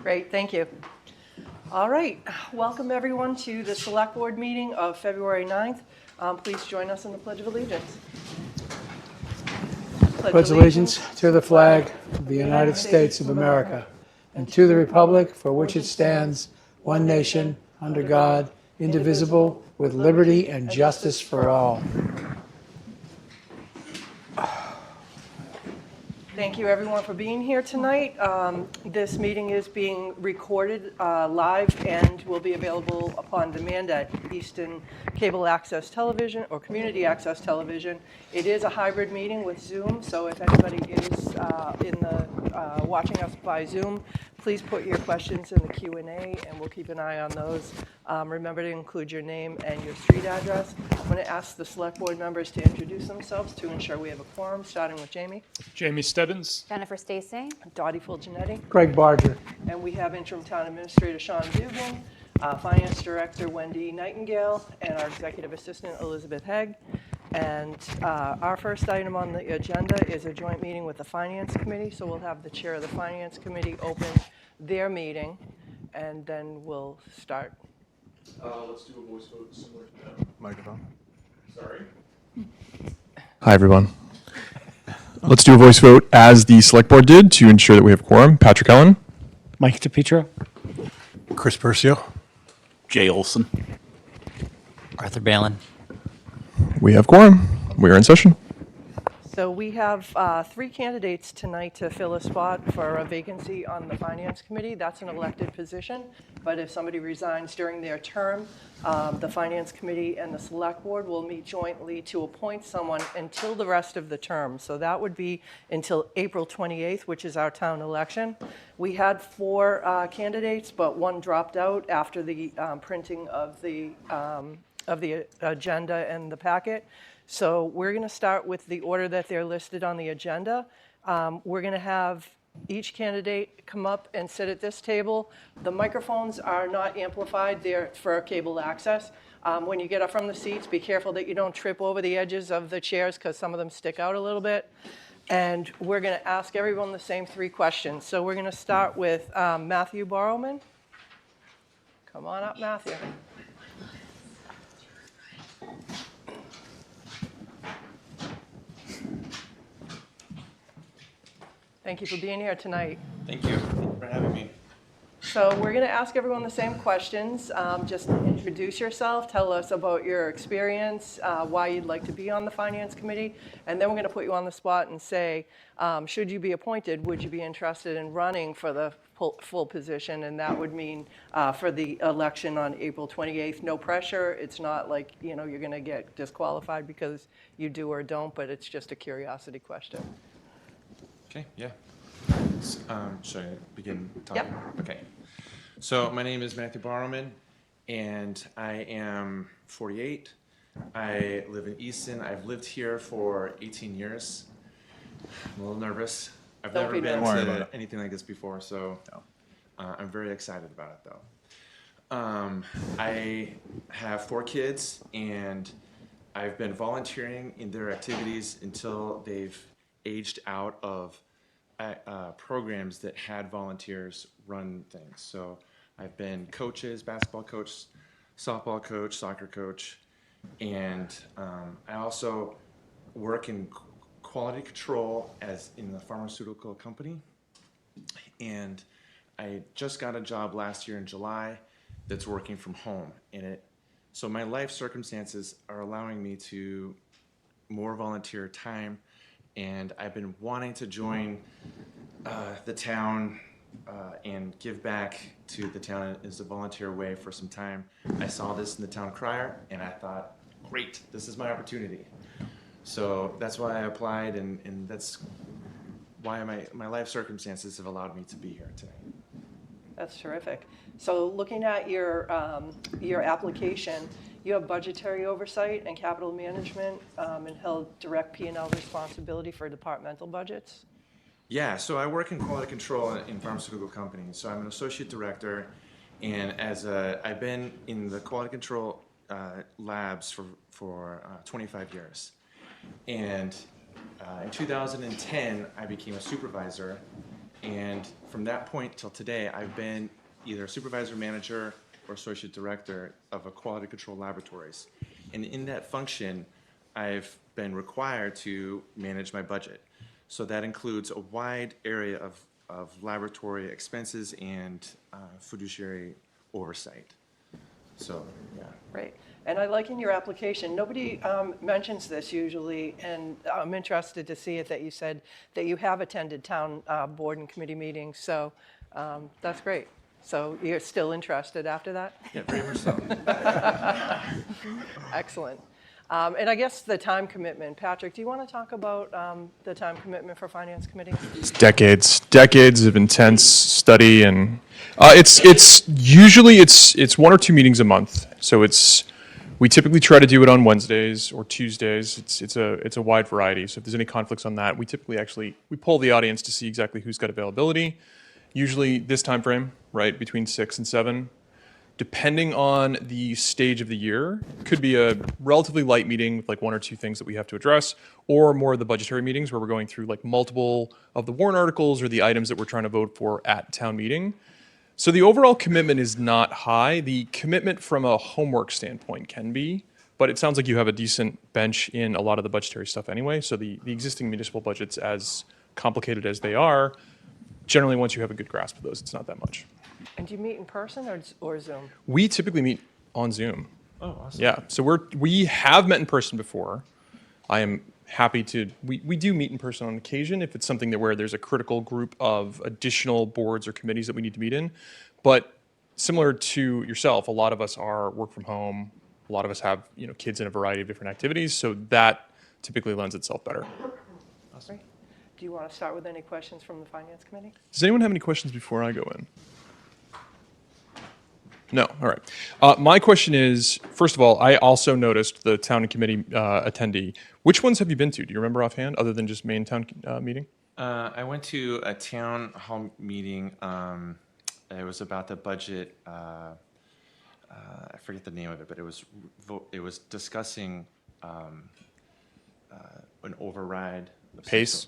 Great, thank you. All right, welcome everyone to the Select Board meeting of February 9th. Please join us in the Pledge of Allegiance. Pledge allegiance to the flag of the United States of America and to the republic for which it stands, one nation, under God, indivisible, with liberty and justice for all. Thank you everyone for being here tonight. This meeting is being recorded live and will be available upon demand at Easton Cable Access Television or Community Access Television. It is a hybrid meeting with Zoom, so if anybody is watching us by Zoom, please put your questions in the Q&A and we'll keep an eye on those. Remember to include your name and your street address. I'm going to ask the Select Board members to introduce themselves to ensure we have a quorum, starting with Jamie. Jamie Stebbins. Jennifer Stacy. Dottie Fulgenetti. Greg Barger. And we have Interim Town Administrator Sean Dugan, Finance Director Wendy Nightingale, and our Executive Assistant Elizabeth Hegg. And our first item on the agenda is a joint meeting with the Finance Committee. So we'll have the Chair of the Finance Committee open their meeting, and then we'll start. Let's do a voice vote similar to that. Microphone. Sorry. Hi, everyone. Let's do a voice vote as the select board did to ensure that we have quorum. Patrick Ellen. Mike DePietro. Chris Percio. Jay Olson. Arthur Balin. We have quorum. We are in session. So we have 3 candidates tonight to fill a spot for a vacancy on the Finance Committee. That's an elected position, but if somebody resigns during their term, the Finance Committee and the Select Board will meet jointly to appoint someone until the rest of the term. So that would be until April 28th, which is our town election. We had 4 candidates, but one dropped out after the printing of the agenda and the packet. So we're going to start with the order that they're listed on the agenda. We're going to have each candidate come up and sit at this table. The microphones are not amplified. They're for cable access. When you get up from the seats, be careful that you don't trip over the edges of the chairs because some of them stick out a little bit. And we're going to ask everyone the same 3 questions. So we're going to start with Matthew Borrowman. Come on up, Matthew. Thank you for being here tonight. Thank you for having me. So we're going to ask everyone the same questions. Just introduce yourself, tell us about your experience, why you'd like to be on the Finance Committee, and then we're going to put you on the spot and say, should you be appointed, would you be interested in running for the full position? And that would mean for the election on April 28th. No pressure. It's not like you're going to get disqualified because you do or don't, but it's just a curiosity question. Okay, yeah. Should I begin talking? Yep. Okay. So my name is Matthew Borrowman, and I am 48. I live in Easton. I've lived here for 18 years. I'm a little nervous. I've Don't never be been nervous. to anything like this before, so I'm very excited about it, though. I have 4 kids, and I've been volunteering in their activities until they've aged out of programs that had volunteers run things. So I've been coaches, basketball coach, softball coach, soccer coach, and I also work in quality control as in the pharmaceutical company. And I just got a job last year in July that's working from home. So my life circumstances are allowing me to more volunteer time. And I've been wanting to join the town and give back to the town as a volunteer way for some time. I saw this in the town crier, and I thought, great, this is my opportunity. So that's why I applied, and that's why my life circumstances have allowed me to be here tonight. That's terrific. So looking at your application, you have budgetary oversight and capital management and held direct P&L responsibility for departmental budgets? Yeah, so I work in quality control in pharmaceutical companies. So I'm an associate director, and I've been in the quality control labs for 25 years. And in 2010, I became a supervisor, And from that point till today, I've been either supervisor, manager, or associate director of a quality control laboratories. And in that function, I've been required to manage my budget. So that includes a wide area of laboratory expenses and fiduciary oversight. So, yeah. Great. And I like in your application, nobody mentions this usually, and I'm interested to see it that you said that you have attended town board and committee meetings, so that's great. So you're still interested after that? Yeah, very much so. Excellent. And I guess the time commitment. Patrick, do you want to talk about the time commitment for Finance Committee? It's decades of intense study, and it's usually it's 1 or 2 meetings a month. So we typically try to do it on Wednesdays or Tuesdays. It's a wide variety. So if there's any conflicts on that, we typically we poll the audience to see exactly who's got availability. Usually this time frame, right, between 6 and 7. Depending on the stage of the year, could be a relatively light meeting with like 1 or 2 things that we have to address, or more of the budgetary meetings where we're going through like multiple of the warrant articles or the items that we're trying to vote for at town meeting. So the overall commitment is not high. The commitment from a homework standpoint can be, but it sounds like you have a decent bench in a lot of the budgetary stuff anyway. So the existing municipal budgets, as complicated as they are, generally once you have a good grasp of those, it's not that much. And do you meet in person or Zoom? We typically meet on Zoom. Oh, awesome. Yeah, so we have met in person before. I am happy to, we do meet in person on occasion if it's something that where there's a critical group of additional boards or committees that we need to meet in. But similar to yourself, a lot of us are work from home. A lot of us have, kids in a variety of different activities, so that typically lends itself better. Great. Do you want to start with any questions from the Finance Committee? Does anyone have any questions before I go in? No, all right. My question is, first of all, I also noticed the town and committee attendee. Which ones have you been to? Do you remember offhand, other than just main town meeting? I went to a town hall meeting. It was about the budget. I forget the name of it, but it was discussing an override. PACE?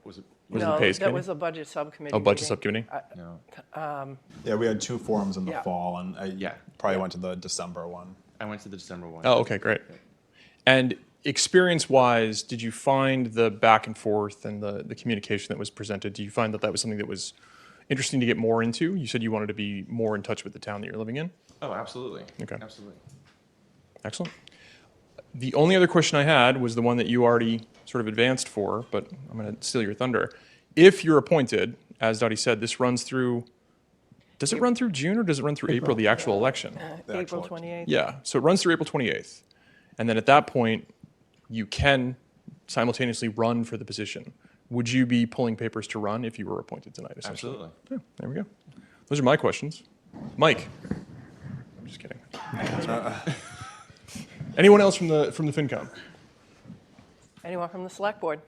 Was it? Was it No, the PACE that committee? was a budget subcommittee. Oh, budget meeting. subcommittee? No. Yeah, we had 2 forums in the Yeah. fall, and I Yeah. probably went to the December one. I went to the December one. Oh, okay, great. And experience-wise, did you find the back and forth and the communication that was presented, do you find that that was something that was interesting to get more into? You said you wanted to be more in touch with the town that you're living in? Oh, absolutely. Okay. Absolutely. Excellent. The only other question I had was the one that you already sort of advanced for, but I'm going to steal your thunder. If you're appointed, as Dottie said, this runs through, does it run through June or does it run through April, the actual election? The April actual- 28th. Yeah, so it runs through April 28th. And then at that point, you can simultaneously run for the position. Would you be pulling papers to run if you were appointed tonight, essentially? Absolutely. Yeah, there we go. Those are my questions. Mike? I'm just kidding. Anyone else from the FinCom? Anyone from the Select Board?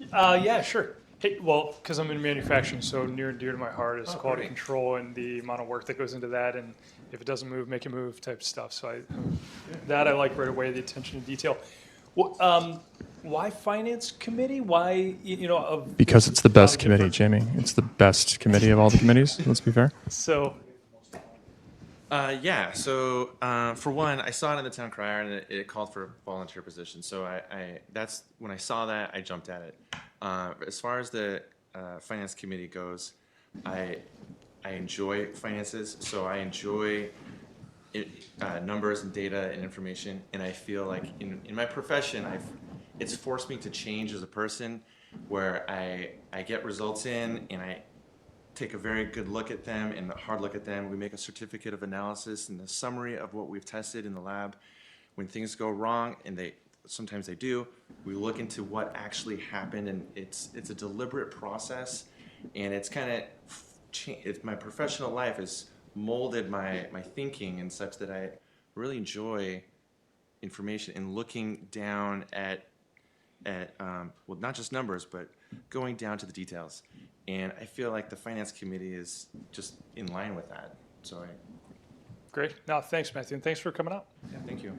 Yeah, sure. Hey, well, because I'm in manufacturing, so near and dear to my heart is quality great. control and the amount of work that goes into that, and if it doesn't move, make it move type stuff. So I like right away, the attention to detail. Well, why finance committee? Why of Because it's the best committee, Jamie. It's the best committee of all the committees, let's be fair. so Yeah, so for one, I saw it in the town crier and it called for a volunteer position. So that's when I saw that, I jumped at it. As far as the finance committee goes, I enjoy finances, so I enjoy numbers and data and information, and I feel like in my profession, it's forced me to change as a person, where I get results in and I take a very good look at them and a hard look at them. We make a certificate of analysis and the summary of what we've tested in the lab. When things go wrong, and sometimes they do, we look into what actually happened, and it's a deliberate process, and it's kind of my professional life has molded my thinking in such that I really enjoy information and looking down at well, not just numbers, but going down to the details. And I feel like the finance committee is just in line with that. So great. No, thanks, Matthew, and thanks for coming out. yeah, thank you.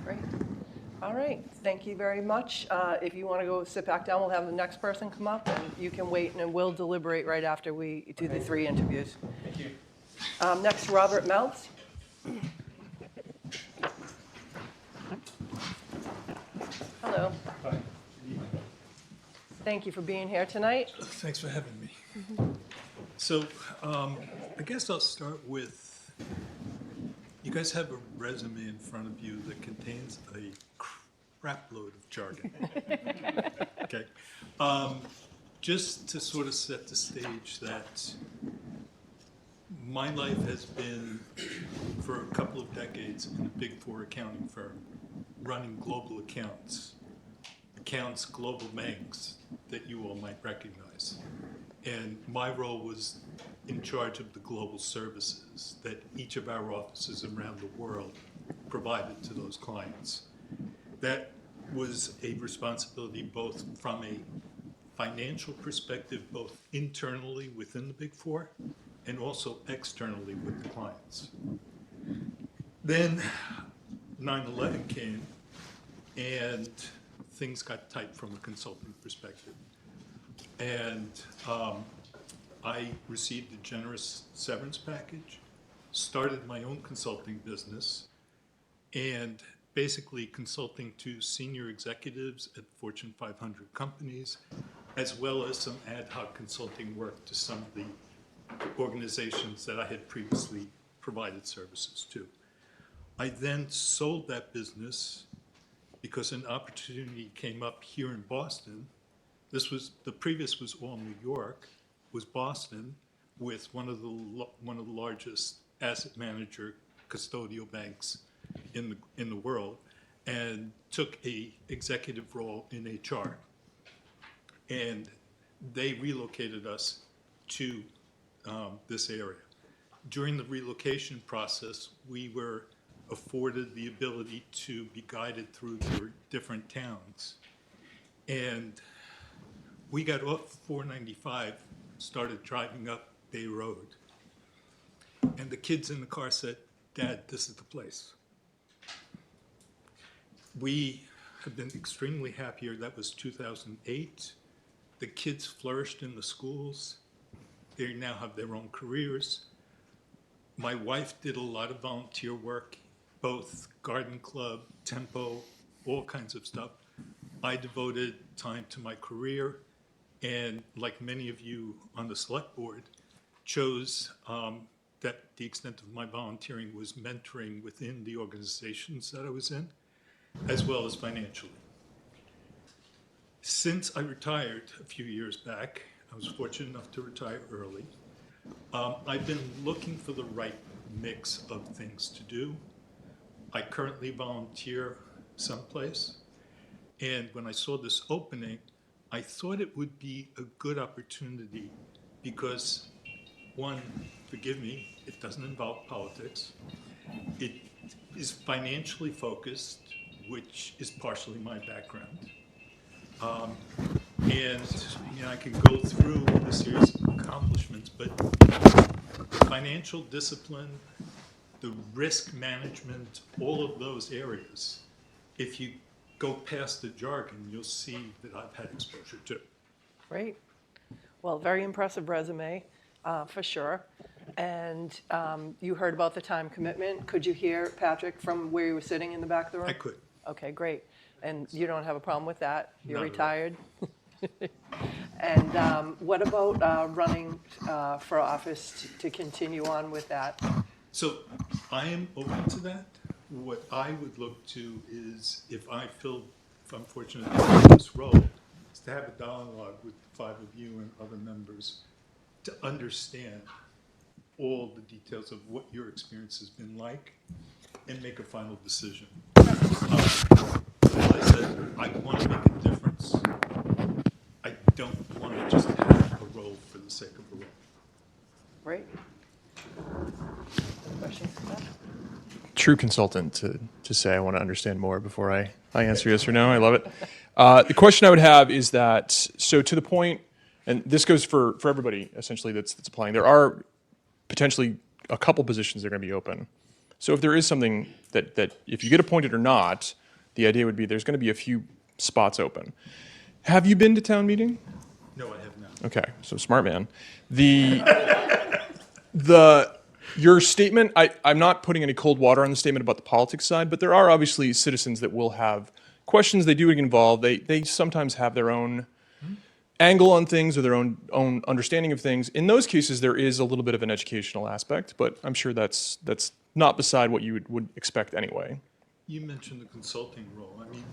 Great. All right, thank you very much. If you want to go sit back down, we'll have the next person come up, and you can wait, and we'll deliberate right after we do the 3 interviews. Thank you. Next, Robert Meltz. Hello. Hi. Thank you for being here tonight. Thanks for having me. So I guess I'll start with, you guys have a resume in front of you that contains a crap load of jargon. Okay. Just to sort of set the stage that my life has been, for a couple of decades, in a Big Four accounting firm, running global accounts, global banks that you all might recognize. And my role was in charge of the global services that each of our offices around the world provided to those clients. That was a responsibility both from a financial perspective, both internally within the Big Four and also externally with the clients. Then 9/11 came and things got tight from a consulting perspective. And I received a generous severance package, started my own consulting business, and basically consulting to senior executives at Fortune 500 companies, as well as some ad hoc consulting work to some of the organizations that I had previously provided services to. I then sold that business because an opportunity came up here in Boston. The previous was all New York, was Boston, with one of the largest asset manager custodial banks in the world, and took a executive role in HR. And they relocated us to this area. During the relocation process, we were afforded the ability to be guided through the different towns. And we got off 495, started driving up Bay Road. And the kids in the car said, "Dad, this is the place." We have been extremely happy here. That was 2008. The kids flourished in the schools. They now have their own careers. My wife did a lot of volunteer work, both garden club, tempo, all kinds of stuff. I devoted time to my career, and like many of you on the select board, chose that the extent of my volunteering was mentoring within the organizations that I was in, as well as financially. Since I retired a few years back, I was fortunate enough to retire early. I've been looking for the right mix of things to do. I currently volunteer someplace, and when I saw this opening, I thought it would be a good opportunity because, one, forgive me, it doesn't involve politics. It is financially focused, which is partially my background. And I can go through a series of accomplishments, but financial discipline, the risk management, all of those areas, if you go past the jargon, you'll see that I've had exposure to. Great. Well, very impressive resume, for sure. And you heard about the time commitment. Could you hear Patrick from where you were sitting in the back of the room? I could. Okay, great. And you don't have a problem with that? You're Not at all. retired? And what about running for office to continue on with that? So I am open to that. What I would look to is if I'm fortunate to fill this role, is to have a dialogue with the 5 of you and other members to understand all the details of what your experience has been like and make a final decision. As I said, I want to make a difference. I don't want to just have a role for the sake of a role. Great. Questions? True consultant to say I want to understand more before I answer yes or no. I love it. The question I would have is that, so to the point, and this goes for everybody essentially that's applying, there are potentially a couple positions that are going to be open. So if there is something that if you get appointed or not, the idea would be there's going to be a few spots open. Have you been to town meeting? No, I have not. Okay, so smart man. Your statement, I'm not putting any cold water on the statement about the politics side, but there are obviously citizens that will have questions. They do get involved. They sometimes have their own angle on things or their own understanding of things. In those cases, there is a little bit of an educational aspect, but I'm sure that's not beside what you would expect anyway. You mentioned the consulting role. I mean,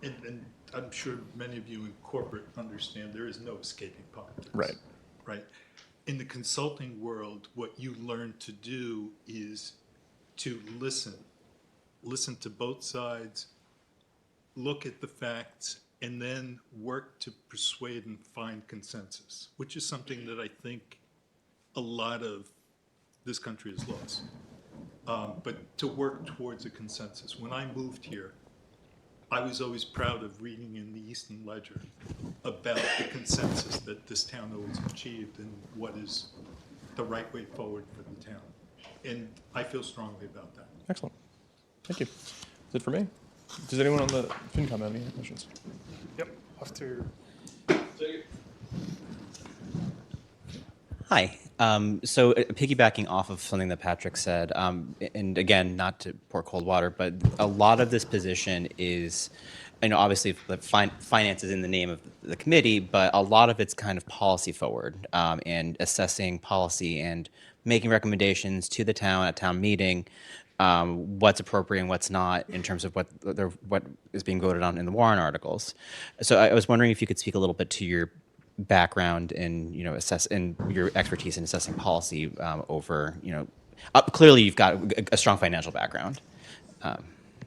and I'm sure many of you in corporate understand there is no escaping politics. Right. Right. In the consulting world, what you learn to do is to listen to both sides, look at the facts, and then work to persuade and find consensus, which is something that I think a lot of this country has lost. But to work towards a consensus. When I moved here, I was always proud of reading in the Easton Ledger about the consensus that this town always achieved and what is the right way forward for the town. And I feel strongly about that. Excellent. Thank you. That's it for me. Does anyone on the FinCom have any questions? Yep, off to. Hi. So piggybacking off of something that Patrick said, and again, not to pour cold water, but a lot of this position is, obviously the finance is in the name of the committee, but a lot of it's kind of policy forward and assessing policy and making recommendations to the town at town meeting, what's appropriate and what's not in terms of what is being voted on in the warrant articles. So I was wondering if you could speak a little bit to your background in your expertise in assessing policy over clearly you've got a strong financial background.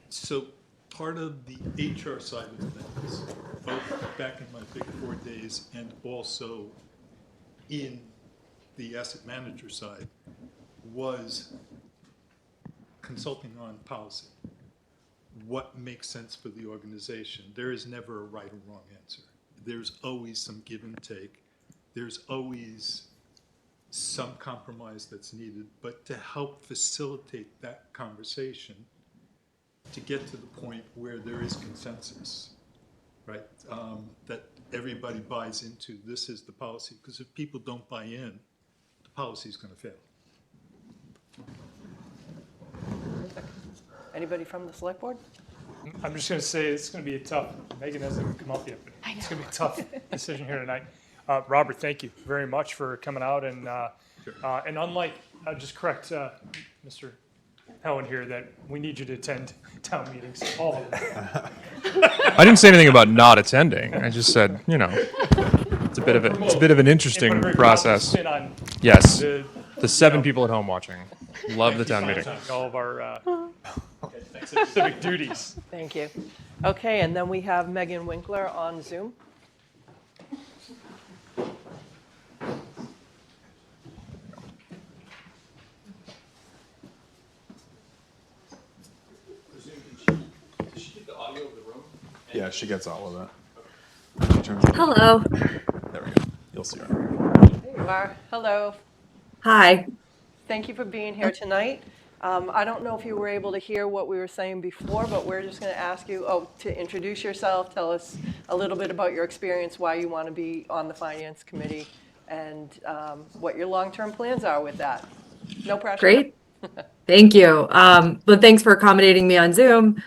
So part of the HR side of things, both back in my Big Four days and also in the asset manager side, was consulting on policy. What makes sense for the organization? There is never a right or wrong answer. There's always some give and take. There's always some compromise that's needed, but to help facilitate that conversation, to get to the point where there is consensus, right? That everybody buys into this is the policy, because if people don't buy in, the policy is going to fail. Anybody from the select board? I'm just going to say it's going to be a tough. Megan hasn't come up yet, but it's going to be a tough decision here tonight. Robert, thank you very much for coming out and unlike, just correct Mr. Helen here that we need you to attend town meetings, all of them. I didn't say anything about not attending. I just said, it's a bit of an interesting process. Yes, the 7 people at home watching love the town meeting. All of our civic duties. Thank you. Okay, and then we have Megan Winkler on Zoom. Yeah, she gets all of it. She turns it- Hello. There we go. You'll see her. There you are. Hello. Hi. Thank you for being here tonight. I don't know if you were able to hear what we were saying before, but we're just going to ask you to introduce yourself, tell us a little bit about your experience, why you want to be on the Finance Committee, and what your long-term plans are with that. No pressure. Great. Thank you. But thanks for accommodating me on Zoom.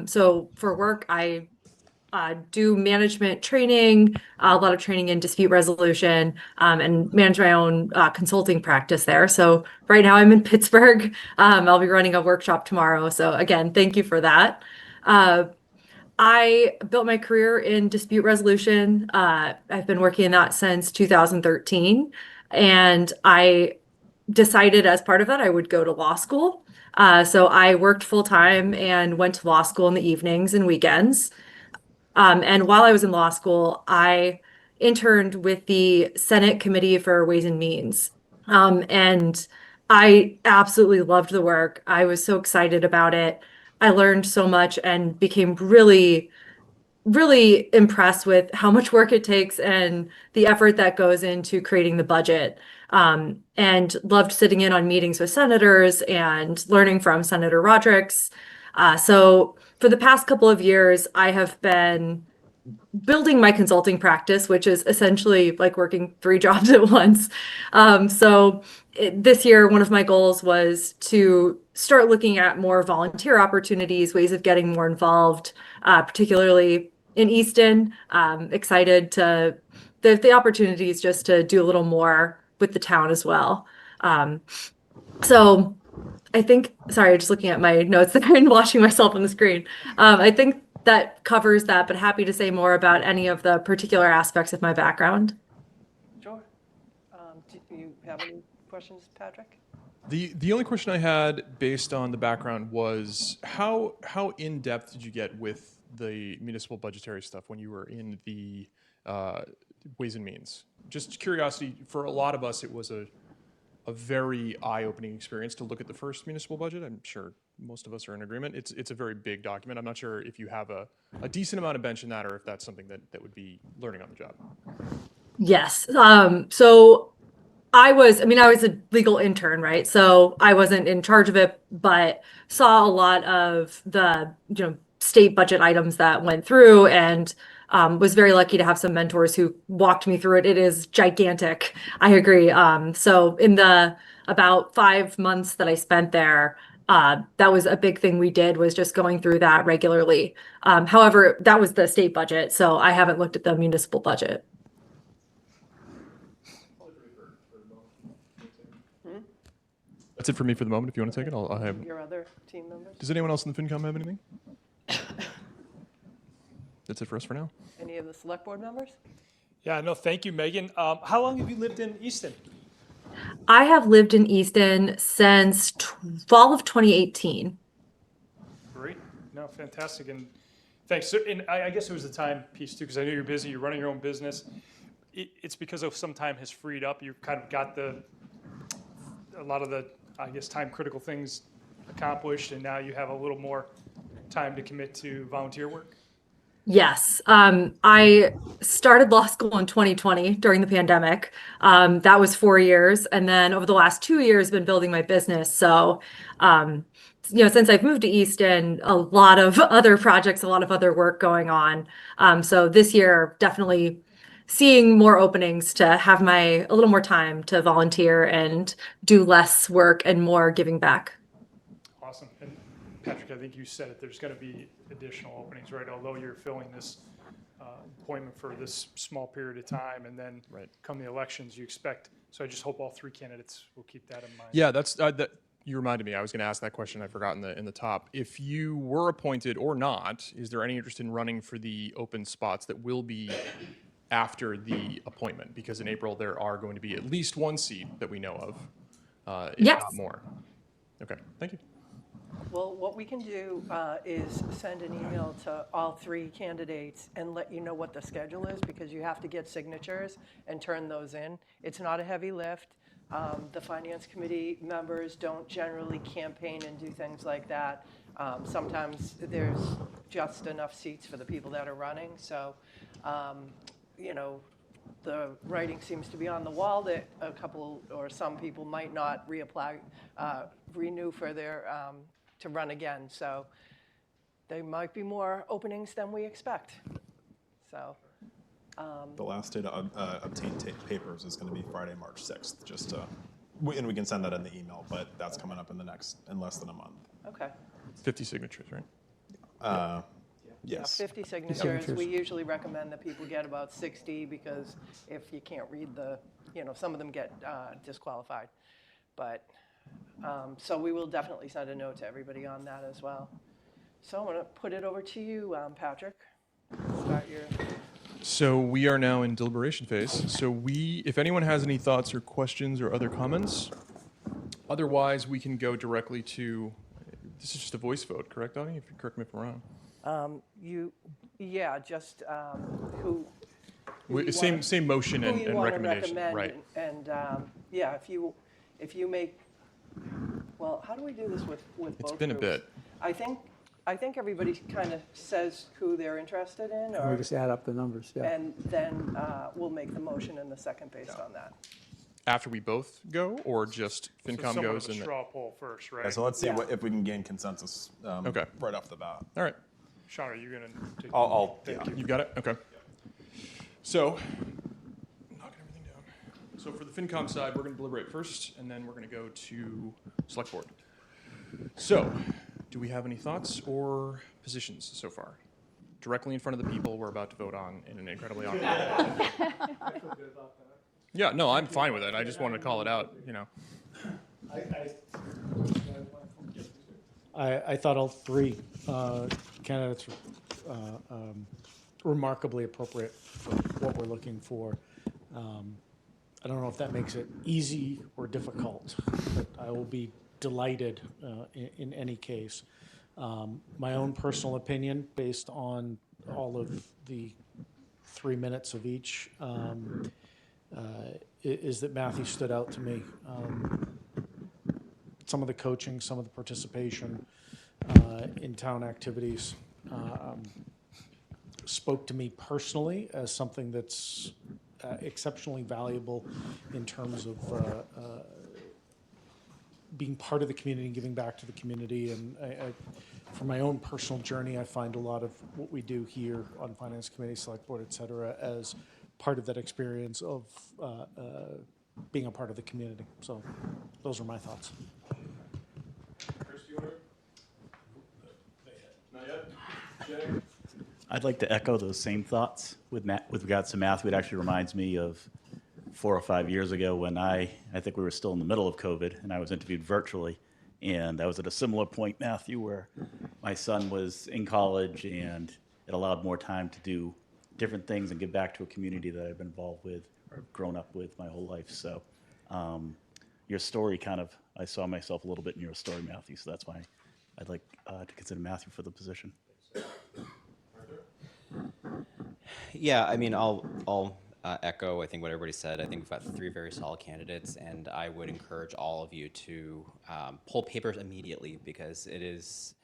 So for work, I do management training, a lot of training in dispute resolution, and manage my own consulting practice there. So right now I'm in Pittsburgh. I'll be running a workshop tomorrow. So again, thank you for that. I built my career in dispute resolution. I've been working in that since 2013. And I decided as part of that, I would go to law school. So I worked full time and went to law school in the evenings and weekends. And while I was in law school, I interned with the Senate Committee for Ways and Means. And I absolutely loved the work. I was so excited about it. I learned so much and became really, really impressed with how much work it takes and the effort that goes into creating the budget. And loved sitting in on meetings with senators and learning from Senator Rodrick's. So for the past couple of years, I have been building my consulting practice, which is essentially like working 3 jobs at once. This year, one of my goals was to start looking at more volunteer opportunities, ways of getting more involved, particularly in Easton. Excited to the opportunities just to do a little more with the town as well. So I think, sorry, just looking at my notes and watching myself on the screen. I think that covers that, but happy to say more about any of the particular aspects of my background. Sure. Do you have any questions, Patrick? The only question I had based on the background was how in depth did you get with the municipal budgetary stuff when you were in the Ways and Means? Just curiosity, for a lot of us, it was a very eye-opening experience to look at the first municipal budget. I'm sure most of us are in agreement. It's a very big document. I'm not sure if you have a decent amount of bench in that, or if that's something that would be learning on the job. Yes. So I was a legal intern, right? So I wasn't in charge of it, but saw a lot of the, state budget items that went through, and was very lucky to have some mentors who walked me through it. It is gigantic. I agree. So in the about 5 months that I spent there, that was a big thing we did, was just going through that regularly. However, that was the state budget, so I haven't looked at the municipal budget. That's it for me for the moment. If you want to take it, I'll have. Your other team members? Does anyone else in the FinCom have anything? That's it for us for now. Any of the select board members? Yeah, no, thank you, Megan. How long have you lived in Easton? I have lived in Easton since fall of 2018. Great. No, fantastic. And thanks. So, and I guess it was the time piece too, because I know you're busy, you're running your own business. It's because of some time has freed up. You kind of got a lot of the, I guess, time critical things accomplished, and now you have a little more time to commit to volunteer work. Yes. I started law school in 2020 during the pandemic. That was 4 years. And then over the last 2 years, been building my business. So, since I've moved to Easton, a lot of other projects, a lot of other work going on. So this year, definitely seeing more openings to have a little more time to volunteer and do less work and more giving back. Awesome. And Patrick, I think you said it, there's going to be additional openings, right? Although you're filling this appointment for this small period of time, and then come the elections, you expect. So I just hope all 3 candidates will keep that in mind. Yeah, that's that. You reminded me. I was going to ask that question. I forgot in the top. If you were appointed or not, is there any interest in running for the open spots that will be after the appointment? Because in April there are going to be at least 1 seat that we know of, if Yes. not more. Okay, thank you. Well, what we can do is send an email to all 3 candidates and let you know what the schedule is, because you have to get signatures and turn those in. It's not a heavy lift. The finance committee members don't generally campaign and do things like that. Sometimes there's just enough seats for the people that are running. So, the writing seems to be on the wall that a couple or some people might not reapply, renew for their to run again. So there might be more openings than we expect. So The last day to obtain papers is going to be Friday, March 6th. And we can send that in the email, but that's coming up in less than a month. okay. 50 signatures, right? Yes. 50 signatures. We usually recommend that people get about 60, because if you can't read some of them get disqualified. But so we will definitely send a note to everybody on that as well. So I'm going to put it over to you, Patrick. Start your. So we are now in deliberation phase. So if anyone has any thoughts or questions or other comments, otherwise we can go directly to. This is just a voice vote, correct, Donnie? If you correct me if I'm wrong. Just who you Same motion who you and wanna recommendation, recommend, right? And if you make, well, how do we do this with both It's been a groups? bit. I think everybody kind of says who they're interested in, We or just add up the numbers, yeah. and then we'll make the motion in the second based on that. After we both go, or just So FinCom somewhat goes of a and straw poll first, right? Yeah, so let's see Yeah. if we can gain consensus Okay. right off the bat. all right. Sean, are you going to take? Yeah. You got it? Okay. So, knocking everything down. So for the FinCom side, we're going to deliberate first, and then we're going to go to Select Board. So, do we have any thoughts or positions so far? Directly in front of the people we're about to vote on in an incredibly awkward way. Yeah, no, I'm fine with it. I just wanted to call it out, you know. I thought all three candidates were remarkably appropriate for what we're looking for. I don't know if that makes it easy or difficult, but I will be delighted in any case. My own personal opinion, based on all of the 3 minutes of each, is that Matthew stood out to me. Some of the coaching, some of the participation in town activities spoke to me personally as something that's exceptionally valuable in terms of being part of the community and giving back to the community. And for my own personal journey, I find a lot of what we do here on Finance Committee, Select Board, et cetera, as part of that experience of being a part of the community. So those are my thoughts. Not yet? Jay? I'd like to echo those same thoughts with regards to Matthew. It actually reminds me of 4 or 5 years ago when I think we were still in the middle of COVID, and I was interviewed virtually. And I was at a similar point, Matthew, where my son was in college, and it allowed more time to do different things and give back to a community that I've been involved with or grown up with my whole life. So your story I saw myself a little bit in your story, Matthew, so that's why I'd like to consider Matthew for the position. Yeah, I mean, I'll echo, I think, what everybody said. I think we've got 3 very solid candidates, and I would encourage all of you to pull papers immediately, because it is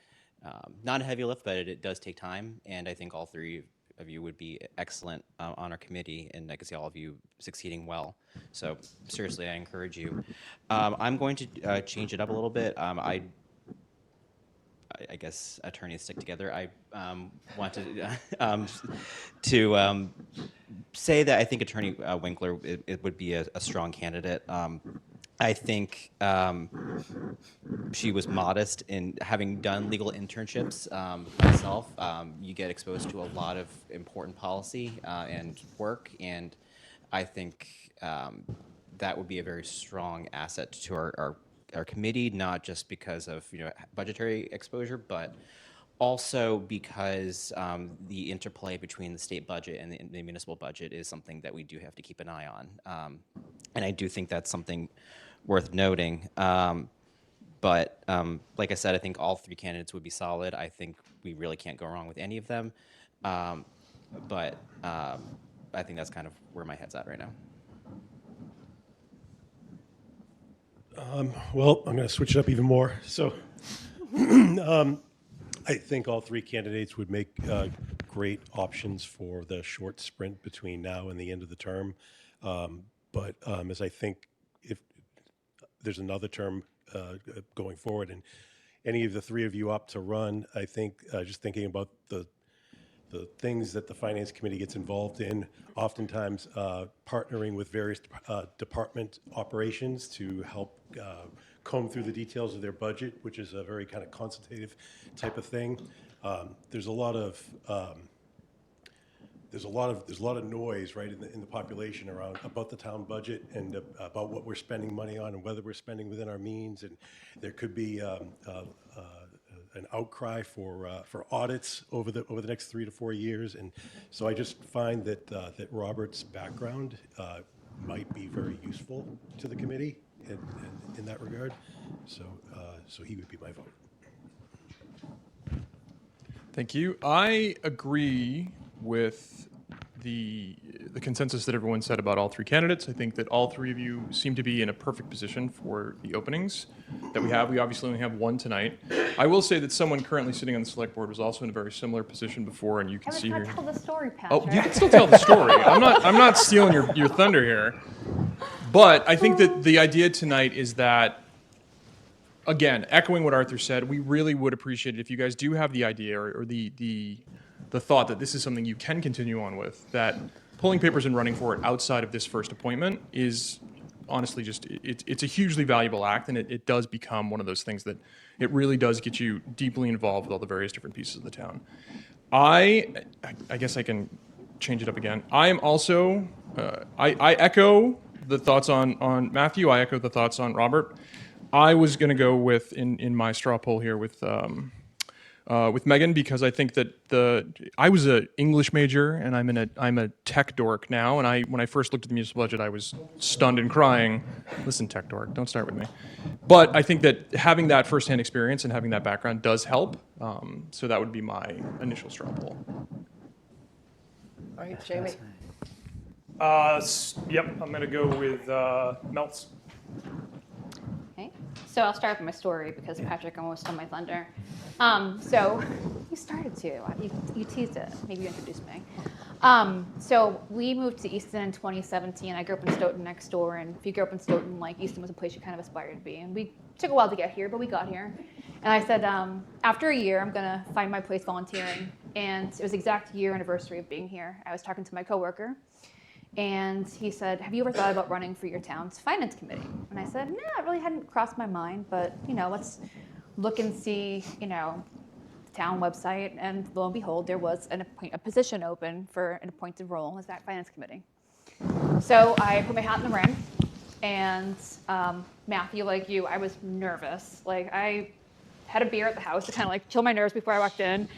not a heavy lift, but it does take time, and I think all 3 of you would be excellent on our committee, and I can see all of you succeeding well. So seriously, I encourage you. I'm going to change it up a little bit. I guess attorneys stick together. I wanted to say that I think Attorney Winkler it would be a strong candidate. I think she was modest in having done legal internships myself. You get exposed to a lot of important policy and work, and I think that would be a very strong asset to our committee, not just because of budgetary exposure, but also because the interplay between the state budget and the municipal budget is something that we do have to keep an eye on. And I do think that's something worth noting. But like I said, I think all 3 candidates would be solid. I think we really can't go wrong with any of them. But I think that's kind of where my head's at right now. Well, I'm going to switch it up even more. So I think all 3 candidates would make great options for the short sprint between now and the end of the term. But as I think if there's another term going forward and any of the 3 of you opt to run, I think just thinking about the things that the Finance Committee gets involved in, oftentimes partnering with various department operations to help comb through the details of their budget, which is a very kind of consultative type of thing. There's a lot of noise, right, in the population about the town budget and about what we're spending money on and whether we're spending within our means, and there could be an outcry for audits over the next 3 to 4 years, and so I just find that Robert's background might be very useful to the committee in that regard. So he would be my vote. Thank you. I agree with the consensus that everyone said about all 3 candidates. I think that all 3 of you seem to be in a perfect position for the openings that we have. We obviously only have 1 tonight. I will say that someone currently sitting on the select board was also in a very similar position before, and you can see here. Tell the story, Patrick. Oh, you can still tell the story. I'm not stealing your thunder here. But I think that the idea tonight is that again, echoing what Arthur said, we really would appreciate it if you guys do have the idea or the thought that this is something you can continue on with, that pulling papers and running for it outside of this first appointment is honestly just, it's a hugely valuable act, and it does become one of those things that it really does get you deeply involved with all the various different pieces of the town. I guess I can change it up again. I am also, I echo the thoughts on Matthew. I echo the thoughts on Robert. I was going to go with, in my straw poll here, with Megan, because I think that I was an English major and I'm a tech dork now. And when I first looked at the municipal budget, I was stunned and crying. Listen, tech dork, don't start with me. But I think that having that firsthand experience and having that background does help. So that would be my initial straw poll. All right, Jamie. Yep, I'm going to go with Melts. Okay, so I'll start with my story because Patrick almost stole my thunder. So you started to. You teased it. Maybe you introduced me. So we moved to Easton in 2017. I grew up in Stoughton next door, and if you grew up in Stoughton, like Easton was a place you kind of aspired to be. And we took a while to get here, but we got here. And I said, after a year, I'm gonna find my place volunteering. And it was the exact year anniversary of being here. I was talking to my coworker, and he said, have you ever thought about running for your town's finance committee? And I said, no, it really hadn't crossed my mind, but let's look and see, the town website. And lo and behold, there was a position open for an appointed role as that finance committee. So I put my hat in the ring, and Matthew, like you, I was nervous. Like I had a beer at the house to kind of like chill my nerves before I walked in.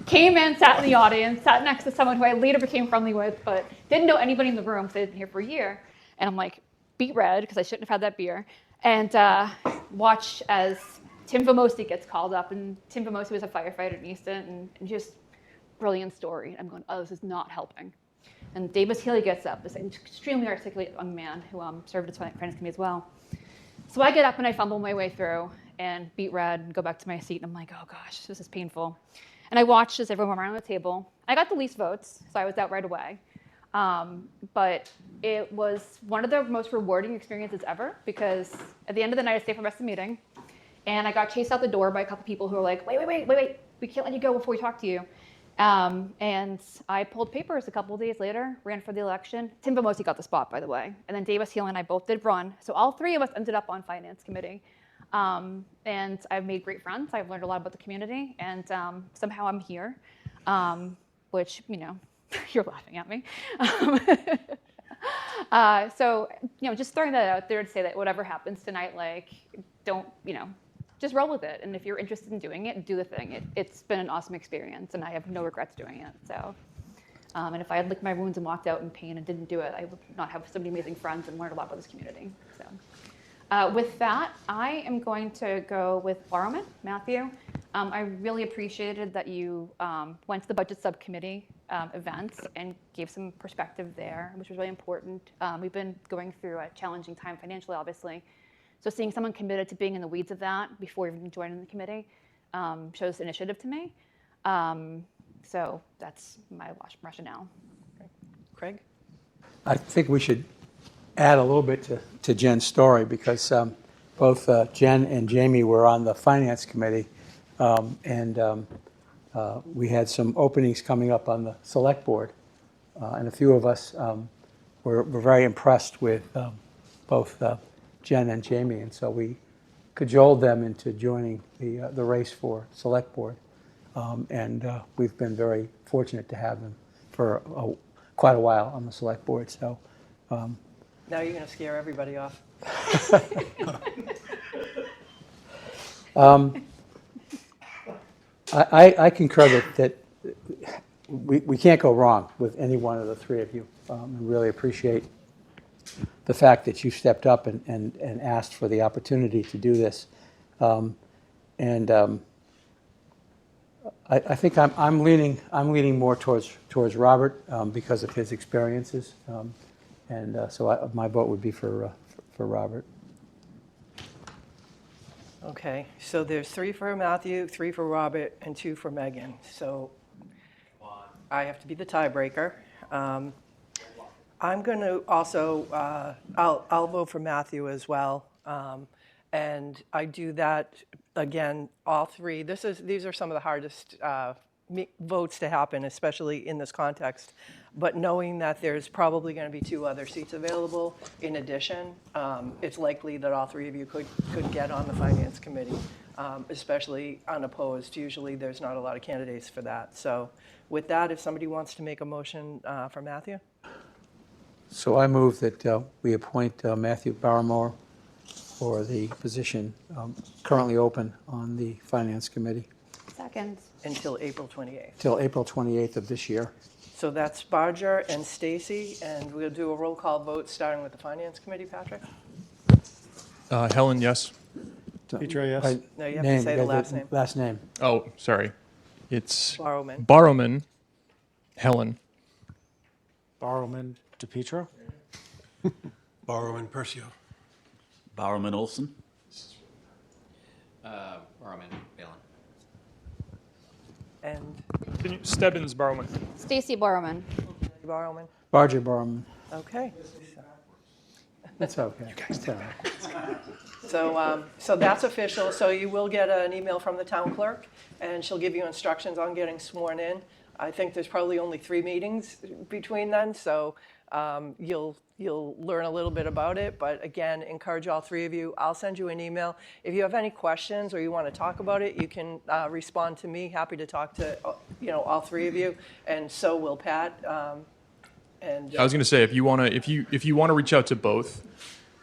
Came in, sat in the audience, sat next to someone who I later became friendly with, but didn't know anybody in the room because I'd been here for a year. And I'm like, beet red, because I shouldn't have had that beer. And watch as Tim Vamosi gets called up. And Tim Vamosi was a firefighter in Easton, and just brilliant story. I'm going, oh, this is not helping. And Davis Healy gets up, this extremely articulate young man who served as finance committee as well. So I get up and I fumble my way through and beet red and go back to my seat. And I'm like, oh gosh, this is painful. And I watched as everyone went around the table. I got the least votes, so I was out right away. But it was one of the most rewarding experiences ever, because at the end of the night, I stayed for the rest of the meeting. And I got chased out the door by a couple people who were like, wait, we can't let you go before we talk to you. And I pulled papers a couple of days later, ran for the election. Tim Vamosi got the spot, by the way. And then Davis Healy and I both did run. So all three of us ended up on finance committee. And I've made great friends. I've learned a lot about the community, and somehow I'm here, which, you're laughing at me. So, just throwing that out there to say that whatever happens tonight, like, don't, just roll with it. And if you're interested in doing it, do the thing. It's been an awesome experience, and I have no regrets doing it. So, and if I had licked my wounds and walked out in pain and didn't do it, I would not have so many amazing friends and learned a lot about this community. So. With that, I am going to go with Borrowman, Matthew. I really appreciated that you went to the budget subcommittee events and gave some perspective there, which was really important. We've been going through a challenging time financially, obviously. So seeing someone committed to being in the weeds of that before even joining the committee shows initiative to me. So that's my rationale. Craig? I think we should add a little bit to Jen's story, because both Jen and Jamie were on the finance committee, and we had some openings coming up on the select board, and a few of us were very impressed with both Jen and Jamie, and so we cajoled them into joining the race for select board, and we've been very fortunate to have them for quite a while on the select board. So. Now you're going to scare everybody off. I concur that we can't go wrong with any one of the three of you. I really appreciate the fact that you stepped up and asked for the opportunity to do this. I think I'm leaning more towards Robert because of his experiences. So my vote would be for Robert. Okay, so there's 3 for Matthew, 3 for Robert, and 2 for Megan. So I have to be the tiebreaker. I'm going to also, I'll vote for Matthew as well. And I do that, again, all three. These are some of the hardest votes to happen, especially in this context. But knowing that there's probably going to be 2 other seats available in addition, it's likely that all 3 of you could get on the Finance Committee, especially unopposed. Usually there's not a lot of candidates for that. So with that, if somebody wants to make a motion for Matthew? So I move that we appoint Matthew Barrymore for the position currently open on the Finance Committee Second. Until April 28th. till April 28th of this year. So that's Barger and Stacy, and we'll do a roll call vote starting with the Finance Committee, Patrick? Helen, yes. Petro, yes. By No, you have to say the you gotta last do name. Last name. Oh, sorry. It's Barrowman. Barrowman, Helen. Barrowman DePietro. Borrowman Percio. Bowerman Olson. Roman, Balin. And Can you, Stebbins Barrowman. Stacy Borman. Barrowman. Barger Barrowman. Okay. That's okay. It's all right. So that's official. So you will get an email from the town clerk, and she'll give you instructions on getting sworn in. I think there's probably only 3 meetings between then, so you'll learn a little bit about it. But again, encourage all 3 of you. I'll send you an email. If you have any questions or you want to talk about it, you can respond to me. Happy to talk to all 3 of you, and so will Pat. And I was going to say, if you want to reach out to both,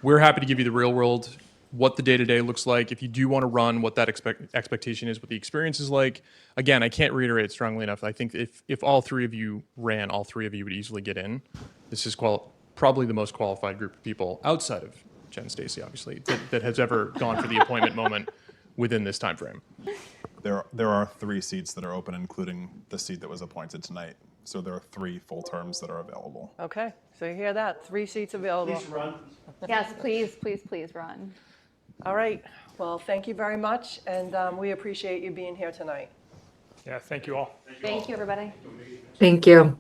we're happy to give you the real world, what the day-to-day looks like. If you do want to run, what that expectation is, what the experience is like. Again, I can't reiterate it strongly enough. I think if all 3 of you ran, all 3 of you would easily get in. This is probably the most qualified group of people outside of Jen Stacy, obviously, that has ever gone for the appointment moment within this time frame. There are 3 seats that are open, including the seat that was appointed tonight. So there are 3 full terms that are available. okay, so you hear that? 3 seats available. Yes, please, please, please run. All right. Well, thank you very much, and we appreciate you being here tonight. Yeah, thank you all. Thank you, everybody. Thank you.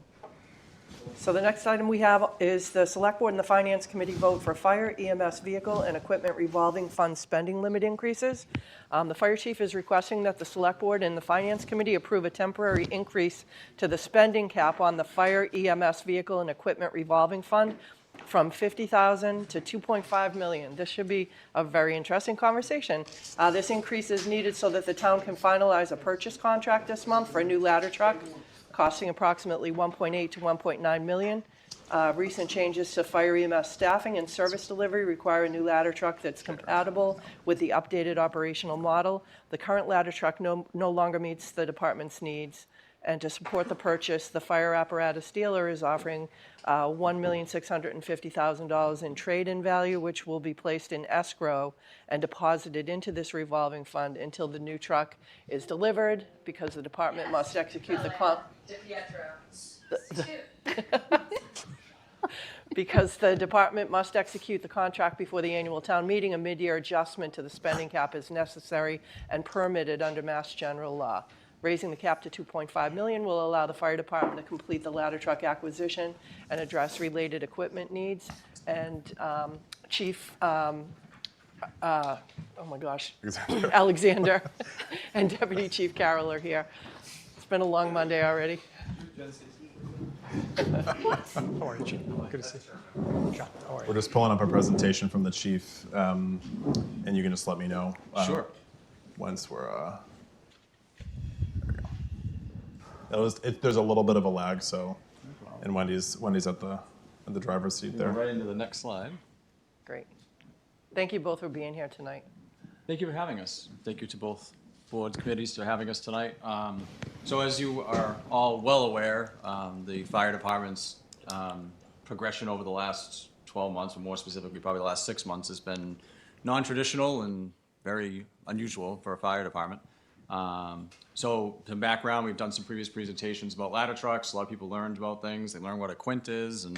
So the next item we have is the Select Board and the Finance Committee vote for fire, EMS vehicle, and equipment revolving fund spending limit increases. The Fire Chief is requesting that the Select Board and the Finance Committee approve a temporary increase to the spending cap on the fire, EMS vehicle, and equipment revolving fund from $50,000 to $2.5 million. This should be a very interesting conversation. This increase is needed so that the town can finalize a purchase contract this month for a new ladder truck, costing approximately $1.8 to $1.9 million. Recent changes to fire EMS staffing and service delivery require a new ladder truck that's compatible with the updated operational model. The current ladder truck no longer meets the department's needs. And to support the purchase, the fire apparatus dealer is offering $1,650,000 in trade-in value, which will be placed in escrow and deposited into this revolving fund until the new truck is delivered, because the department must execute because the department must execute the contract before the annual town meeting. A mid-year adjustment to the spending cap is necessary and permitted under Mass General Law. Raising the cap to $2.5 million will allow the fire department to complete the ladder truck acquisition and address related equipment needs. And Chief, oh my gosh, Alexander and Deputy Chief Carroll are here. It's been a long Monday already. How are you, Chief? Good to see you. John, how are you? We're just pulling up a presentation from the chief, and you can just let me know. Sure. Once we're. There we go. There's a little bit of a lag, so, and Wendy's at the driver's seat there. Right into the next slide. Great. Thank you both for being here tonight. Thank you for having us. Thank you to both boards, committees for having us tonight. So as you are all well aware, the fire department's progression over the last 12 months, or more specifically probably the last 6 months, has been non-traditional and very unusual for a fire department. So some background, we've done some previous presentations about ladder trucks. A lot of people learned about things. They learned what a quint is, and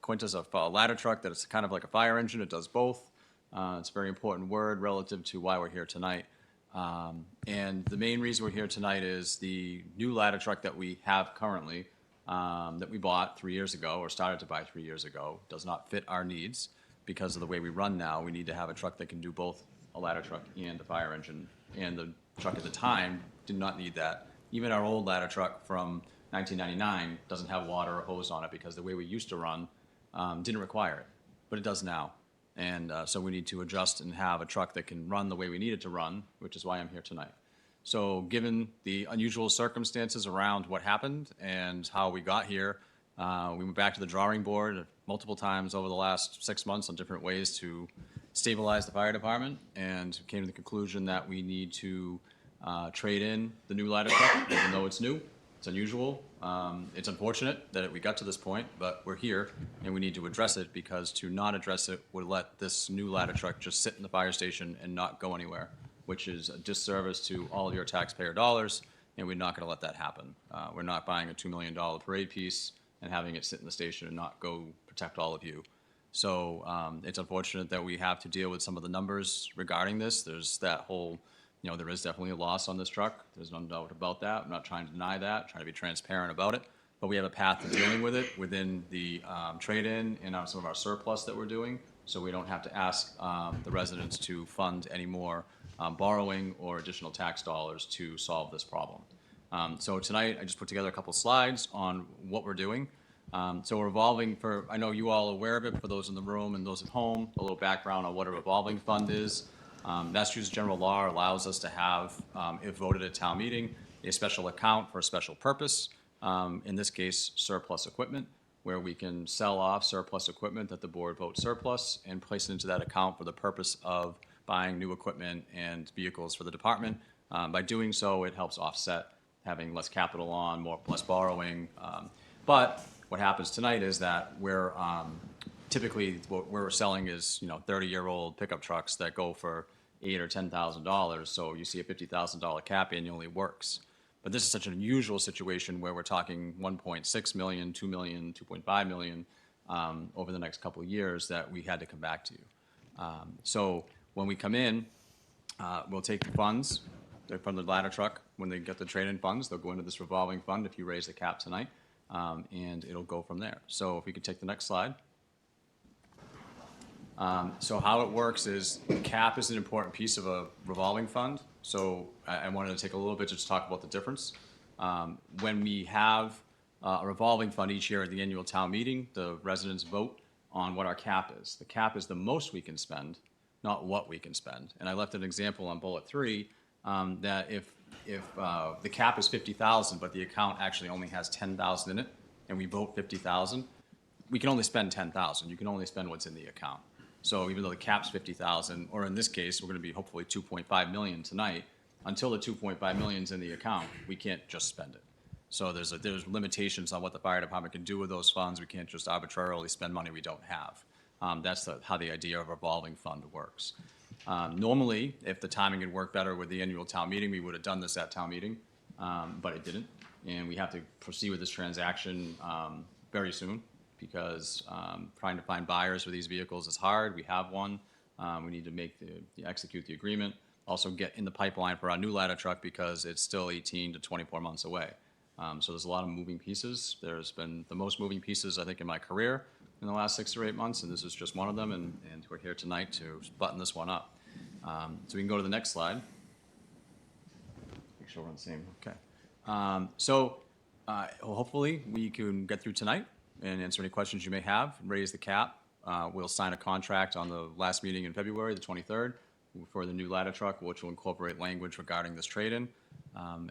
quint is a ladder truck that it's kind of like a fire engine. It does both. It's a very important word relative to why we're here tonight. And the main reason we're here tonight is the new ladder truck that we have currently, that we bought 3 years ago, or started to buy 3 years ago, does not fit our needs because of the way we run now. We need to have a truck that can do both a ladder truck and a fire engine, and the truck at the time did not need that. Even our old ladder truck from 1999 doesn't have water or hose on it because the way we used to run didn't require it, but it does now. And so we need to adjust and have a truck that can run the way we need it to run, which is why I'm here tonight. So given the unusual circumstances around what happened and how we got here, we went back to the drawing board multiple times over the last 6 months on different ways to stabilize the fire department, and came to the conclusion that we need to trade in the new ladder truck, even though it's new. It's unusual. It's unfortunate that we got to this point, but we're here and we need to address it, because to not address it would let this new ladder truck just sit in the fire station and not go anywhere, which is a disservice to all of your taxpayer dollars, and we're not going to let that happen. We're not buying a $2 million parade piece and having it sit in the station and not go protect all of you. So it's unfortunate that we have to deal with some of the numbers regarding this. There's that whole, there is definitely a loss on this truck. There's no doubt about that. I'm not trying to deny that, trying to be transparent about it. But we have a path to dealing with it within the trade-in and some of our surplus that we're doing, so we don't have to ask the residents to fund any more borrowing or additional tax dollars to solve this problem. So tonight, I just put together a couple slides on what we're doing. So we're revolving I know you all are aware of it, for those in the room and those at home, a little background on what a revolving fund is. Massachusetts general law allows us to have, if voted at town meeting, a special account for a special purpose, in this case, surplus equipment, where we can sell off surplus equipment that the board votes surplus and place it into that account for the purpose of buying new equipment and vehicles for the department. By doing so, it helps offset having less capital on, less borrowing. But what happens tonight is that we're typically what we're selling is 30-year-old pickup trucks that go for $8,000 or $10,000. So you see a $50,000 cap annually works. But this is such an unusual situation where we're talking 1.6 million, 2 million, 2.5 million over the next couple of years that we had to come back to you. So when we come in, we'll take the funds from the ladder truck. When they get the trade-in funds, they'll go into this revolving fund if you raise the cap tonight, and it'll go from there. So if we could take the next slide. So how it works is the cap is an important piece of a revolving fund. So I wanted to take a little bit to just talk about the difference. When we have a revolving fund each year at the annual town meeting, the residents vote on what our cap is. The cap is the most we can spend, not what we can spend. And I left an example on bullet 3 that if the cap is 50,000, but the account actually only has 10,000 in it, and we vote 50,000, we can only spend 10,000. You can only spend what's in the account. So even though the cap's 50,000, or in this case, we're going to be hopefully 2.5 million tonight, until the 2.5 million's in the account, we can't just spend it. So there's limitations on what the fire department can do with those funds. We can't just arbitrarily spend money we don't have. That's how the idea of a revolving fund works. Normally, if the timing had worked better with the annual town meeting, we would have done this at town meeting, but it didn't. And we have to proceed with this transaction very soon, because trying to find buyers for these vehicles is hard. We have one. We need to execute the agreement. Also get in the pipeline for our new ladder truck, because it's still 18 to 24 months away. So there's a lot of moving pieces. There's been the most moving pieces, I think, in my career in the last 6 or 8 months, and this is just one of them, and we're here tonight to button this one up. So we can go to the next slide. Make sure we're on the same, okay. So hopefully we can get through tonight and answer any questions you may have, raise the cap. We'll sign a contract on the last meeting in February, the 23rd, for the new ladder truck, which will incorporate language regarding this trade-in,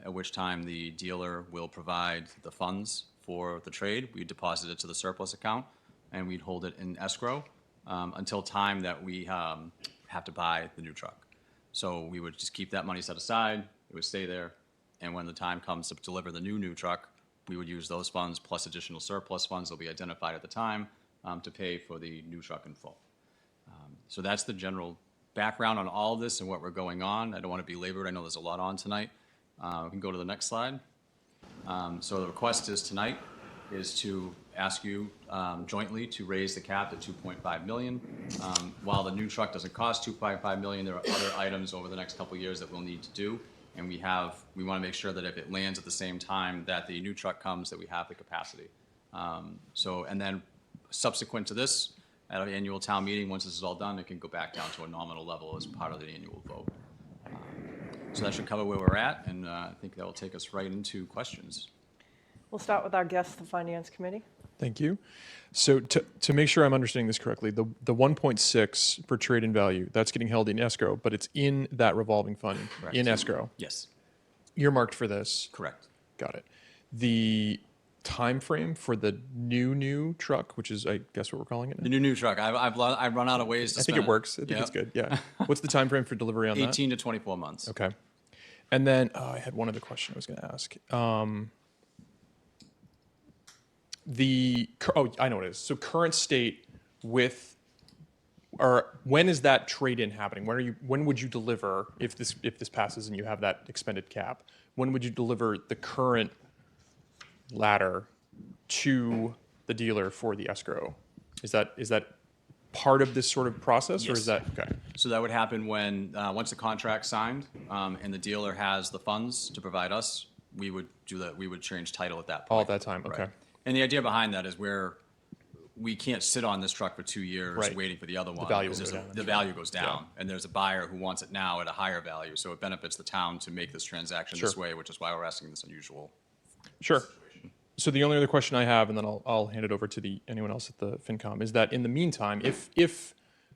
at which time the dealer will provide the funds for the trade. We deposit it to the surplus account, and we'd hold it in escrow until time that we have to buy the new truck. So we would just keep that money set aside, it would stay there, and when the time comes to deliver the new truck, we would use those funds plus additional surplus funds that will be identified at the time to pay for the new truck in full. So that's the general background on all of this and what we're going on. I don't want to be labored. I know there's a lot on tonight. We can go to the next slide. So the request tonight is to ask you jointly to raise the cap to 2.5 million. While the new truck doesn't cost 2.5 million, there are other items over the next couple of years that we'll need to do. And we want to make sure that if it lands at the same time that the new truck comes, that we have the capacity. And then subsequent to this, at an annual town meeting. Once this is all done, it can go back down to a nominal level as part of the annual vote. So that should cover where we're at, and I think that will take us right into questions. We'll start with our guest, the Finance Committee. Thank you. So to make sure I'm understanding this correctly, the 1.6 for trade in value, that's getting held in escrow, but it's in that revolving fund Correct. in escrow. Yes, Earmarked for this. correct. Got it. The time frame for the new truck, which is I guess what we're calling it The now? new truck, I've run out of ways to I think spend it works. I think Yep. it's good. Yeah. What's the time frame for delivery on that? 18 to 24 months. Okay. And then I had one other question I was going to ask. I know what it is. So current state with, or when is that trade-in happening? When would you deliver if this passes and you have that expended cap? When would you deliver the current ladder to the dealer for the escrow? Is that part of this sort of process, or is that okay? So that would happen when once the contract's signed and the dealer has the funds to provide us, we would do that. We would change title at that point. All at that time. Right. Okay. And the idea behind that is we can't sit on this truck for 2 years Right. waiting for the other one. value because will go down. the value goes down, and there's a buyer who wants it now at a higher value. So it benefits the town to make this transaction this Sure. way, which is why we're asking this unusual. Sure. So the only other question I have, and then I'll hand it over to anyone else at the FinCom, is that in the meantime, if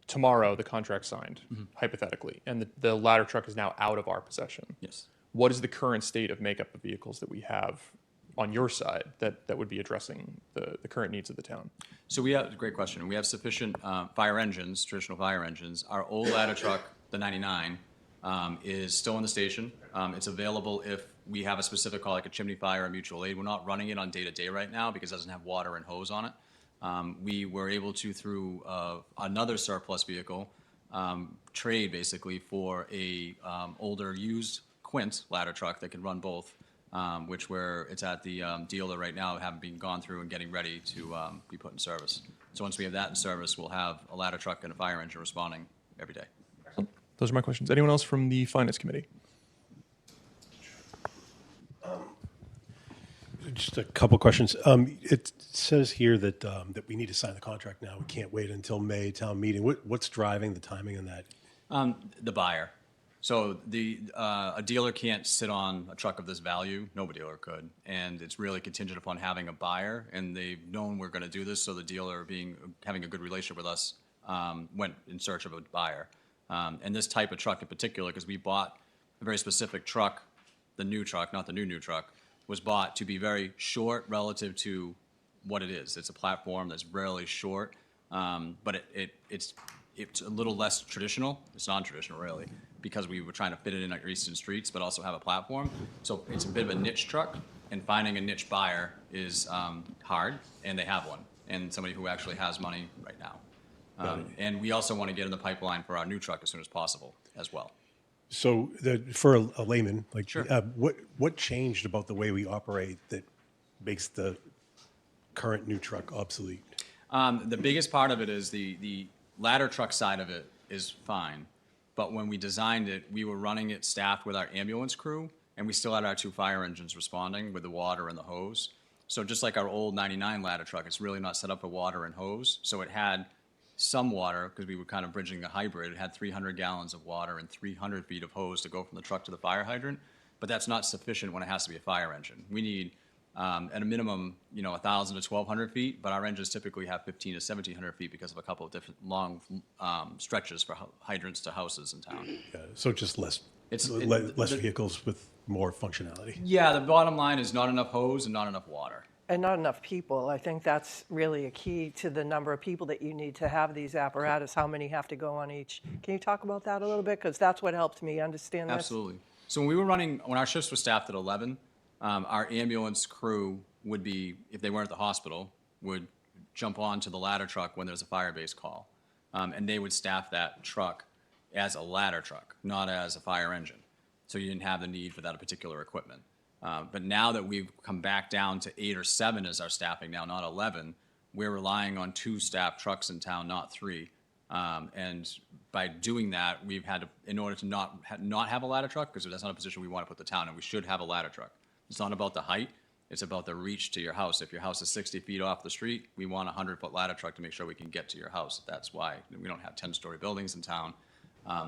tomorrow the contract's signed, hypothetically, and the ladder truck is now out of our possession, Yes. what is the current state of makeup of vehicles that we have on your side that would be addressing the current needs of the town? So we have, great question. We have sufficient fire engines, traditional fire engines. Our old ladder truck, the 99, is still in the station. It's available if we have a specific call, like a chimney fire or mutual aid. We're not running it on day-to-day right now because it doesn't have water and hose on it. We were able to, through another surplus vehicle, trade basically for a older used Quint ladder truck that can run both, it's at the dealer right now, having been gone through and getting ready to be put in service. So once we have that in service, we'll have a ladder truck and a fire engine responding every day. Those are my questions. Anyone else from the Finance Committee? Just a couple questions. It says here that that we need to sign the contract now. We can't wait until May town meeting. What's driving the timing on that? The buyer. So a dealer can't sit on a truck of this value. No dealer could, and it's really contingent upon having a buyer. And they've known we're going to do this, so the dealer, having a good relationship with us, went in search of a buyer. And this type of truck in particular, because we bought a very specific truck, the new truck, not the new truck, was bought to be very short relative to what it is. It's a platform that's really short, but it's a little less traditional. It's non-traditional, really, because we were trying to fit it in our Easton streets, but also have a platform. So it's a bit of a niche truck, and finding a niche buyer is hard, and they have one, and somebody who actually has money right now. And we also want to get in the pipeline for our new truck as soon as possible as well. So for a layman, like, Sure. What changed about the way we operate that makes the current new truck obsolete? The biggest part of it is the ladder truck side of it is fine. But when we designed it, we were running it staffed with our ambulance crew, and we still had our 2 fire engines responding with the water and the hose. So just like our old 99 ladder truck, it's really not set up for water and hose. So it had some water, because we were kind of bridging a hybrid. It had 300 gallons of water and 300 feet of hose to go from the truck to the fire hydrant. But that's not sufficient when it has to be a fire engine. We need, at a minimum, 1,000 to 1,200 feet, but our engines typically have 1,500 to 1,700 feet because of a couple of different long stretches for hydrants to houses in town. So just less vehicles with more functionality. Yeah, the bottom line is not enough hose and not enough water. And not enough people. I think that's really a key to the number of people that you need to have these apparatus, how many have to go on each. Can you talk about that a little bit? Because that's what helped me understand this. Absolutely. So when our shifts were staffed at 11, our ambulance crew would be, if they weren't at the hospital, would jump onto the ladder truck when there's a fire-based call. And they would staff that truck as a ladder truck, not as a fire engine. So you didn't have the need for that particular equipment. But now that we've come back down to 8 or 7 as our staffing now, not 11, we're relying on 2 staffed trucks in town, not 3. And by doing that, we've had to, in order to not have a ladder truck, because that's not a position we want to put the town in, we should have a ladder truck. It's not about the height, It's about the reach to your house. If your house is 60 feet off the street, we want a 100-foot ladder truck to make sure we can get to your house. That's why we don't have 10-story buildings in town.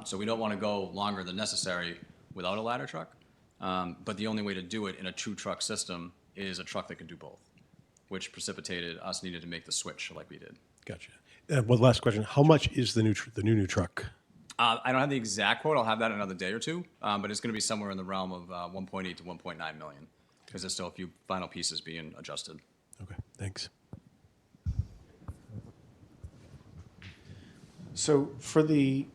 So we don't want to go longer than necessary without a ladder truck. But the only way to do it in a two truck system is a truck that can do both, which precipitated us needing to make the switch like we did. Gotcha. One last question. How much is the new truck? I don't have the exact quote. I'll have that in another day or two, but it's going to be somewhere in the realm of 1.8 to 1.9 million because there's still a few final pieces being adjusted. Okay, thanks. So for the,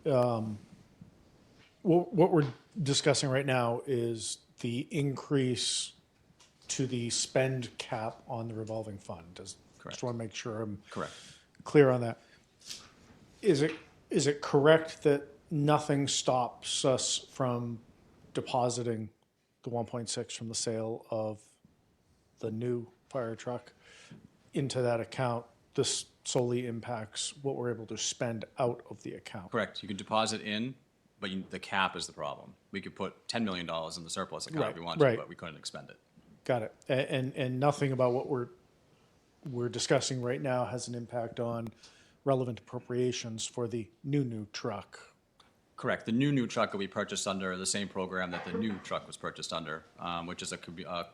what we're discussing right now is the increase to the spend cap on the revolving fund. Just want to make sure I'm Correct. clear on that. Is it correct that nothing stops us from depositing the 1.6 from the sale of the new fire truck into that account? This solely impacts what we're able to spend out of the account. Correct. You can deposit in, but the cap is the problem. We could put $10 million in the surplus account if we wanted to, but we couldn't expend it. Got it. And nothing about what we're discussing right now has an impact on relevant appropriations for the new truck. Correct. The new truck will be purchased under the same program that the new truck was purchased under, which is a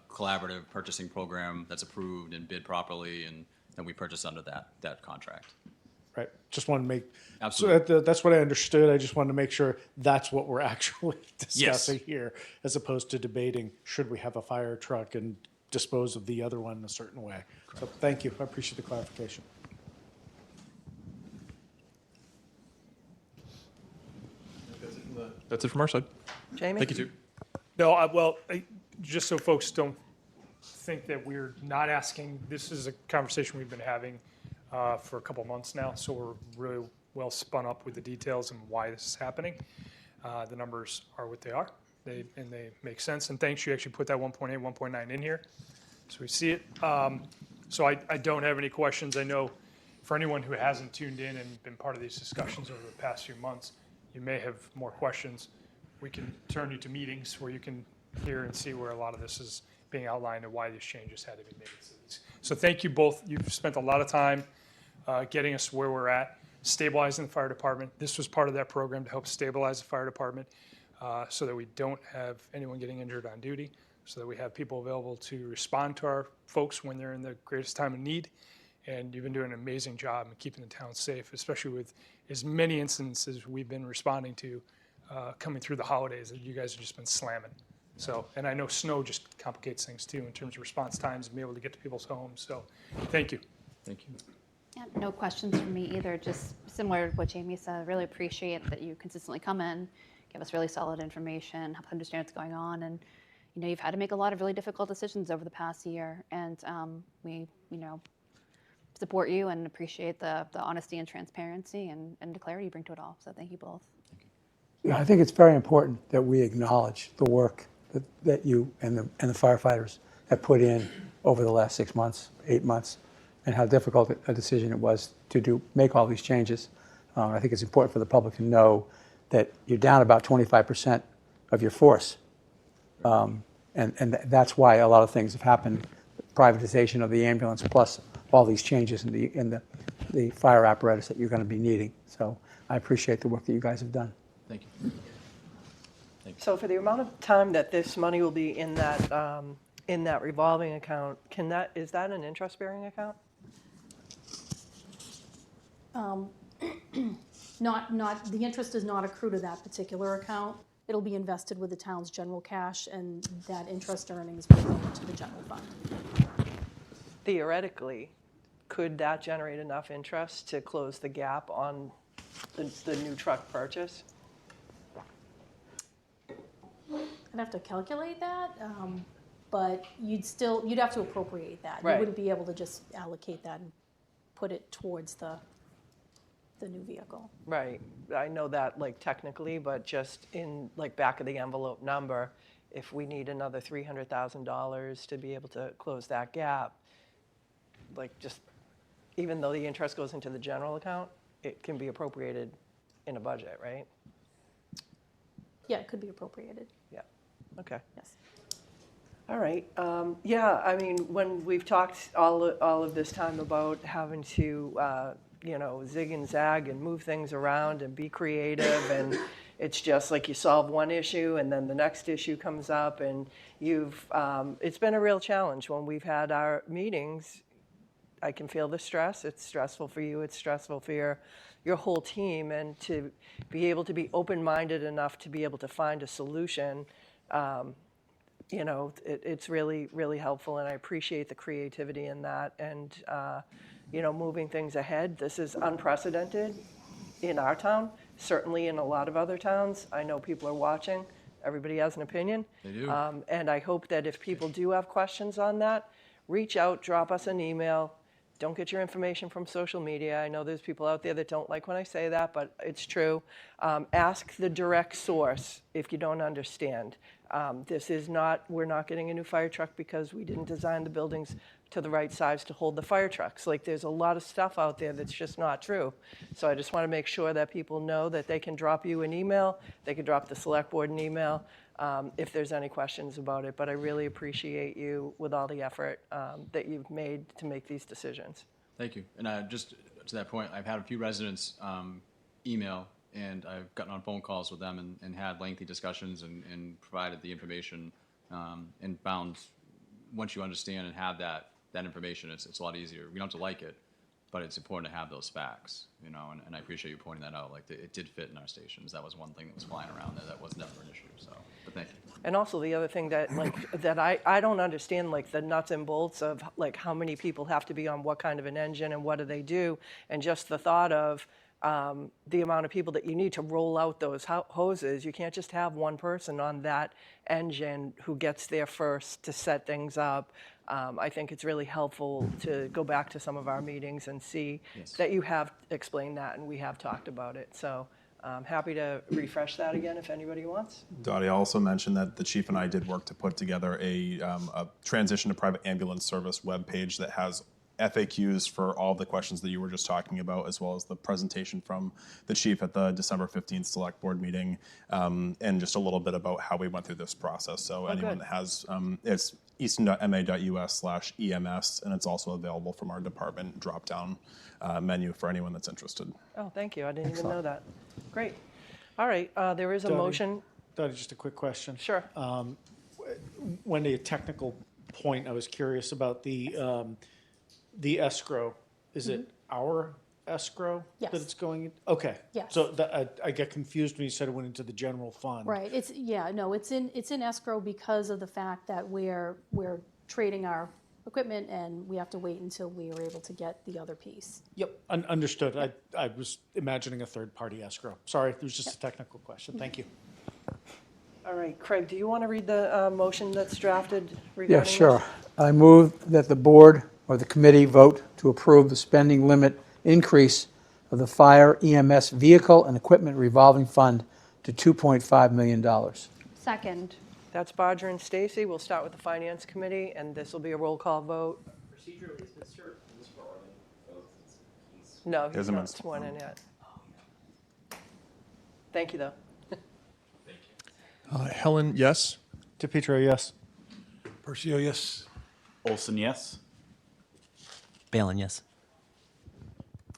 collaborative purchasing program that's approved and bid properly, and then we purchase under that contract. Right. Just want to make, Absolutely. so that's what I understood. I just wanted to make sure that's what we're actually discussing here, as opposed to debating, should we have a fire truck and dispose of the other one in a certain way. So thank you. I appreciate the clarification. That's it from our side. Jamie? Thank you, too. No, just so folks don't think that we're not asking, this is a conversation we've been having for a couple months now, so we're really well spun up with the details and why this is happening. The numbers are what they are, and they make sense. And thanks, you actually put that 1.8, 1.9 in here, so we see it. So I don't have any questions. I know for anyone who hasn't tuned in and been part of these discussions over the past few months, you may have more questions. We can turn you to meetings where you can hear and see where a lot of this is being outlined and why these changes had to be made. So thank you both. You've spent a lot of time getting us where we're at, stabilizing the fire department. This was part of that program to help stabilize the fire department so that we don't have anyone getting injured on duty, so that we have people available to respond to our folks when they're in the greatest time of need. And you've been doing an amazing job in keeping the town safe, especially with as many instances we've been responding to coming through the holidays that you guys have just been slamming. So, and I know snow just complicates things too in terms of response times and being able to get to people's homes. So thank you. Thank you. Yeah, no questions from me either. Just similar to what Jamie said, really appreciate that you consistently come in, give us really solid information, help understand what's going on. And, you've had to make a lot of really difficult decisions over the past year. And we, support you and appreciate the honesty and transparency and the clarity you bring to it all. So thank you both. Yeah, I think it's very important that we acknowledge the work that you and the firefighters have put in over the last 6 months, 8 months, and how difficult a decision it was to make all these changes. I think it's important for the public to know that you're down about 25% of your force. And that's why a lot of things have happened, privatization of the ambulance, plus all these changes in the fire apparatus that you're going to be needing. So I appreciate the work that you guys have done. Thank you. So for the amount of time that this money will be in that revolving account, is that an interest-bearing account? The interest does not accrue to that particular account. It'll be invested with the town's general cash, and that interest earnings will go into the general fund. Theoretically, could that generate enough interest to close the gap on the new truck purchase? I'd have to calculate that, but you'd have to appropriate that. Right. You wouldn't be able to just allocate that and put it towards the new vehicle. Right. I know that technically, but just in back of the envelope number, if we need another $300,000 to be able to close that gap, even though the interest goes into the general account, it can be appropriated in a budget, right? Yeah, it could be appropriated. Yeah. Okay. Yes. All right. Yeah, I mean, when we've talked all of this time about having to, zig and zag and move things around and be creative, and it's just like you solve one issue and then the next issue comes up, and it's been a real challenge when we've had our meetings. I can feel the stress. It's stressful for you. It's stressful for your whole team, and to be able to be open-minded enough to be able to find a solution. It's really, really helpful, and I appreciate the creativity in that. And, moving things ahead, this is unprecedented in our town, certainly in a lot of other towns. I know people are watching. Everybody has an opinion. They do. And I hope that if people do have questions on that, reach out, drop us an email. Don't get your information from social media. I know there's people out there that don't like when I say that, but it's true. Ask the direct source if you don't understand. We're not getting a new fire truck because we didn't design the buildings to the right size to hold the fire trucks. Like, there's a lot of stuff out there that's just not true. So I just want to make sure that people know that they can drop you an email, they can drop the select board an email if there's any questions about it. But I really appreciate you with all the effort that you've made to make these decisions. Thank you. And just to that point, I've had a few residents email, and I've gotten on phone calls with them and had lengthy discussions and provided the information and found once you understand and have that information, it's a lot easier. We don't have to like it, but it's important to have those facts, and I appreciate you pointing that out. Like, it did fit in our stations. That was one thing that was flying around there that was never an issue. So, but thank you. And also the other thing that I don't understand, like the nuts and bolts of like how many people have to be on what kind of an engine and what do they do, and just the thought of the amount of people that you need to roll out those hoses. You can't just have one person on that engine who gets there first to set things up. I think it's really helpful to go back to some of our meetings and see that you have explained that and we have talked about it. So I'm happy to refresh that again if anybody wants. Dottie also mentioned that the chief and I did work to put together a transition to private ambulance service webpage that has FAQs for all the questions that you were just talking about, as well as the presentation from the chief at the December 15th select board meeting, and just a little bit about how we went through this process. So anyone that has, it's easton.ma.us/EMS, and it's also available from our department drop-down menu for anyone that's interested. Oh, thank you. I didn't even know that. Great. All right. There is a Dottie, motion. Dottie, just a quick question. Sure. Wendy, a technical point, I was curious about the escrow. Is it our escrow Yes. that it's going in? Okay. Yes. So I get confused when you said it went into the general fund. Right, it's in escrow because of the fact that we're trading our equipment and we have to wait until we are able to get the other piece. Yep, understood. I was imagining a third-party escrow. Sorry, it was just a technical question. Thank you. All right, Craig, do you want to read the motion that's drafted regarding Yeah, this? sure. I move that the board or the committee vote to approve the spending limit increase of the Fire EMS Vehicle and Equipment Revolving Fund to $2.5 million. Second. That's Bodger and Stacy. We'll start with the Finance Committee, and this will be a roll call vote. Procedurally, is Mr. Orley? No, he's Hasn't not been sworn in yet. Thank you, though. Helen, yes. DePietro, yes. Percio, yes. Olson, yes. Balin, yes.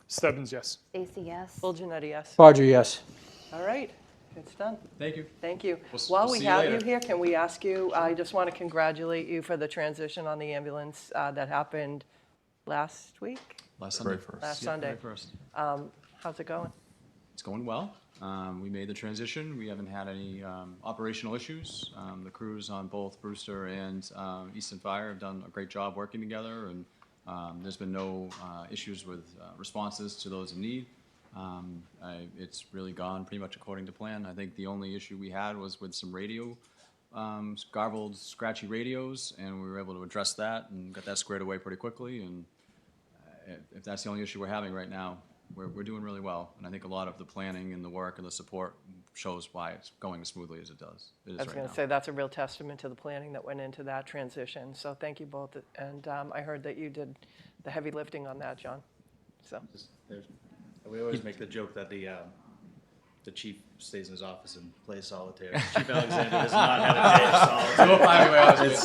Stebbins, yes. Stacy, yes. Full Janetti, yes. Barger, yes. All right, it's done. Thank you. Thank you. We'll While we see you have you later. here, can we ask you, I just want to congratulate you for the transition on the ambulance that happened last week? Last Sunday. Last Sunday. Very first. How's it going? It's going well. We made the transition. We haven't had any operational issues. The crews on both Brewster and Easton Fire have done a great job working together, and there's been no issues with responses to those in need. It's really gone pretty much according to plan. I think the only issue we had was with some radio, garbled, scratchy radios, and we were able to address that and got that squared away pretty quickly. And if that's the only issue we're having right now, we're doing really well. And I think a lot of the planning and the work and the support shows why it's going as smoothly as it does. It is I was going to say that's a real testament to the planning that went into that transition. So thank you both. And I heard that you did the heavy lifting on that, John. So We always make the joke that the chief stays in his office and plays solitaire. Chief Alexander does not have a day of solitaire. We'll find a way out of it.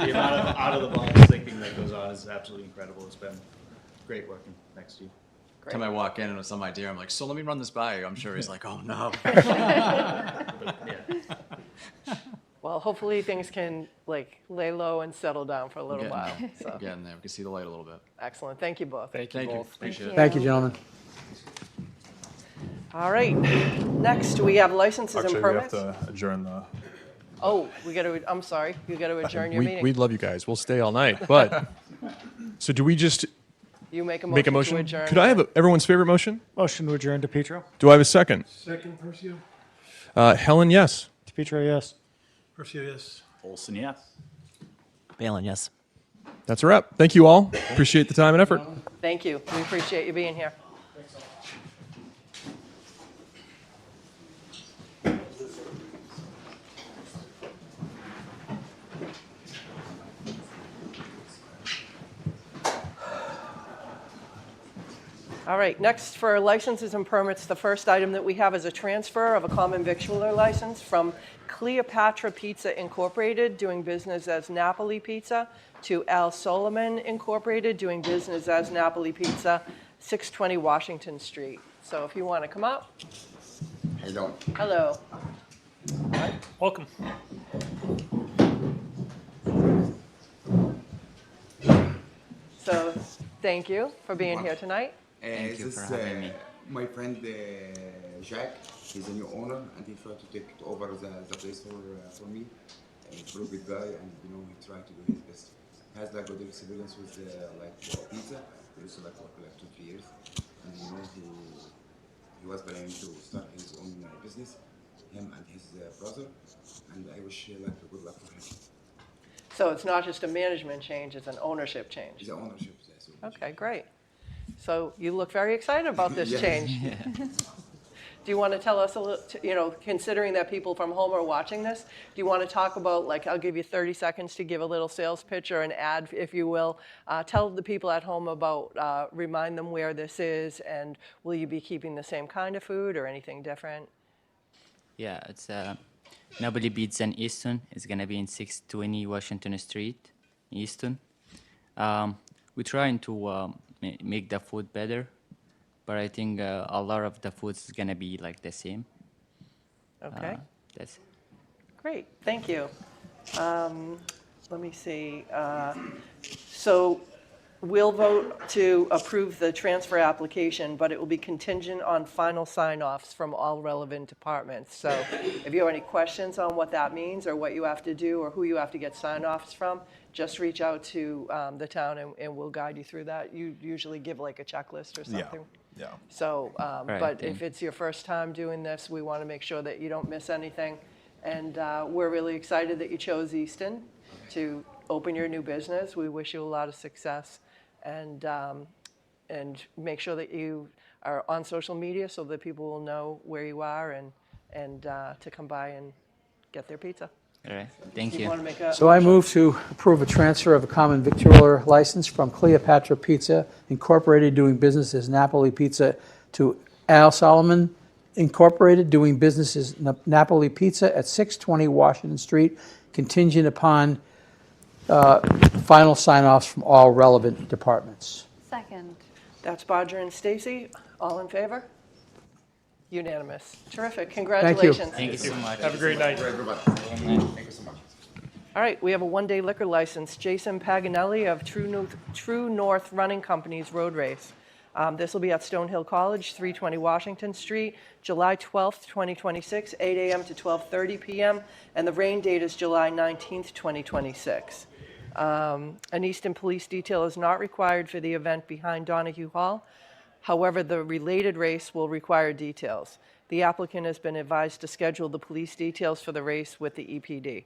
The amount of out-of-the-box thinking that goes on is absolutely incredible. It's been great working next to you. Time I walk in and with some idea, I'm like, so let me run this by you. I'm sure he's like, oh no. But, yeah. Well, hopefully things can like lay low and settle down for a little Getting while. there. So Getting there. We can see the light a little bit. excellent. Thank you both. Thank you Thank you. both. Appreciate it. Thank you, gentlemen. All right. Next, we have licenses Actually, and we have permits. to adjourn the. Oh, we got to. I'm sorry. You got to adjourn your We meeting. love you guys. We'll stay all night. But so do we just You make a motion, make a motion? to adjourn. Could I have everyone's favorite motion? Motion to adjourn. DePietro. Do I have a second? Second, Percio? Helen, yes. DePietro, yes. Percio, yes. Olson, yes. Balin, yes. That's a wrap. Thank you all. Appreciate the time and effort. Thank you. We appreciate you being here. All right, next for licenses and permits, the first item that we have is a transfer of a common victualler license from Cleopatra Pizza Incorporated, doing business as Napoli Pizza, to Al Solomon Incorporated, doing business as Napoli Pizza, 620 Washington Street. So if you want to come up. How you doing? Hello. Welcome. So thank you for being here tonight. Thank you for having me. My friend Jack, he's a new owner, and he tried to take over the place for me. He's a very good guy, and he tried to do his best. He has like good experience with pizza. He used to work like 2-3 years, and he was planning to start his own business. Him and his brother, and I wish good luck for him. So it's not just a management change, it's an ownership change. It's an ownership. Yes. Okay, great. So you look very excited about this Yes. change. Do you want to tell us a little, considering that people from home are watching this, do you want to talk about, I'll give you 30 seconds to give a little sales pitch or an ad, if you will. Tell the people at home about, remind them where this is, and will you be keeping the same kind of food or anything different? Yeah, it's Napoli Pizza in Easton. It's gonna be in 620 Washington Street, Easton. We're trying to make the food better, but I think a lot of the food is gonna be like the same. Okay. That's Great, thank you. Let me see. So we'll vote to approve the transfer application, but it will be contingent on final sign-offs from all relevant departments. So if you have any questions on what that means or what you have to do or who you have to get sign-offs from, just reach out to the town and we'll guide you through that. You usually give like a checklist or something. Yeah. So, Right, but thank if it's your first time doing this, we want to make sure that you don't miss anything. And we're really excited that you chose Easton to open your new business. We wish you a lot of success, and make sure that you are on social media so that people will know where you are and to come by and get their pizza. all right. Thank Do you. want to make a So I motion? move to approve a transfer of a common victualler license from Cleopatra Pizza Incorporated, doing business as Napoli Pizza, to Al Solomon Incorporated, doing business as Napoli Pizza at 620 Washington Street, contingent upon final sign-offs from all relevant departments. Second. That's Bodger and Stacy. All in favor? Unanimous. Terrific. you. Congratulations. Thank you so much. Have a great night. Thank you so much. All right, we have a one-day liquor license. Jason Paganelli of True North Running Company's Road Race. This will be at Stonehill College, 320 Washington Street, July 12th, 2026, 8 a.m. to 12:30 p.m., and the rain date is July 19th, 2026. An Easton police detail is not required for the event behind Donahue Hall. However, the related race will require details. The applicant has been advised to schedule the police details for the race with the EPD.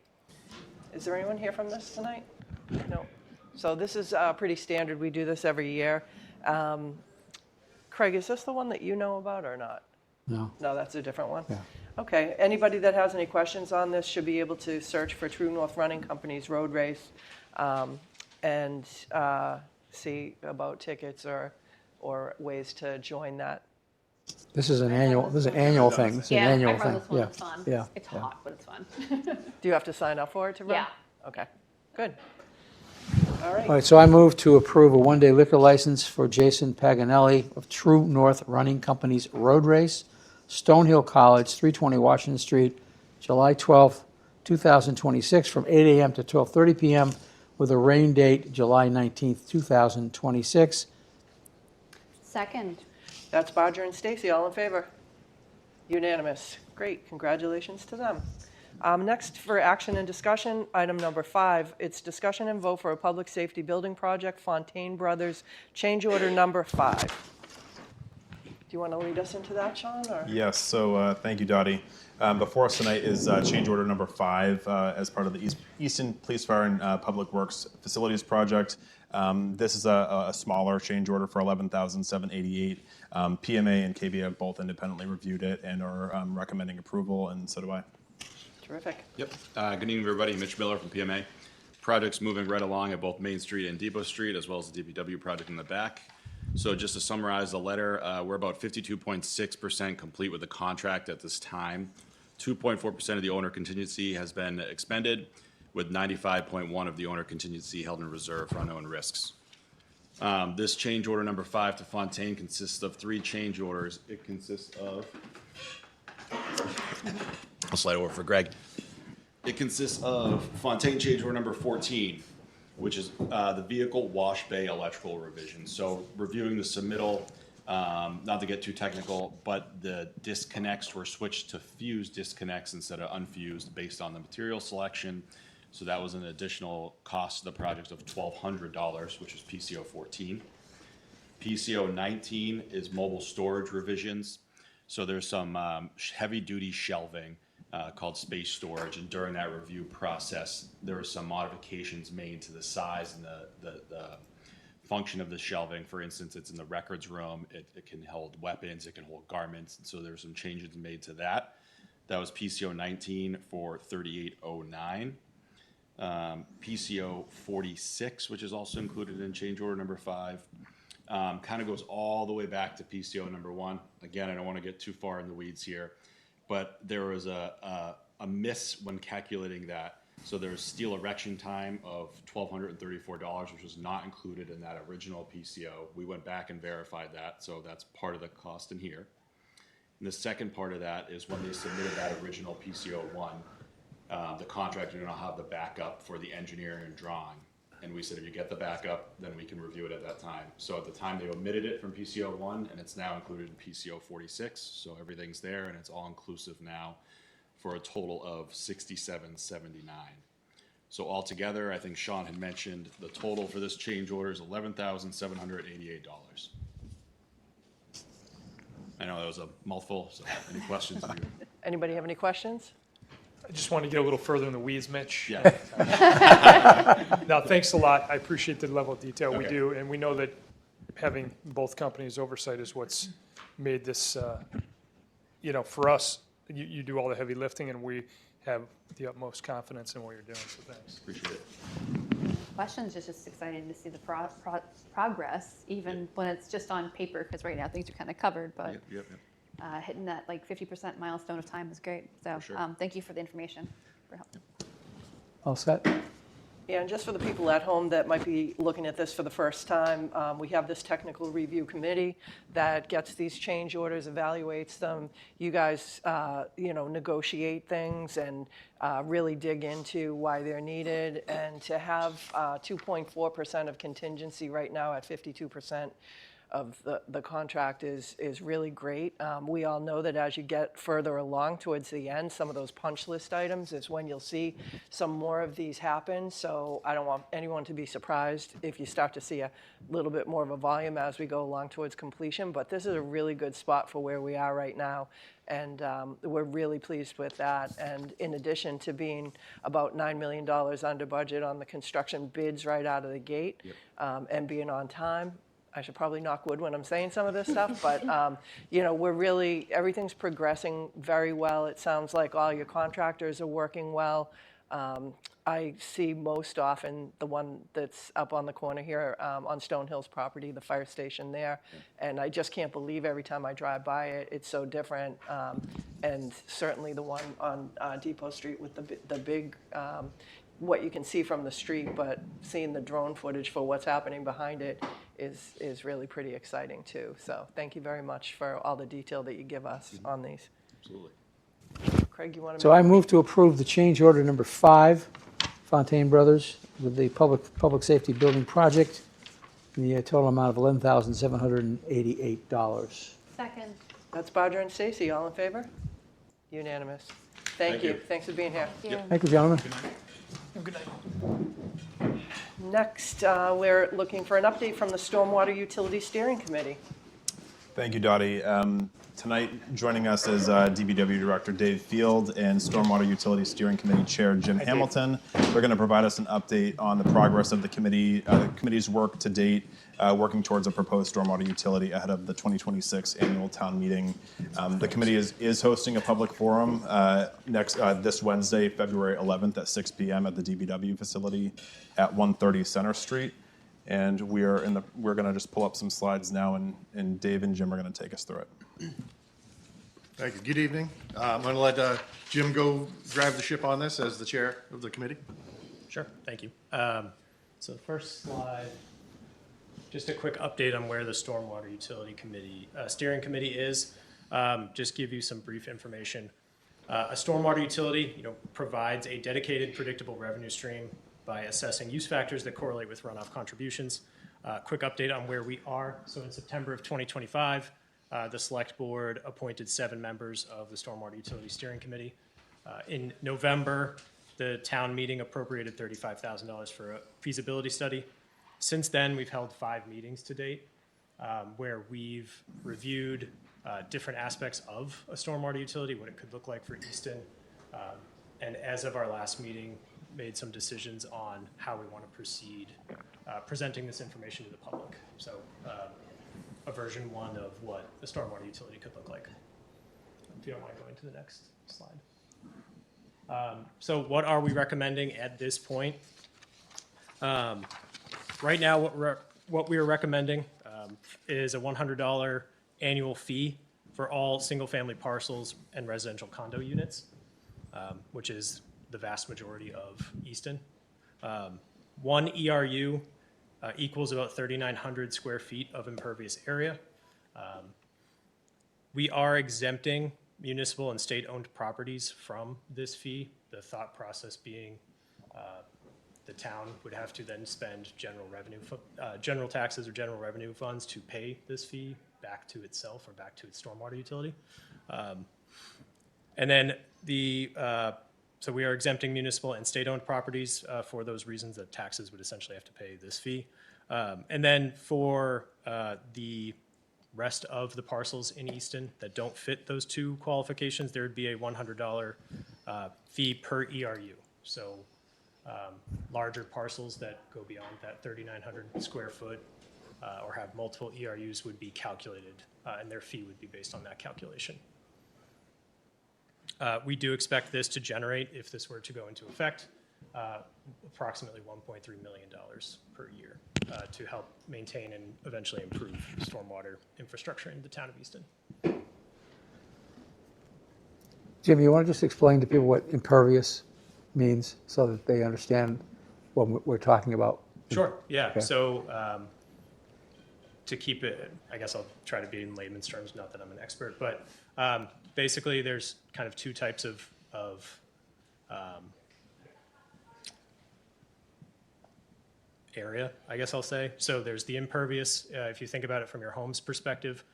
Is there anyone here from this tonight? No. So this is pretty standard. We do this every year. Craig, is this the one that you know about or not? No. No, that's a different one? Yeah. Okay. Anybody that has any questions on this should be able to search for True North Running Company's Road Race and see about tickets or ways to join that This is an annual thing. It's an Yeah, annual I've run thing. this one, Yeah. it's fun. Yeah. It's yeah. hot, but it's fun. Do you have to sign up for it to run? Yeah. Okay, good. All right. All right, so I move to approve a one-day liquor license for Jason Paganelli of True North Running Company's Road Race, Stonehill College, 320 Washington Street, July 12th, 2026, from 8 a.m. to 12:30 p.m., with a rain date July 19th, 2026. Second. That's Bodger and Stacy, all in favor? Unanimous. Great, congratulations to them. Next, for action and discussion, item number 5, it's discussion and vote for a public safety building project, Fontaine Brothers, change order number 5. Do you want to lead us into that, Sean? Or? Yes, so thank you, Dottie. Before us tonight is change order number 5 as part of the Easton Police Fire and Public Works Facilities Project. This is a smaller change order for $11,788. PMA and KB have both independently reviewed it and are recommending approval, and so do I. Terrific. Yep. Good evening, everybody. Mitch Miller from PMA. Project's moving right along at both Main Street and Depot Street, as well as the DPW project in the back. So just to summarize the letter, we're about 52.6% complete with the contract at this time. 2.4% of the owner contingency has been expended, with 95.1% of the owner contingency held in reserve for unknown risks. This change order number 5 to Fontaine consists of 3 change orders. It consists of, I'll slide over for Greg. It consists of Fontaine change order number 14, which is the vehicle wash bay electrical revision. So reviewing the submittal, not to get too technical, but the disconnects were switched to fused disconnects instead of unfused based on the material selection. So that was an additional cost to the project of $1,200, which is PCO 14. PCO 19 is mobile storage revisions. So there's some heavy-duty shelving called space storage, and during that review process, there were some modifications made to the size and the function of the shelving. For instance, it's in the records room. It can hold weapons. It can hold garments. And so there were some changes made to that. That was PCO 19 for $3,809. PCO 46, which is also included in change order number 5, kind of goes all the way back to PCO number 1. Again, I don't want to get too far in the weeds here, but there was a miss when calculating that. So there's steel erection time of $1,234, which was not included in that original PCO. We went back and verified that, so that's part of the cost in here. And the second part of that is when they submitted that original PCO 1, the contractor did not have the backup for the engineering and drawing. And we said, if you get the backup, then we can review it at that time. So at the time, they omitted it from PCO 1, and it's now included in PCO 46. So everything's there, and it's all inclusive now for a total of $6,779. So altogether, I think Sean had mentioned the total for this change order is $11,788. I know that was a mouthful, so any questions? Anybody have any questions? I just want to get a little further in the weeds, Mitch. Yeah. No, thanks a lot. I appreciate the level of detail we Okay. do, and we know that having both companies' oversight is what's made this, for us, you do all the heavy lifting, and we have the utmost confidence in what you're doing, so thanks. Appreciate it. Questions, it's just exciting to see the progress, even when it's just on paper, because right now things are kind of covered, but Yep. hitting that like 50% milestone of time is great. So For sure. thank you for the information. For help. All set? Yeah, and just for the people at home that might be looking at this for the first time, we have this technical review committee that gets these change orders, evaluates them. You guys, negotiate things and really dig into why they're needed. And to have 2.4% of contingency right now at 52% of the contract is really great. We all know that as you get further along towards the end, some of those punch list items is when you'll see some more of these happen. So I don't want anyone to be surprised if you start to see a little bit more of a volume as we go along towards completion. But this is a really good spot for where we are right now. And we're really pleased with that. And in addition to being about $9 million under budget on the construction bids right out of the gate, and being on time, I should probably knock wood when I'm saying some of this stuff, but we're really, everything's progressing very well. It sounds like all your contractors are working well. I see most often the one that's up on the corner here on Stone Hill's property, the fire station there. And I just can't believe every time I drive by it, it's so different. And certainly the one on Depot Street with the big, what you can see from the street, but seeing the drone footage for what's happening behind it is really pretty exciting too. So thank you very much for all the detail that you give us on these. Absolutely. Craig, you want to? So I move to approve the change order number 5, Fontaine Brothers, with the public safety building project, in the total amount of $11,788. Second. That's Bodger and Stacy, all in favor? Unanimous. Thank you. Thanks for being here. Thank you, gentlemen. Good night. Next, we're looking for an update from the Stormwater Utility Steering Committee. Thank you, Dottie. Tonight, joining us is DBW Director Dave Field and Stormwater Utility Steering Committee Chair Jim Hamilton. They're going to provide us an update on the progress of the committee's work to date, working towards a proposed stormwater utility ahead of the 2026 annual town meeting. The committee is hosting a public forum this Wednesday, February 11th at 6 p.m. at the DBW facility at 130 Center Street. And we're going to just pull up some slides now, and Dave and Jim are going to take us through it. Thank you. Good evening. I'm going to let Jim go drive the ship on this as the chair of the committee. Sure. Thank you. So the first slide, just a quick update on where the Stormwater Utility Committee Steering Committee is. Just give you some brief information. A stormwater utility, provides a dedicated, predictable revenue stream by assessing use factors that correlate with runoff contributions. Quick update on where we are. So in September of 2025, the Select Board appointed 7 members of the Stormwater Utility Steering Committee. In November, the town meeting appropriated $35,000 for a feasibility study. Since then, we've held 5 meetings to date where we've reviewed different aspects of a stormwater utility, what it could look like for Easton. And as of our last meeting, made some decisions on how we want to proceed presenting this information to the public. So a version 1 of what the stormwater utility could look like. If you don't mind going to the next slide. So what are we recommending at this point? Right now, what we are recommending is a $100 annual fee for all single-family parcels and residential condo units, which is the vast majority of Easton. 1 ERU equals about 3,900 square feet of impervious area. We are exempting municipal and state-owned properties from this fee. The thought process being the town would have to then spend general taxes or general revenue funds to pay this fee back to itself or back to its stormwater utility. And then so we are exempting municipal and state-owned properties for those reasons that taxes would essentially have to pay this fee. And then for the rest of the parcels in Easton that don't fit those 2 qualifications, there would be a $100 fee per ERU. So larger parcels that go beyond that 3,900 square foot or have multiple ERUs would be calculated, and their fee would be based on that calculation. We do expect this to generate, if this were to go into effect, approximately $1.3 million per year to help maintain and eventually improve stormwater infrastructure in the town of Easton. Jim, you want to just explain to people what impervious means so that they understand what we're talking about? Sure, yeah. Okay. So to keep it, I guess I'll try to be in layman's terms, not that I'm an expert, but basically there's kind of 2 types of area, I guess I'll say. So there's the impervious, if you think about it from your home's perspective,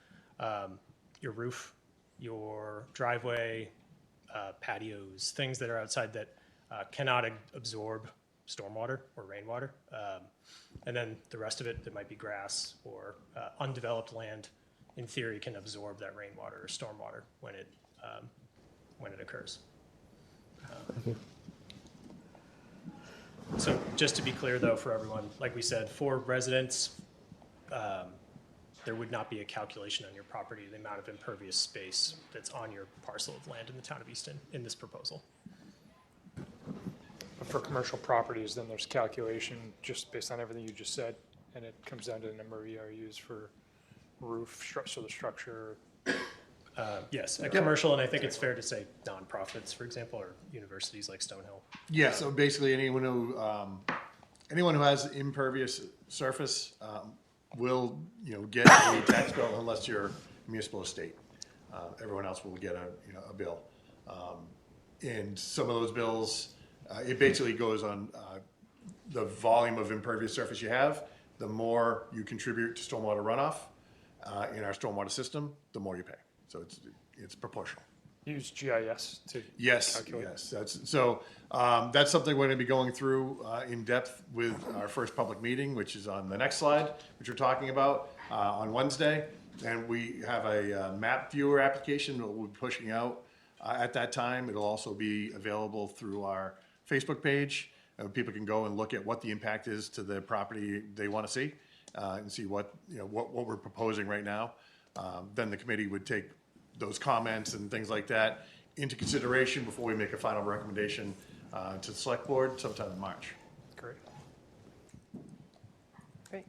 your roof, your driveway, patios, things that are outside that cannot absorb stormwater or rainwater. And then the rest of it that might be grass or undeveloped land, in theory, can absorb that rainwater or stormwater when it occurs. So just to be clear, though, for everyone, like we said, for residents, there would not be a calculation on your property, the amount of impervious space that's on your parcel of land in the town of Easton in this proposal. for commercial properties, then there's calculation just based on everything you just said, and it comes down to the number of ERUs for roof, so the structure. Yes, a commercial, and I think it's fair to say nonprofits, for example, or universities like Stonehill. Yeah, so basically anyone who has impervious surface will, get a tax bill unless you're municipal estate. Everyone else will get a bill. And some of those bills, it basically goes on the volume of impervious surface you have. The more you contribute to stormwater runoff in our stormwater system, the more you pay. So it's proportional. Use GIS to Yes, calculate. yes. That's something we're going to be going through in depth with our first public meeting, which is on the next slide, which we're talking about on Wednesday. And we have a map viewer application that we'll be pushing out at that time. It'll also be available through our Facebook page. People can go and look at what the impact is to the property they want to see and see what we're proposing right now. Then the committee would take those comments and things like that into consideration before we make a final recommendation to the select board sometime in March. Great. Great.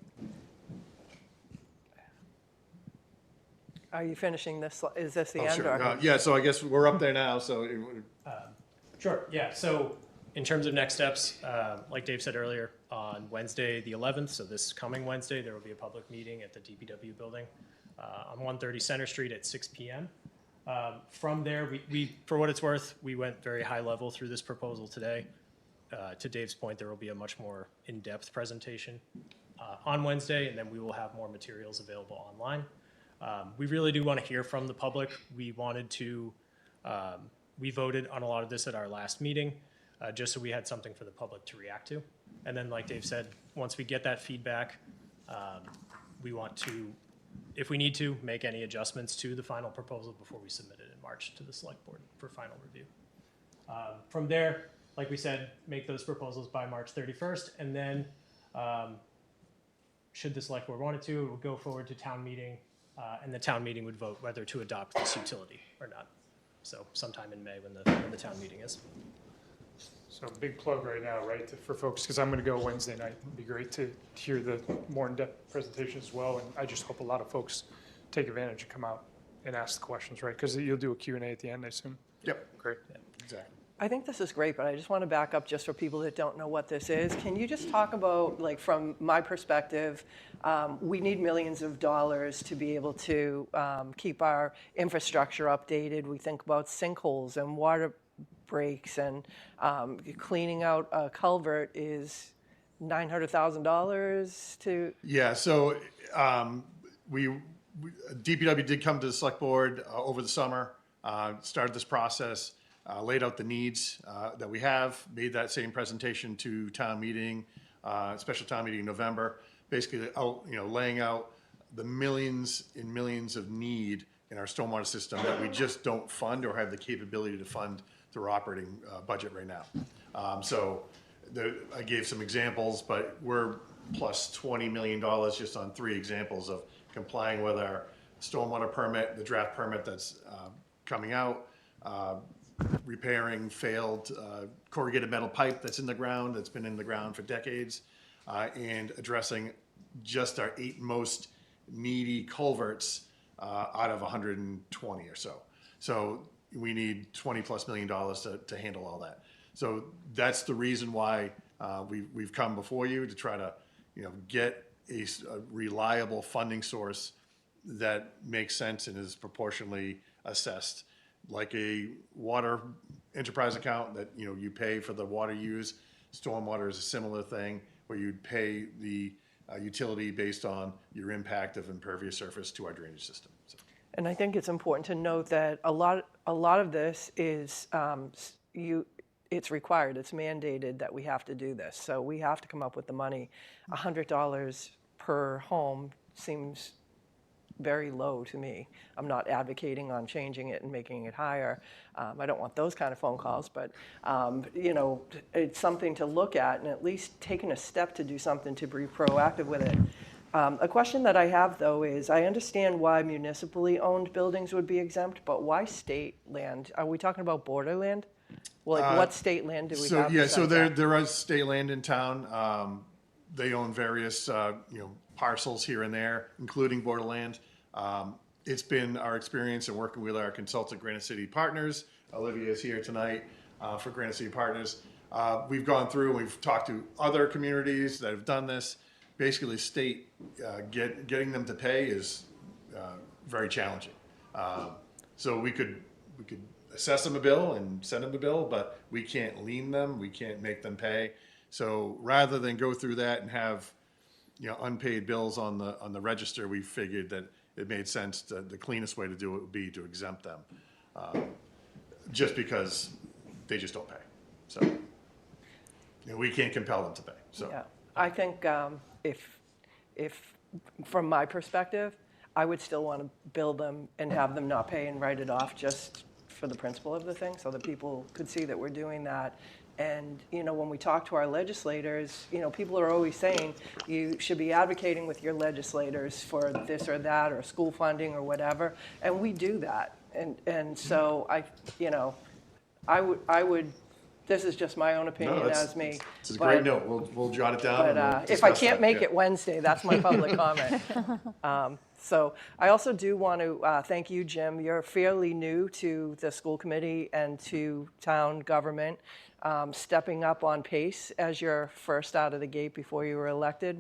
Are you finishing this? Is this the end? Sure. Or? Yeah, so I guess we're up there now, so. Sure, yeah, so in terms of next steps, like Dave said earlier, on Wednesday, the 11th, so this coming Wednesday, there will be a public meeting at the DPW building on 130 Center Street at 6 p.m. From there, we, for what it's worth, we went very high level through this proposal today. To Dave's point, there will be a much more in-depth presentation on Wednesday, and then we will have more materials available online. We really do want to hear from the public. We voted on a lot of this at our last meeting, just so we had something for the public to react to. And then, like Dave said, once we get that feedback, we want to, if we need to, make any adjustments to the final proposal before we submit it in March to the select board for final review. From there, like we said, make those proposals by March 31st, and then should the select board wanted to, it will go forward to town meeting, and the town meeting would vote whether to adopt this utility or not. So sometime in May when the town meeting is. So big plug right now, right, for folks, because I'm going to go Wednesday night. It'd be great to hear the more in-depth presentation as well, and I just hope a lot of folks take advantage and come out and ask the questions, right? Because you'll do a Q&A at the end, I assume? Yep. Great. Yeah, exactly. I think this is great, but I just want to back up just for people that don't know what this is. Can you just talk about, like, from my perspective, we need millions of dollars to be able to keep our infrastructure updated. We think about sinkholes and water breaks, and cleaning out a culvert is $900,000 to. Yeah, so DPW did come to the select board over the summer, started this process, laid out the needs that we have, made that same presentation to town meeting, special town meeting in November, basically laying out the millions and millions of need in our stormwater system that we just don't fund or have the capability to fund through our operating budget right now. I gave some examples, but we're plus $20 million just on 3 examples of complying with our stormwater permit, the draft permit that's coming out, repairing failed corrugated metal pipe that's in the ground, that's been in the ground for decades, and addressing just our 8 most needy culverts out of 120 or so. So we need $20+ million to handle all that. So that's the reason why we've come before you to try to get a reliable funding source that makes sense and is proportionally assessed, like a water enterprise account that you pay for the water use. Stormwater is a similar thing where you'd pay the utility based on your impact of impervious surface to our drainage system. So. And I think it's important to note that a lot of this is it's required, it's mandated that we have to do this. So we have to come up with the money. $100 per home seems very low to me. I'm not advocating on changing it and making it higher. I don't want those kind of phone calls, but it's something to look at and at least taking a step to do something to be proactive with it. A question that I have, though, is I understand why municipally owned buildings would be exempt, but why state land? Are we talking about borderland? Well, like what state land do we So have? yeah, so besides that? there is state land in town. They own various parcels here and there, including borderland. It's been our experience in working with our consultant Granite City Partners. Olivia is here tonight for Granite City Partners. We've gone through and we've talked to other communities that have done this. Basically, the state getting them to pay is very challenging. So we could assess them a bill and send them a bill, but we can't lien them. We can't make them pay. So rather than go through that and have unpaid bills on the register, we figured that it made sense. The cleanest way to do it would be to exempt them, just because they just don't pay. So we can't compel them to pay. So Yeah, I think if from my perspective, I would still want to bill them and have them not pay and write it off just for the principle of the thing, so that people could see that we're doing that. And, when we talk to our legislators, people are always saying you should be advocating with your legislators for this or that or school funding or whatever. And we do that. And so I would, this is just my own opinion as me. It's a great note. We'll jot it down. But and we'll if I discuss can't that. make Yeah. it Wednesday, that's my public comment. So I also do want to thank you, Jim. You're fairly new to the school committee and to town government. Stepping up on pace as you're first out of the gate before you were elected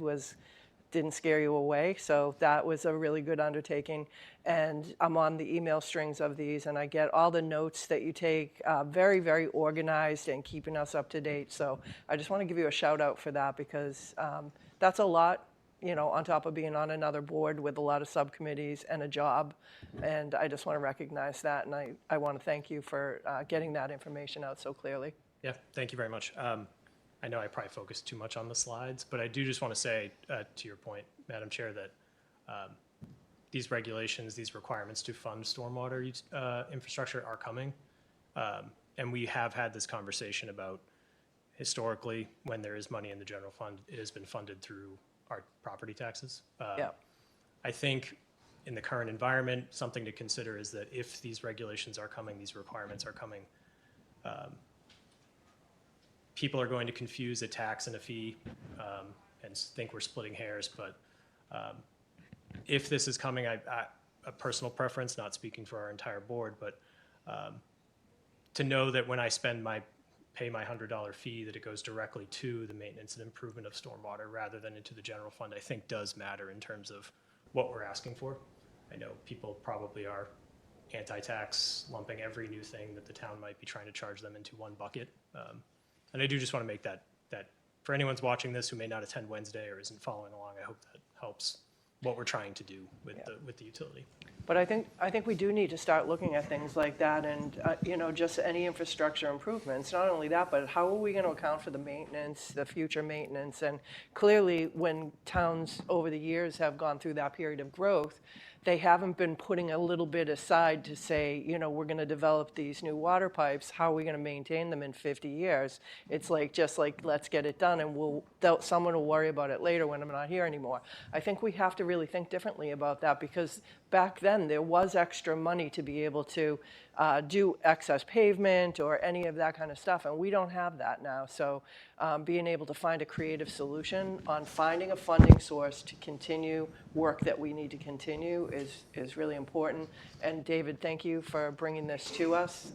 didn't scare you away. So that was a really good undertaking. And I'm on the email strings of these, and I get all the notes that you take, very, very organized and keeping us up to date. So I just want to give you a shout out for that, because that's a lot, on top of being on another board with a lot of subcommittees and a job. And I just want to recognize that, and I want to thank you for getting that information out so clearly. Yeah, thank you very much. I know I probably focused too much on the slides, but I do just want to say, to your point, Madam Chair, that these regulations, these requirements to fund stormwater infrastructure are coming. And we have had this conversation about historically, when there is money in the general fund, it has been funded through our property taxes. Yeah. I think in the current environment, something to consider is that if these regulations are coming, these requirements are coming, people are going to confuse a tax and a fee and think we're splitting hairs. But if this is coming, a personal preference, not speaking for our entire board, but to know that when I pay my $100 fee, that it goes directly to the maintenance and improvement of stormwater rather than into the general fund, I think does matter in terms of what we're asking for. I know people probably are anti-tax, lumping every new thing that the town might be trying to charge them into one bucket. And I do just want to make that for anyone's watching this who may not attend Wednesday or isn't following along, I hope that helps what we're trying to do with the utility. But I think we do need to start looking at things like that, and just any infrastructure improvements. Not only that, but how are we going to account for the maintenance, the future maintenance? And clearly, when towns over the years have gone through that period of growth, they haven't been putting a little bit aside to say, we're going to develop these new water pipes. How are we going to maintain them in 50 years? It's just like, let's get it done, and someone will worry about it later when I'm not here anymore. I think we have to really think differently about that, because back then there was extra money to be able to do excess pavement or any of that kind of stuff, and we don't have that now. So being able to find a creative solution on finding a funding source to continue work that we need to continue is really important. And David, thank you for bringing this to us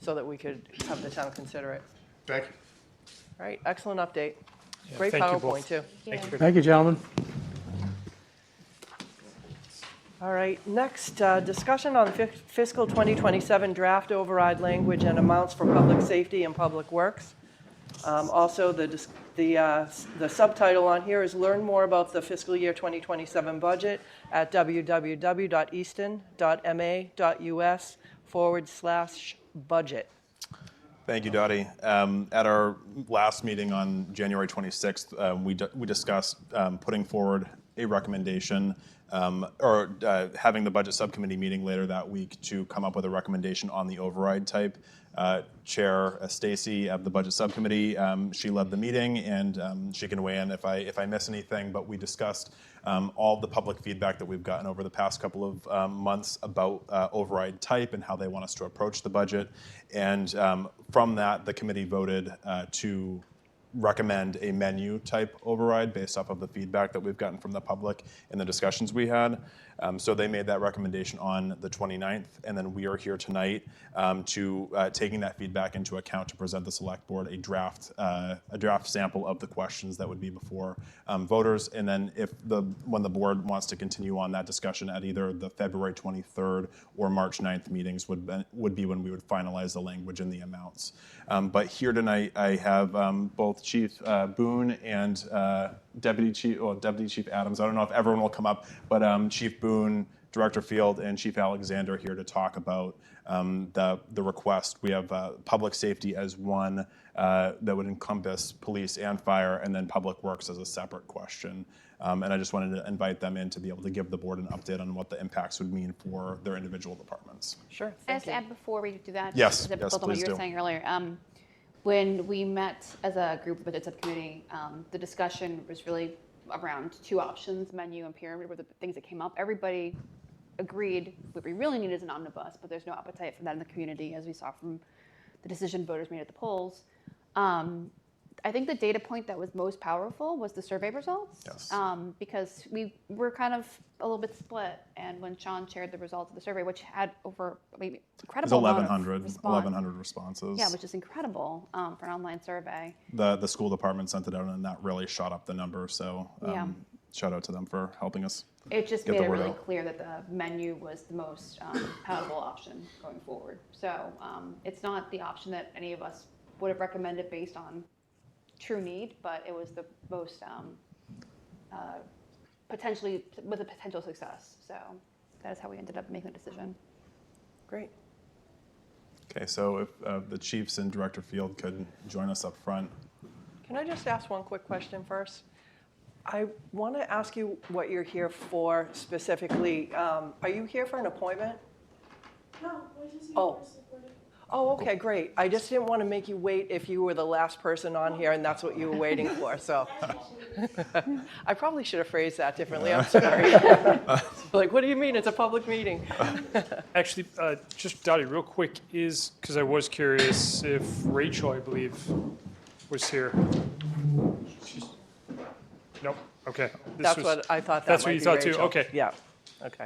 so that we could have the town consider it. Thank you. All right, excellent update. Yeah, Great thank you PowerPoint both. too. Thank you, gentlemen. All right, next, discussion on fiscal 2027 draft override language and amounts for public safety and public works. Also, the subtitle on here is Learn More About the Fiscal Year 2027 Budget at www.easton.ma.us/budget. Thank you, Dottie. At our last meeting on January 26th, we discussed putting forward a recommendation or having the budget subcommittee meeting later that week to come up with a recommendation on the override type. Chair Stacy of the budget subcommittee, she led the meeting, and she can weigh in if I miss anything, but we discussed all the public feedback that we've gotten over the past couple of months about override type and how they want us to approach the budget. And from that, the committee voted to recommend a menu type override based off of the feedback that we've gotten from the public in the discussions we had. So they made that recommendation on the 29th, and then we are here tonight to taking that feedback into account to present the select board a draft sample of the questions that would be before voters. And then when the board wants to continue on that discussion at either the February 23rd or March 9th meetings would be when we would finalize the language and the amounts. But here tonight, I have both Chief Boone and Deputy Chief Adams. I don't know if everyone will come up, but Chief Boone, Director Field, and Chief Alexander here to talk about the request. We have public safety as one that would encompass police and fire, and then public works as a separate question. And I just wanted to invite them in to be able to give the board an update on what the impacts would mean for their individual departments. Sure. I have to add before we do that. Yes, to build yes, on what please you were do. saying earlier. When we met as a group budget subcommittee, the discussion was really around two options: menu and pyramid were the things that came up. Everybody agreed what we really need is an omnibus, but there's no appetite for that in the community, as we saw from the decision voters made at the polls. I think the data point that was most powerful was the survey results, because we were kind of a little bit split. And when Sean shared the results of the survey, which had over incredible amount of 1,100 responses. Yeah, which is incredible for an online survey. The school department sent it out, and that really shot up the number. So shout out to them for helping us. It just get made the it word really out. clear that the menu was the most palatable option going forward. So it's not the option that any of us would have recommended based on true need, but it was the most potentially with a potential success. So that is how we ended up making the decision. Great. Okay, so if the chiefs and Director Field could join us up front. Can I just ask one quick question first? I want to ask you what you're here for specifically. Are you here for an appointment? No, we're just here Oh. Oh, okay, great. I just didn't want to make you wait if you were the last person on here and that's what you were waiting for, so. I probably should have phrased that differently, I'm sorry. Like, what do you mean, it's a public meeting? Actually, just Dottie, real quick, because I was curious if Rachel, I believe, was here. Nope, okay. That's what I thought that That's what might you be thought too, Rachel. okay. Yeah, okay.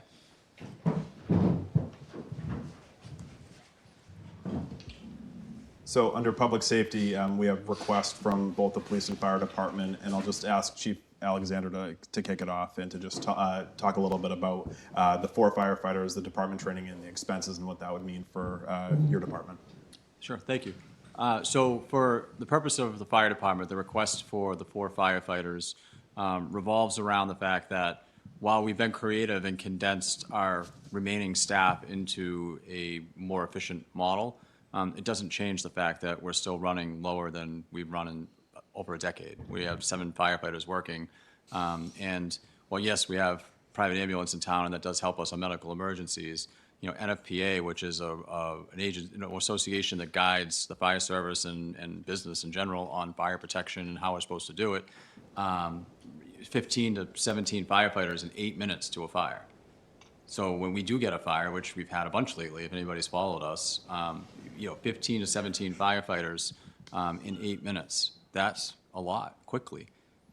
So under public safety, we have requests from both the police and fire department, and I'll just ask Chief Alexander to kick it off and to just talk a little bit about the 4 firefighters, the department training, and the expenses, and what that would mean for your department. Sure, thank you. So for the purpose of the fire department, the request for the 4 firefighters revolves around the fact that while we've been creative and condensed our remaining staff into a more efficient model, it doesn't change the fact that we're still running lower than we've run in over a decade. We have 7 firefighters working, and while yes, we have private ambulance in town, and that does help us on medical emergencies. You know, NFPA, which is an association that guides the fire service and business in general on fire protection and how we're supposed to do it, 15 to 17 firefighters in 8 minutes to a fire. So when we do get a fire, which we've had a bunch lately, if anybody's followed us, 15 to 17 firefighters in 8 minutes. That's a lot, quickly.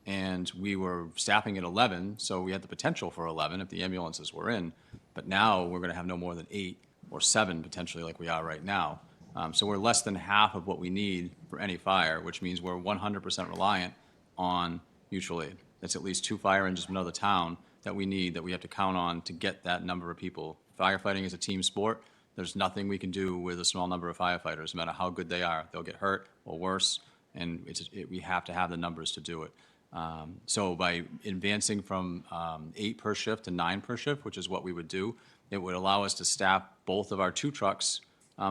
And we were staffing at 11, so we had the potential for 11 if the ambulances were in. But now we're going to have no more than 8 or 7 potentially like we are right now. So we're less than half of what we need for any fire, which means we're 100% reliant on mutual aid. That's at least 2 fire engines from another town that we need, that we have to count on to get that number of people. Firefighting is a team sport. There's nothing we can do with a small number of firefighters, no matter how good they are. They'll get hurt or worse, and we have to have the numbers to do it. So by advancing from 8 per shift to 9 per shift, which is what we would do, it would allow us to staff both of our 2 trucks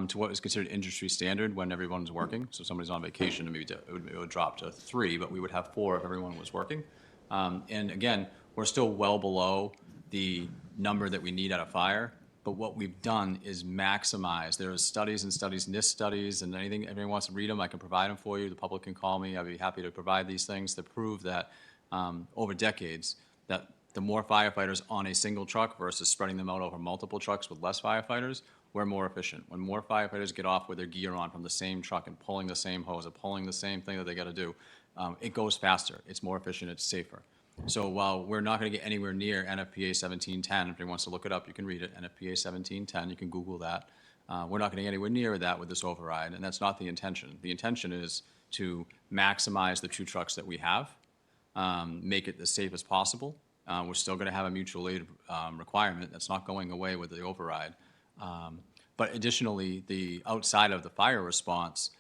to what is considered industry standard when everyone's working. So if somebody's on vacation, maybe it would drop to 3, but we would have 4 if everyone was working. And again, we're still well below the number that we need at a fire. But what we've done is maximize. There are studies and studies, NIST studies, and anything, if anyone wants to read them, I can provide them for you. The public can call me. I'd be happy to provide these things that prove that over decades, that the more firefighters on a single truck versus spreading them out over multiple trucks with less firefighters, we're more efficient. When more firefighters get off with their gear on from the same truck and pulling the same hose or pulling the same thing that they got to do, it goes faster. It's more efficient. It's safer. So while we're not going to get anywhere near NFPA 1710, if anyone wants to look it up, you can read it, NFPA 1710, you can Google that. We're not going to get anywhere near that with this override, and that's not the intention. The intention is to maximize the 2 trucks that we have, make it as safe as possible. We're still going to have a mutual aid requirement that's not going away with the override. But additionally, the outside of the fire response,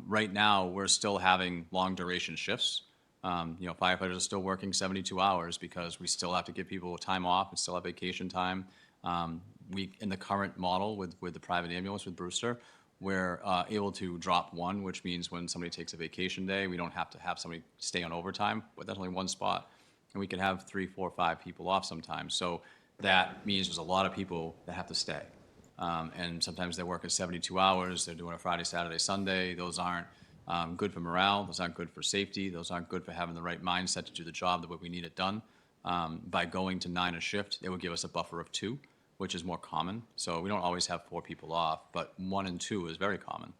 right now we're still having long duration shifts. Firefighters are still working 72 hours because we still have to give people time off and still have vacation time. In the current model with the private ambulance with Brewster, we're able to drop 1, which means when somebody takes a vacation day, we don't have to have somebody stay on overtime, but that's only 1 spot. And we can have 3, 4, 5 people off sometimes. So that means there's a lot of people that have to stay. And sometimes they're working 72 hours, they're doing a Friday, Saturday, Sunday. Those aren't good for morale, those aren't good for safety, those aren't good for having the right mindset to do the job the way we need it done. By going to 9 a shift, it would give us a buffer of 2, which is more common. So we don't always have 4 people off, but 1 and 2 is very common.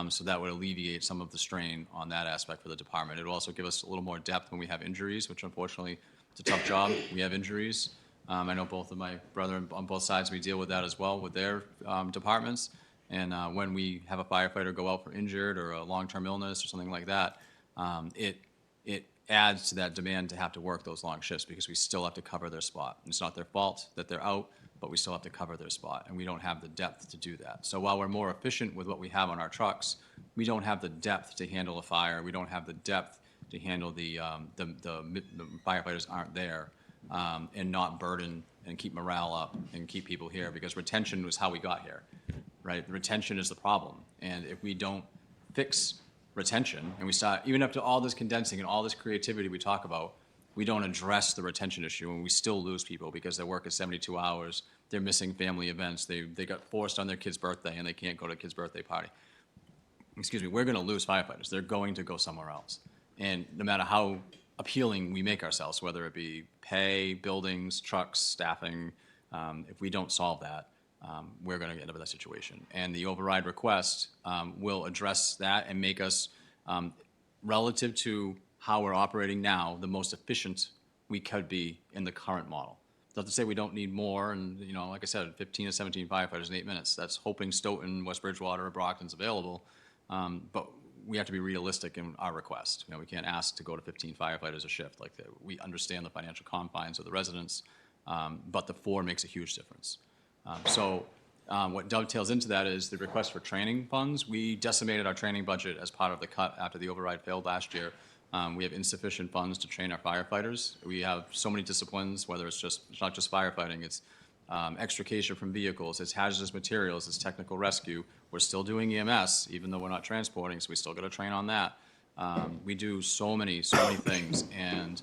So that would alleviate some of the strain on that aspect for the department. It would also give us a little more depth when we have injuries, which unfortunately it's a tough job. We have injuries. I know both of my brethren on both sides, we deal with that as well with their departments. And when we have a firefighter go out for injured or a long-term illness or something like that, it adds to that demand to have to work those long shifts because we still have to cover their spot. It's not their fault that they're out, but we still have to cover their spot, and we don't have the depth to do that. So while we're more efficient with what we have on our trucks, we don't have the depth to handle a fire. We don't have the depth to handle the firefighters aren't there and not burden and keep morale up and keep people here because retention was how we got here, right? Retention is the problem, and if we don't fix retention and we start, even after all this condensing and all this creativity we talk about, we don't address the retention issue and we still lose people because they work at 72 hours, they're missing family events, they got forced on their kid's birthday and they can't go to a kid's birthday party. Excuse me, we're gonna lose firefighters. They're going to go somewhere else. And no matter how appealing we make ourselves, whether it be pay, buildings, trucks, staffing, if we don't solve that, we're gonna get into that situation. And the override request will address that and make us, relative to how we're operating now, the most efficient we could be in the current model. Not to say we don't need more, and like I said, 15 to 17 firefighters in 8 minutes. That's hoping Stoughton, West Bridgewater, or Brockton's available, but we have to be realistic in our request. We can't ask to go to 15 firefighters a shift. Like we understand the financial confines of the residents, but the 4 makes a huge difference. What dovetails into that is the request for training funds. We decimated our training budget as part of the cut after the override failed last year. We have insufficient funds to train our firefighters. We have so many disciplines, whether it's not just firefighting, it's extrication from vehicles, it's hazardous materials, it's technical rescue. We're still doing EMS, even though we're not transporting, so we still got to train on that. We do so many things, and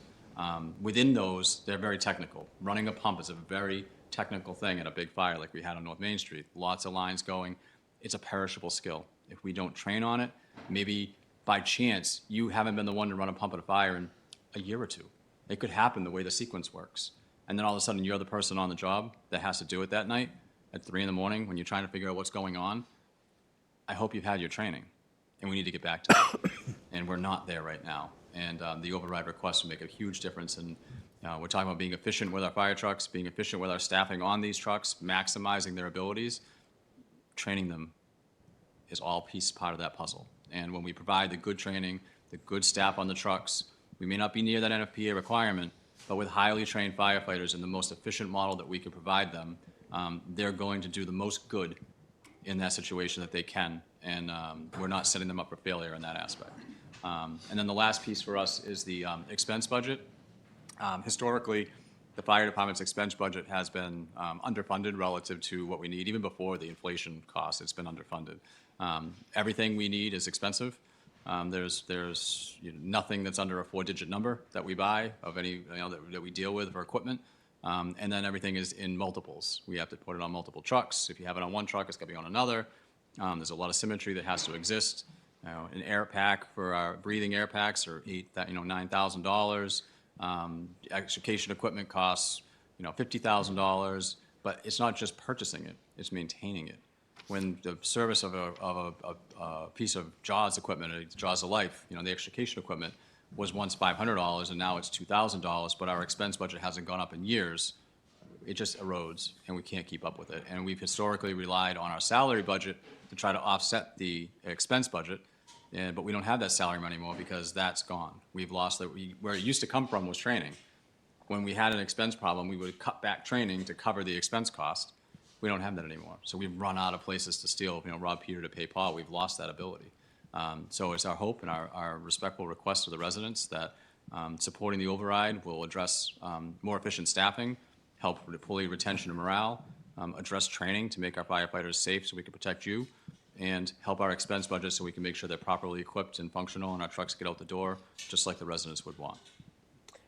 within those, they're very technical. Running a pump is a very technical thing at a big fire like we had on North Main Street. Lots of lines going. It's a perishable skill. If we don't train on it, maybe by chance, you haven't been the one to run a pump at a fire in a year or 2. It could happen the way the sequence works. And then all of a sudden, you're the person on the job that has to do it that night at 3 in the morning when you're trying to figure out what's going on. I hope you've had your training, and we need to get back to it. And we're not there right now. And the override request will make a huge difference. And we're talking about being efficient with our fire trucks, being efficient with our staffing on these trucks, maximizing their abilities. Training them is all part of that puzzle. And when we provide the good training, the good staff on the trucks, we may not be near that NFPA requirement, but with highly trained firefighters in the most efficient model that we can provide them, they're going to do the most good in that situation that they can. And we're not setting them up for failure in that aspect. And then the last piece for us is the expense budget. Historically, the fire department's expense budget has been underfunded relative to what we need. Even before the inflation costs, it's been underfunded. Everything we need is expensive. There's nothing that's under a 4-digit number that we buy of any that we deal with for equipment, and then everything is in multiples. We have to put it on multiple trucks. If you have it on one truck, it's got to be on another. There's a lot of symmetry that has to exist. An air pack for our breathing air packs are $9,000. Education equipment costs, $50,000, but it's not just purchasing it, it's maintaining it. When the service of a piece of JAWS equipment, JAWS of Life, the education equipment was once $500 and now it's $2,000, but our expense budget hasn't gone up in years, it just erodes and we can't keep up with it. And we've historically relied on our salary budget to try to offset the expense budget, but we don't have that salary money anymore because that's gone. We've lost that. Where it used to come from was training. When we had an expense problem, we would cut back training to cover the expense cost. We don't have that anymore. So we've run out of places to steal, rob Peter to pay Paul. We've lost that ability. So it's our hope and our respectful request to the residents that supporting the override will address more efficient staffing, help with employee retention and morale, address training to make our firefighters safe so we can protect you, and help our expense budget so we can make sure they're properly equipped and functional and our trucks get out the door just like the residents would want.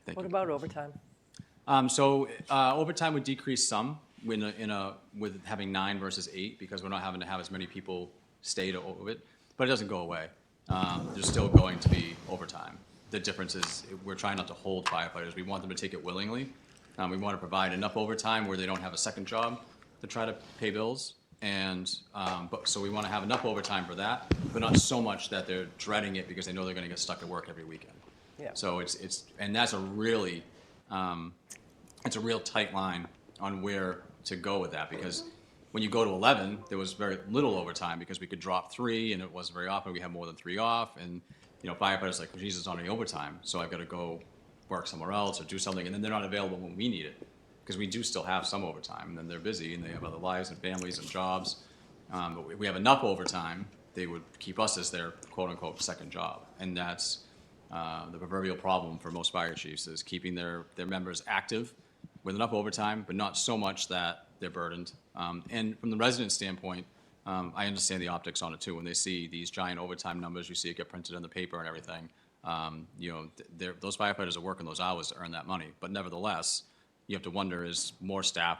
Thank What you. about overtime? Overtime would decrease some with having 9 versus 8 because we're not having to have as many people stay to over it, but it doesn't go away. There's still going to be overtime. The difference is we're trying not to hold firefighters. We want them to take it willingly. We want to provide enough overtime where they don't have a second job to try to pay bills. So we want to have enough overtime for that, but not so much that they're dreading it because they know they're going to get stuck at work every weekend. Yeah. So and that's a really, it's a real tight line on where to go with that because when you go to 11, there was very little overtime because we could drop 3 and it wasn't very often we had more than 3 off and firefighters like, well, Jesus, not any overtime, so I've got to go work somewhere else or do something, and then they're not available when we need it because we do still have some overtime, and then they're busy and they have other lives and families and jobs. But if we have enough overtime, they would keep us as their quote-unquote second job, and that's the proverbial problem for most fire chiefs is keeping their members active with enough overtime, but not so much that they're burdened. And from the resident standpoint, I understand the optics on it too. When they see these giant overtime numbers, you see it get printed in the paper and everything. Those firefighters are working those hours to earn that money. But nevertheless, you have to wonder, is more staff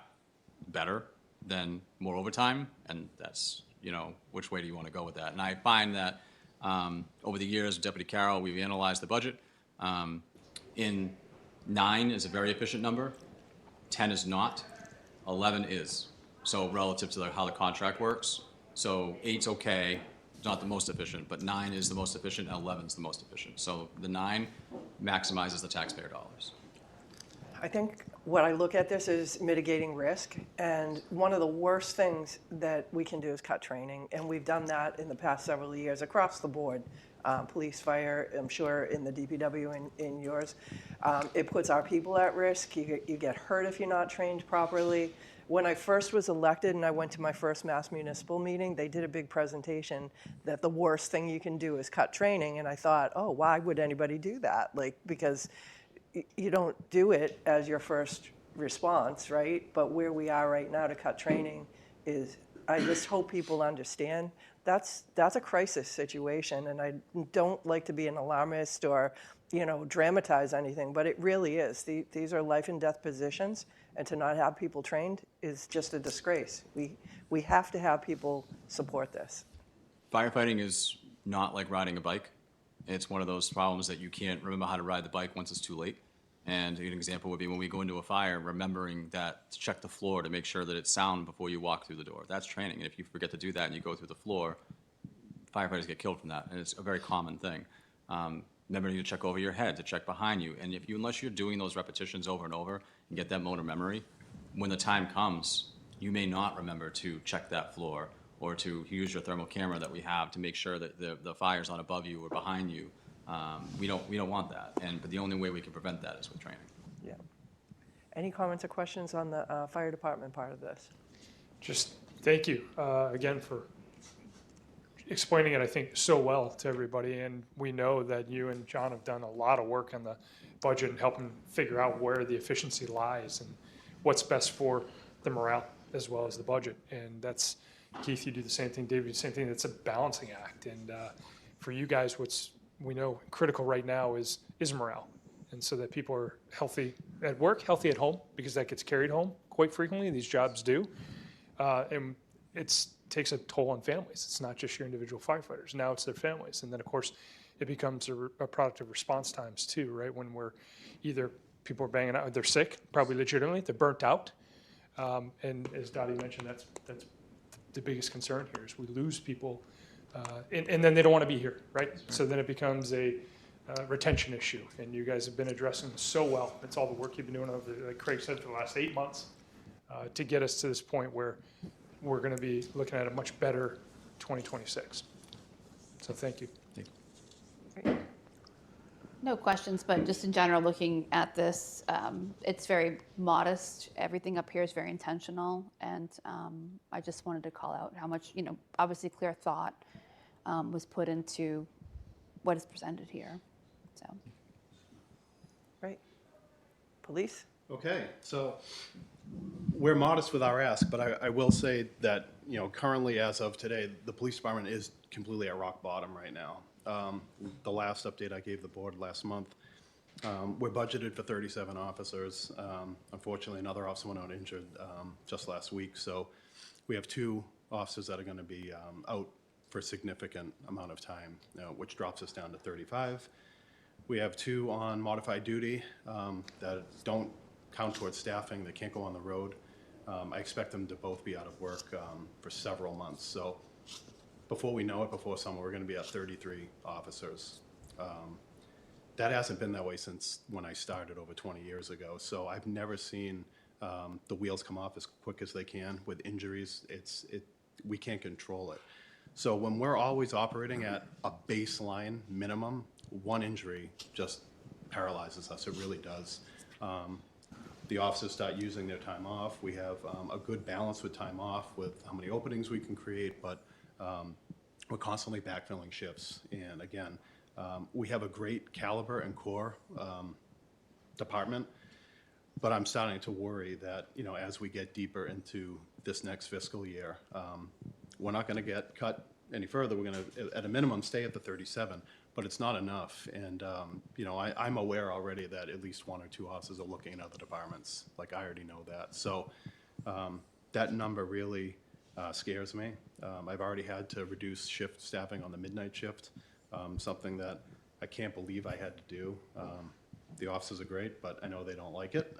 better than more overtime? And that's, which way do you want to go with that? And I find that over the years, Deputy Carroll, we've analyzed the budget. 9 is a very efficient number. 10 is not. 11 is. So relative to how the contract works. So 8's okay. Not the most efficient, but 9 is the most efficient and 11 is the most efficient. So the 9 maximizes the taxpayer dollars. I think what I look at this is mitigating risk, and one of the worst things that we can do is cut training, and we've done that in the past several years across the board, police, fire, I'm sure in the DPW and in yours. It puts our people at risk. You get hurt if you're not trained properly. When I first was elected and I went to my first Mass Municipal meeting, they did a big presentation that the worst thing you can do is cut training. And I thought, oh, why would anybody do that? Because you don't do it as your first response, right? But where we are right now to cut training is, I just hope people understand that's a crisis situation. And I don't like to be an alarmist or, dramatize anything, but it really is. These are life and death positions. And to not have people trained is just a disgrace. We have to have people support this. Firefighting is not like riding a bike. It's one of those problems that you can't remember how to ride the bike once it's too late. And an example would be when we go into a fire, remembering that to check the floor to make sure that it's sound before you walk through the door. That's training. And if you forget to do that and you go through the floor, firefighters get killed from that. And it's a very common thing. Remember to check over your head, to check behind you. And unless you're doing those repetitions over and over and get that motor memory, when the time comes, you may not remember to check that floor or to use your thermal camera that we have to make sure that the fire's not above you or behind you. We don't want that. But the only way we can prevent that is with training. Yeah. Any comments or questions on the fire department part of this? Just thank you again for explaining it, I think, so well to everybody. And we know that you and John have done a lot of work on the budget and helping figure out where the efficiency lies and what's best for the morale as well as the budget. And that's, Keith, you do the same thing, David, you do the same thing. It's a balancing act. And for you guys, what's we know critical right now is morale. And so that people are healthy at work, healthy at home, because that gets carried home quite frequently. These jobs do. And it takes a toll on families. It's not just your individual firefighters. Now it's their families. And then, of course, it becomes a product of response times too, right? When we're either people are banging out, they're sick, probably legitimately, they're burnt out. And as Dottie mentioned, that's the biggest concern here is we lose people, and then they don't want to be here, right? So then it becomes a retention issue, and you guys have been addressing this so well. It's all the work you've been doing over, like Craig said, for the last 8 months to get us to this point where we're going to be looking at a much better 2026. So thank you. No questions, but just in general, looking at this, it's very modest. Everything up here is very intentional, and I just wanted to call out how much, obviously clear thought was put into what is presented here. So, Right. Police? Okay, so we're modest with our ask, but I will say that, currently as of today, the police department is completely at rock bottom right now. The last update I gave the board last month, we're budgeted for 37 officers. Unfortunately, another officer went out injured just last week, so we have 2 officers that are going to be out for a significant amount of time, which drops us down to 35. We have 2 on modified duty that don't count towards staffing. They can't go on the road. I expect them to both be out of work for several months. So before we know it, before summer, we're going to be at 33 officers. That hasn't been that way since when I started over 20 years ago. So I've never seen the wheels come off as quick as they can with injuries. We can't control it. So when we're always operating at a baseline minimum, 1 injury just paralyzes us. It really does. The officers start using their time off. We have a good balance with time off, with how many openings we can create, but we're constantly backfilling shifts. And again, we have a great caliber and core department, but I'm starting to worry that, as we get deeper into this next fiscal year, we're not going to get cut any further. We're going to, at a minimum, stay at the 37, but it's not enough. And, I'm aware already that at least 1 or 2 officers are looking at other departments. Like, I already know that. So that number really scares me. I've already had to reduce shift staffing on the midnight shift, something that I can't believe I had to do. The officers are great, but I know they don't like it.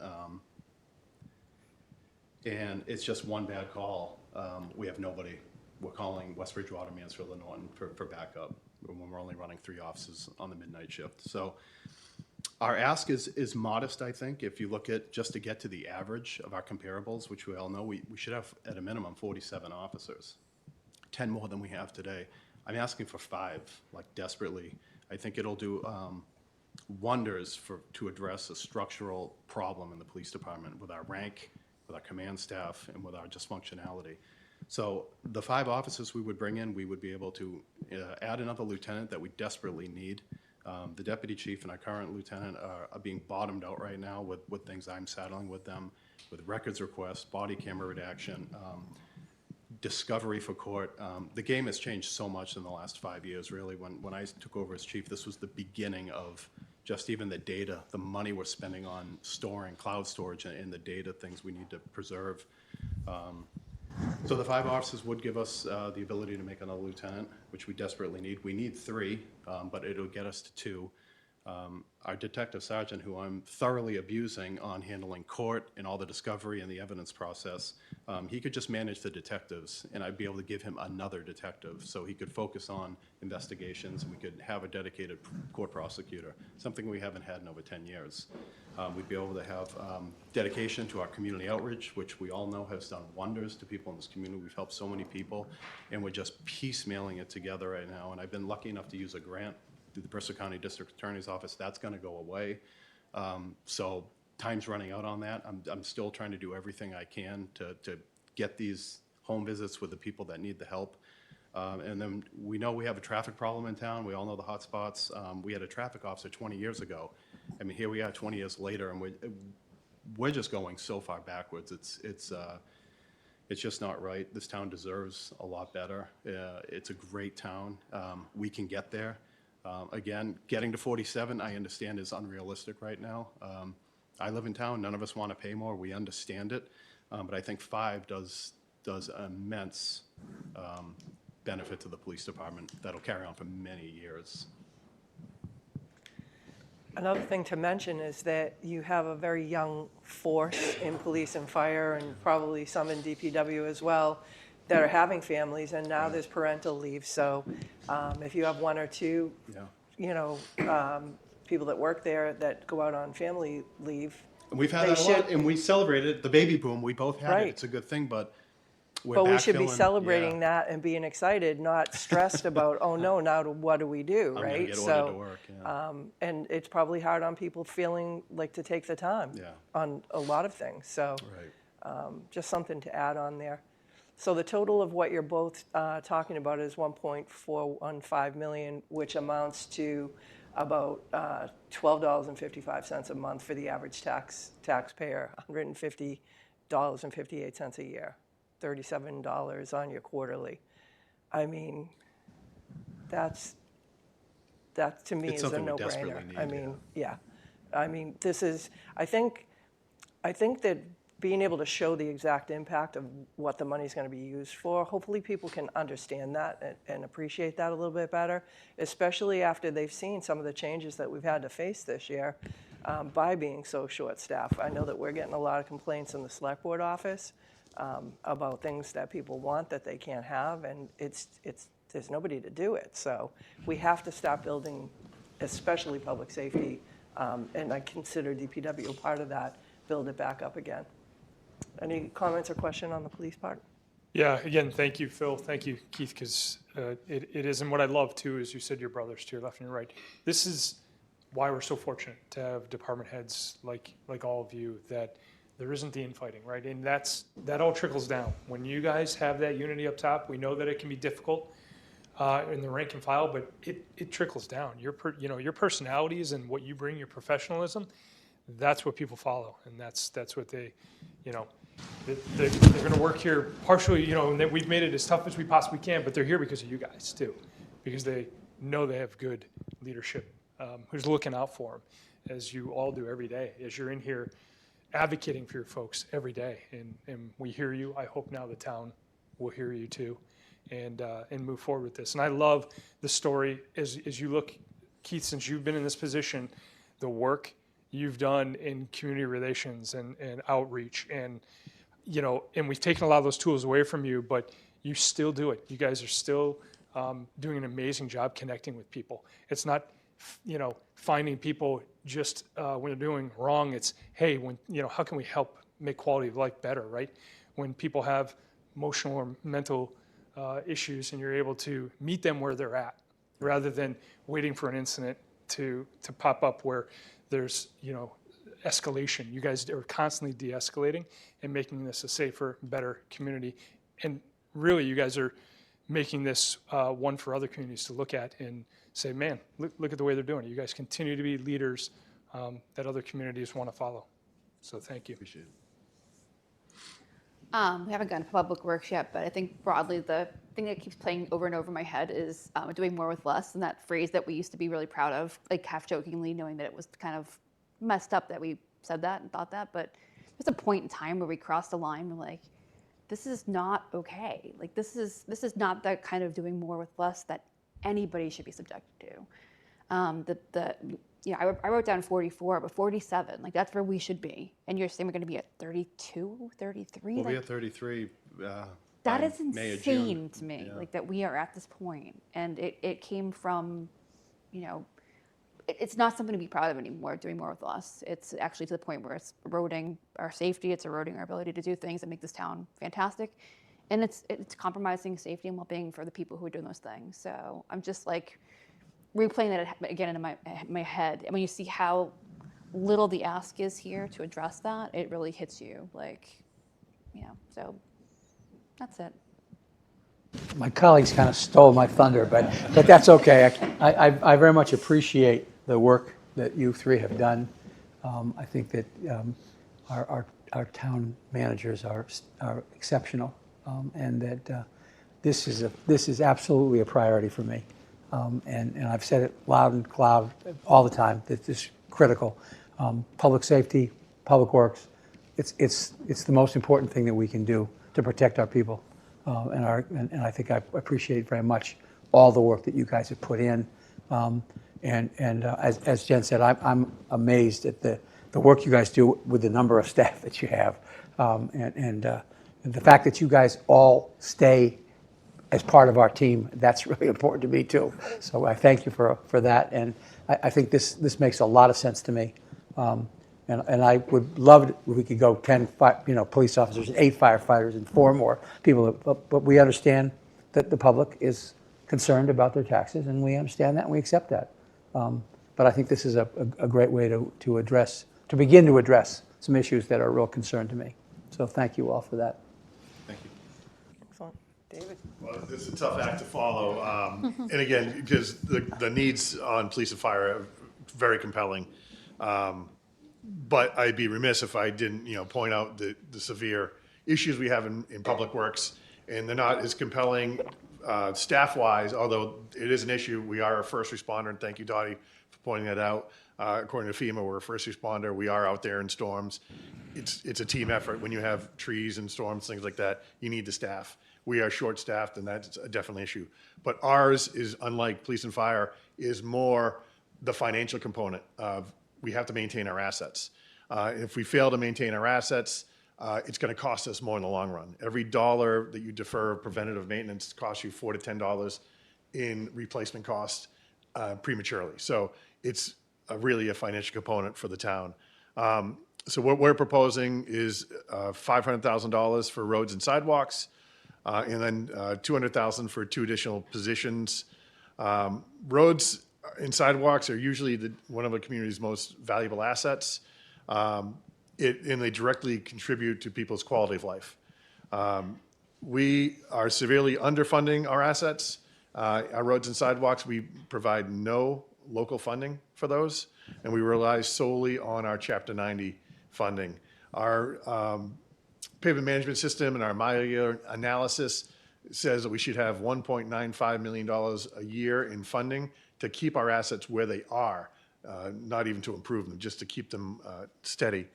And it's just one bad call. We have nobody. We're calling West Bridgewater, Mansfield, and Norton for backup when we're only running 3 officers on the midnight shift. So our ask is modest, I think. If you look at just to get to the average of our comparables, which we all know, we should have at a minimum 47 officers, 10 more than we have today. I'm asking for 5, like desperately. I think it'll do wonders to address a structural problem in the police department with our rank, with our command staff, and with our dysfunctionality. So the 5 officers we would bring in, we would be able to add another lieutenant that we desperately need. The deputy chief and our current lieutenant are being bottomed out right now with things I'm saddling with them, with records requests, body camera redaction, discovery for court. The game has changed so much in the last 5 years, really. When I took over as chief, this was the beginning of just even the data, the money we're spending on storing, cloud storage, and the data things we need to preserve. So the 5 officers would give us the ability to make another lieutenant, which we desperately need. We need 3, but it'll get us to 2. Our detective sergeant, who I'm thoroughly abusing on handling court and all the discovery and the evidence process, he could just manage the detectives, and I'd be able to give him another detective so he could focus on investigations, and we could have a dedicated court prosecutor, something we haven't had in over 10 years. We'd be able to have dedication to our community outreach, which we all know has done wonders to people in this community. We've helped so many people, and we're just piecemealing it together right now. And I've been lucky enough to use a grant through the Bristol County District Attorney's Office. That's going to go away. So time's running out on that. I'm still trying to do everything I can to get these home visits with the people that need the help. And then we know we have a traffic problem in town. We all know the hot spots. We had a traffic officer 20 years ago. I mean, here we are 20 years later, and we're just going so far backwards. It's just not right. This town deserves a lot better. It's a great town. We can get there. Again, getting to 47, I understand, is unrealistic right now. I live in town. None of us want to pay more. We understand it. But I think 5 does immense benefit to the police department that'll carry on for many years. Another thing to mention is that you have a very young force in police and fire, and probably some in DPW as well, that are having families, and now there's parental leave. So if you have one or two, people that work there that go out on family leave, And we've had they that a lot, should- and we celebrated the baby boom. We both had Right. it. It's a good thing, but we're But we should be backfilling. celebrating Yeah. that and being excited, not stressed about, oh no, now what do we do, I'm right? gonna get ordered to work, yeah. And it's probably hard on people feeling like to take the time Yeah. on a lot of things. So Right. just something to add on there. So the total of what you're both talking about is 1.415 million, which amounts to about $12.55 a month for the average taxpayer, $150.58 a year, $37 on your quarterly. I mean, that to me It's is a something we no-brainer. desperately need, I mean, yeah. I mean, this is, I think that being able to show the exact impact of what the money's going to be used for, hopefully people can understand that and appreciate that a little bit better, especially after they've seen some of the changes that we've had to face this year by being so short-staffed. I know that we're getting a lot of complaints in the select board office about things that people want that they can't have, and there's nobody to do it. So we have to stop building, especially public safety, and I consider DPW part of that, build it back up again. Any comments or question on the police part? Yeah, again, thank you, Phil. Thank you, Keith, because it is, and what I love too is you said your brothers to your left and your right. This is why we're so fortunate to have department heads like all of you, that there isn't the infighting, right? And that all trickles down. When you guys have that unity up top, we know that it can be difficult in the rank and file, but it trickles down. Your personalities and what you bring, your professionalism, that's what people follow, and that's what they, they're going to work here partially, and that we've made it as tough as we possibly can, but they're here because of you guys too, because they know they have good leadership who's looking out for them, as you all do every day, as you're in here advocating for your folks every day, and we hear you. I hope now the town will hear you too, and move forward with this. And I love the story as you look, Keith, since you've been in this position, the work you've done in community relations and outreach, and we've taken a lot of those tools away from you, but you still do it. You guys are still doing an amazing job connecting with people. It's not, finding people just when they're doing wrong. It's, hey, how can we help make quality of life better, right? When people have emotional or mental issues, and you're able to meet them where they're at, rather than waiting for an incident to pop up where there's, escalation. You guys are constantly de-escalating and making this a safer, better community. And really, you guys are making this one for other communities to look at and say, man, look at the way they're doing it. You guys continue to be leaders that other communities want to follow. So thank you. Appreciate it. We haven't gotten to public works yet, but I think broadly the thing that keeps playing over and over in my head is doing more with less, and that phrase that we used to be really proud of, like half jokingly, knowing that it was kind of messed up that we said that and thought that, but there's a point in time where we crossed the line. We're like, this is not okay. Like this is not that kind of doing more with less that anybody should be subjected to. I wrote down 44, but 47, like that's where we should be. And you're saying we're going to be at 32, 33? We'll be at 33. That is May or June. insane to me, like that we are at this point. And it came from, it's not something to be proud of anymore, doing more with less. It's actually to the point where it's eroding our safety, it's eroding our ability to do things that make this town fantastic. And it's compromising safety and well-being for the people who are doing those things. So I'm just like replaying that again in my head. And when you see how little the ask is here to address that, it really hits you. So that's it. My colleagues kind of stole my thunder, but that's okay. I very much appreciate the work that you three have done. I think that our town managers are exceptional, and that this is absolutely a priority for me. And I've said it loud and loud all the time that this is critical. Public safety, public works, it's the most important thing that we can do to protect our people. And I think I appreciate very much all the work that you guys have put in. And as Jen said, I'm amazed at the work you guys do with the number of staff that you have. And the fact that you guys all stay as part of our team, that's really important to me too. So I thank you for that. And I think this makes a lot of sense to me. And I would love it if we could go 10 police officers, 8 firefighters, and 4 more people. But we understand that the public is concerned about their taxes, and we understand that, and we accept that. But I think this is a great way to begin to address some issues that are a real concern to me. So thank you all for that. Thank you. Excellent. David? Well, it's a tough act to follow. And again, because the needs on police and fire are very compelling. But I'd be remiss if I didn't, point out the severe issues we have in public works, and they're not as compelling staff-wise, although it is an issue. We are a first responder, and thank you, Dottie, for pointing that out. According to FEMA, we're a first responder. We are out there in storms. It's a team effort. When you have trees and storms, things like that, you need the staff. We are short-staffed, and that's definitely an issue. But ours is, unlike police and fire, is more the financial component of we have to maintain our assets. If we fail to maintain our assets, it's going to cost us more in the long run. Every dollar that you defer preventative maintenance costs you $4 to $10 in replacement costs prematurely. So it's really a financial component for the town. So what we're proposing is $500,000 for roads and sidewalks, and then $200,000 for 2 additional positions. Roads and sidewalks are usually one of the community's most valuable assets. And they directly contribute to people's quality of life. We are severely underfunding our assets. Our roads and sidewalks, we provide no local funding for those, and we rely solely on our Chapter 90 funding. Our pavement management system and our MIA analysis says that we should have $1.95 million a year in funding to keep our assets where they are, not even to improve them, just to keep them steady.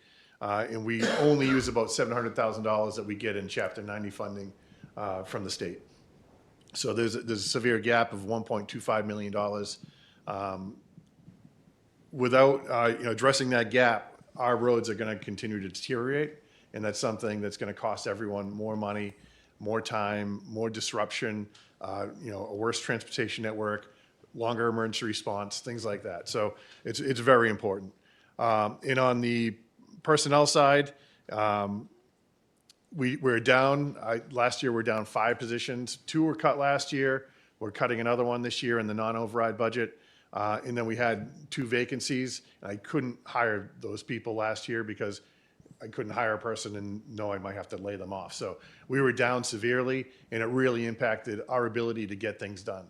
And we only use about $700,000 that we get in Chapter 90 funding from the state. So there's a severe gap of $1.25 million. Without addressing that gap, our roads are going to continue to deteriorate, and that's something that's going to cost everyone more money, more time, more disruption, a worse transportation network, longer emergency response, things like that. So it's very important. And on the personnel side, we're down. Last year we're down 5 positions. 2 were cut last year. We're cutting another one this year in the non-override budget. And then we had 2 vacancies. And I couldn't hire those people last year because I couldn't hire a person and know I might have to lay them off. So we were down severely, and it really impacted our ability to get things done.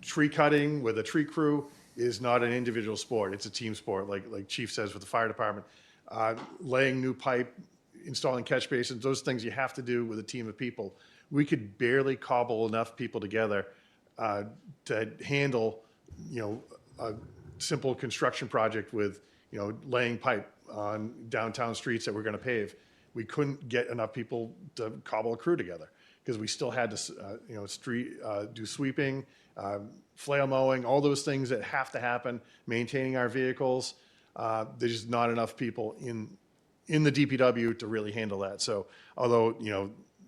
Tree cutting with a tree crew is not an individual sport. It's a team sport, like Chief says with the fire department. Laying new pipe, installing catch basins, those things you have to do with a team of people. We could barely cobble enough people together to handle, a simple construction project with, laying pipe on downtown streets that we're going to pave. We couldn't get enough people to cobble a crew together because we still had to, do sweeping, flail mowing, all those things that have to happen, maintaining our vehicles. There's just not enough people in the DPW to really handle that. So although,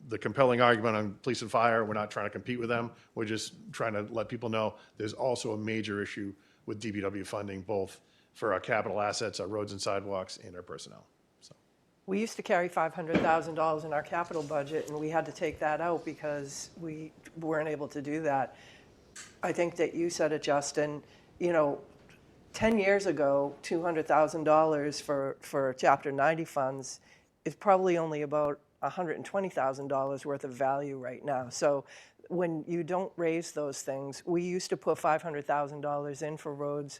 the compelling argument on police and fire, we're not trying to compete with them. We're just trying to let people know there's also a major issue with DPW funding, both for our capital assets, our roads and sidewalks, and our personnel. So We used to carry $500,000 in our capital budget, and we had to take that out because we weren't able to do that. I think that you said it, Justin, 10 years ago, $200,000 for Chapter 90 funds is probably only about $120,000 worth of value right now. So when you don't raise those things, we used to put $500,000 in for roads.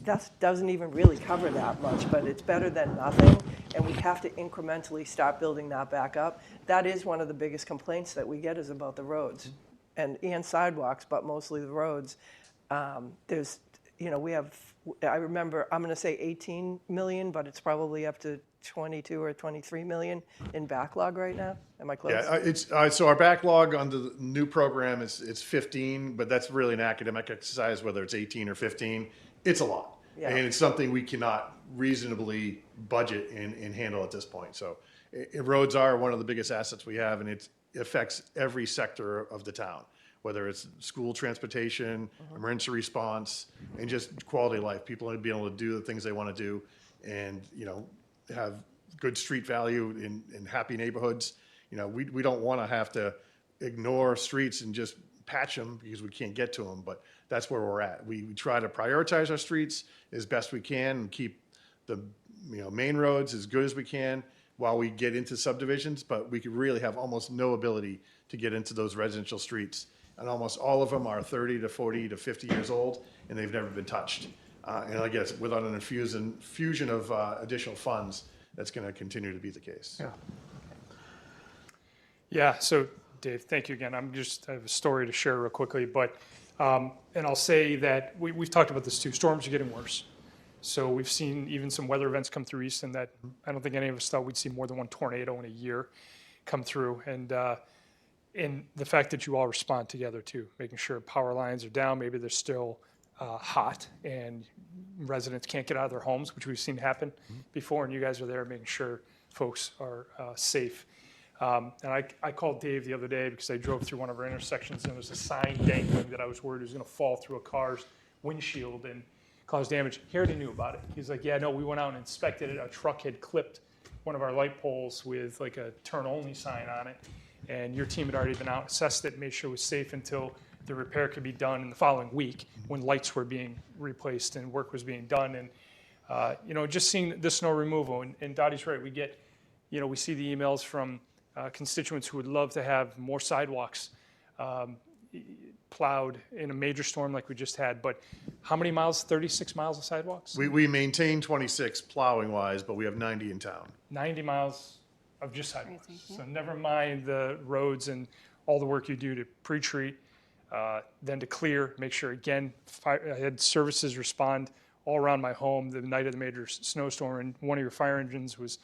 That doesn't even really cover that much, but it's better than nothing, and we have to incrementally start building that back up. That is one of the biggest complaints that we get is about the roads and sidewalks, but mostly the roads. We have, I remember, I'm going to say 18 million, but it's probably up to 22 or 23 million in backlog right now. Am I close? Yeah, it's so our backlog on the new program is 15, but that's really an academic exercise, whether it's 18 or 15. It's a lot. Yeah. And it's something we cannot reasonably budget and handle at this point. So roads are one of the biggest assets we have, and it affects every sector of the town, whether it's school transportation, emergency response, and just quality of life. People need to be able to do the things they want to do and, have good street value in happy neighborhoods. We don't want to have to ignore streets and just patch them because we can't get to them, but that's where we're at. We try to prioritize our streets as best we can and keep the main roads as good as we can while we get into subdivisions, but we could really have almost no ability to get into those residential streets. And almost all of them are 30 to 40 to 50 years old, and they've never been touched. And I guess without an infusion of additional funds, that's going to continue to be the case. Yeah. Yeah, so Dave, thank you again. I have a story to share real quickly, but, and I'll say that we've talked about this too. Storms are getting worse. So we've seen even some weather events come through Easton that I don't think any of us thought we'd see more than one tornado in a year come through. And the fact that you all respond together too, making sure power lines are down, maybe they're still hot and residents can't get out of their homes, which we've seen happen before, and you guys are there making sure folks are safe. And I called Dave the other day because I drove through one of our intersections and there was a sign dangling that I was worried was going to fall through a car's windshield and cause damage. He already knew about it. He's like, yeah, no, we went out and inspected it. A truck had clipped one of our light poles with like a turn-only sign on it, and your team had already been out, assessed it, made sure it was safe until the repair could be done in the following week when lights were being replaced and work was being done. And just seeing the snow removal, and Dottie's right, we see the emails from constituents who would love to have more sidewalks plowed in a major storm like we just had. But how many miles? 36 miles of sidewalks? We maintain 26 plowing wise, but we have 90 in town. 90 miles of just sidewalks. So never mind the roads and all the work you do to pre-treat, then to clear, make sure, again, I had services respond all around my home the night of the major snowstorm, and one of your fire engines was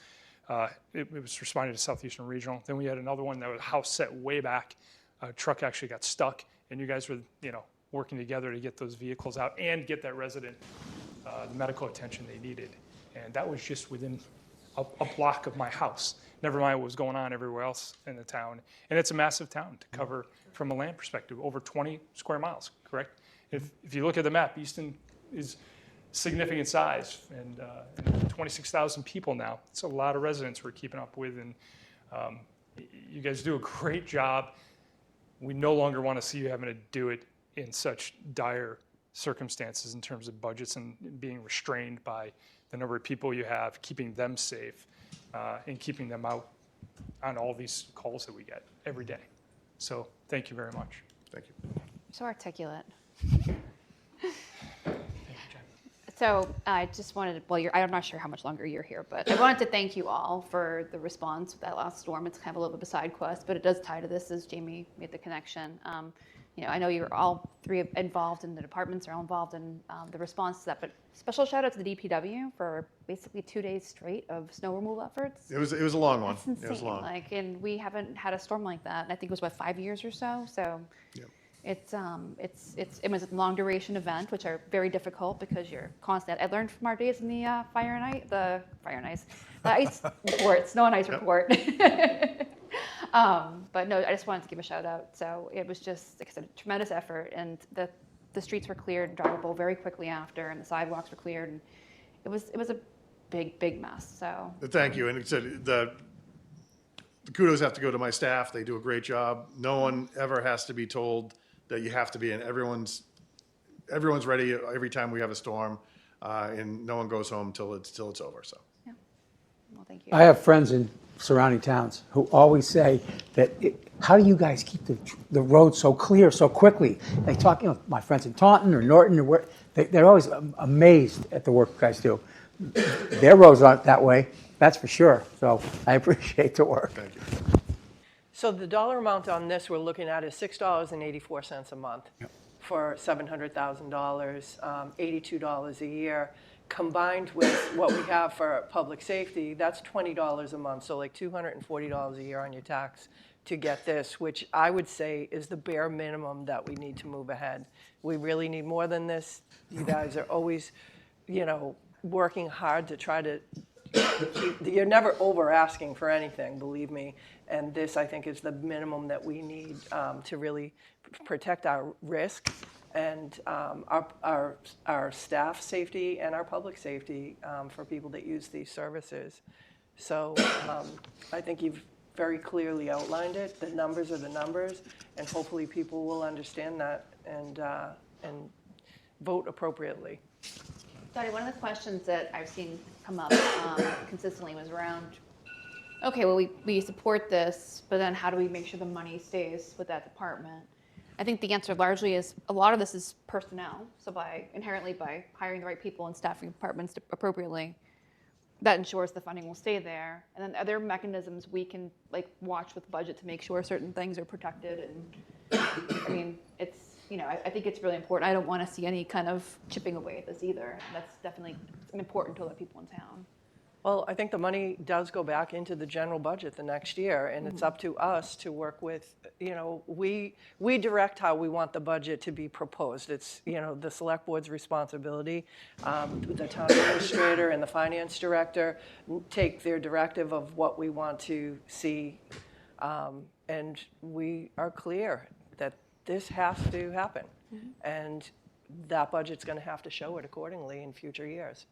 it was responding to Southeastern Regional. Then we had another one that was house set way back. A truck actually got stuck, and you guys were, working together to get those vehicles out and get that resident the medical attention they needed. And that was just within a block of my house. Never mind what was going on everywhere else in the town. And it's a massive town to cover from a land perspective, over 20 square miles, correct? If you look at the map, Easton is significant size, and 26,000 people now. It's a lot of residents we're keeping up with, and you guys do a great job. We no longer want to see you having to do it in such dire circumstances in terms of budgets and being restrained by the number of people you have, keeping them safe, and keeping them out on all these calls that we get every day. So thank you very much. Thank you. So articulate. So I just wanted to, I'm not sure how much longer you're here, but I wanted to thank you all for the response with that last storm. It's kind of a little bit of a side quest, but it does tie to this as Jamie made the connection. I know you're all three involved, and the departments are all involved in the response to that, but special shout out to the DPW for basically 2 days straight of snow removal efforts. It was a long one. That's insane. It was long. And we haven't had a storm like that. And I think it was 5 years or so. So Yep. it was a long duration event, which are very difficult because you're constant. I learned from our days in the ice report, snow and ice report. But no, I just wanted to give a shout out. So it was just, like I said, a tremendous effort, and the streets were cleared and drivable very quickly after, and the sidewalks were cleared, and it was a big mess. So Thank you. And it said the kudos have to go to my staff. They do a great job. No one ever has to be told that you have to be in. Everyone's ready every time we have a storm, and no one goes home till it's over. So. Yeah. Well, thank you. I have friends in surrounding towns who always say that, how do you guys keep the roads so clear so quickly? They talk, my friends in Taunton or Norton, or where, they're always amazed at the work you guys do. Their roads aren't that way, that's for sure. So I appreciate the work. Thank you. So the dollar amount on this we're looking at is $6.84 a month for $700,000, $82 a year. combined with what we have for public safety, that's $20 a month, so like $240 a year on your tax to get this, which I would say is the bare minimum that we need to move ahead. We really need more than this. You guys are always, working hard to try to you're never over asking for anything, believe me. And this, I think, is the minimum that we need to really protect our risk and our staff safety and our public safety for people that use these services. So I think you've very clearly outlined it. The numbers are the numbers, and hopefully people will understand that and vote appropriately. Dottie, one of the questions that I've seen come up consistently was around, okay, well, we support this, but then how do we make sure the money stays with that department? I think the answer largely is a lot of this is personnel. So inherently by hiring the right people and staffing departments appropriately, that ensures the funding will stay there. And then other mechanisms we can watch with budget to make sure certain things are protected. And I mean, it's, I think it's really important. I don't want to see any kind of chipping away at this either. That's definitely important to other people in town. Well, I think the money does go back into the general budget the next year, and it's up to us to work with, we direct how we want the budget to be proposed. It's, the select board's responsibility. The town administrator and the finance director take their directive of what we want to see, and we are clear that this has to happen, and that budget's going to have to show it accordingly in future years.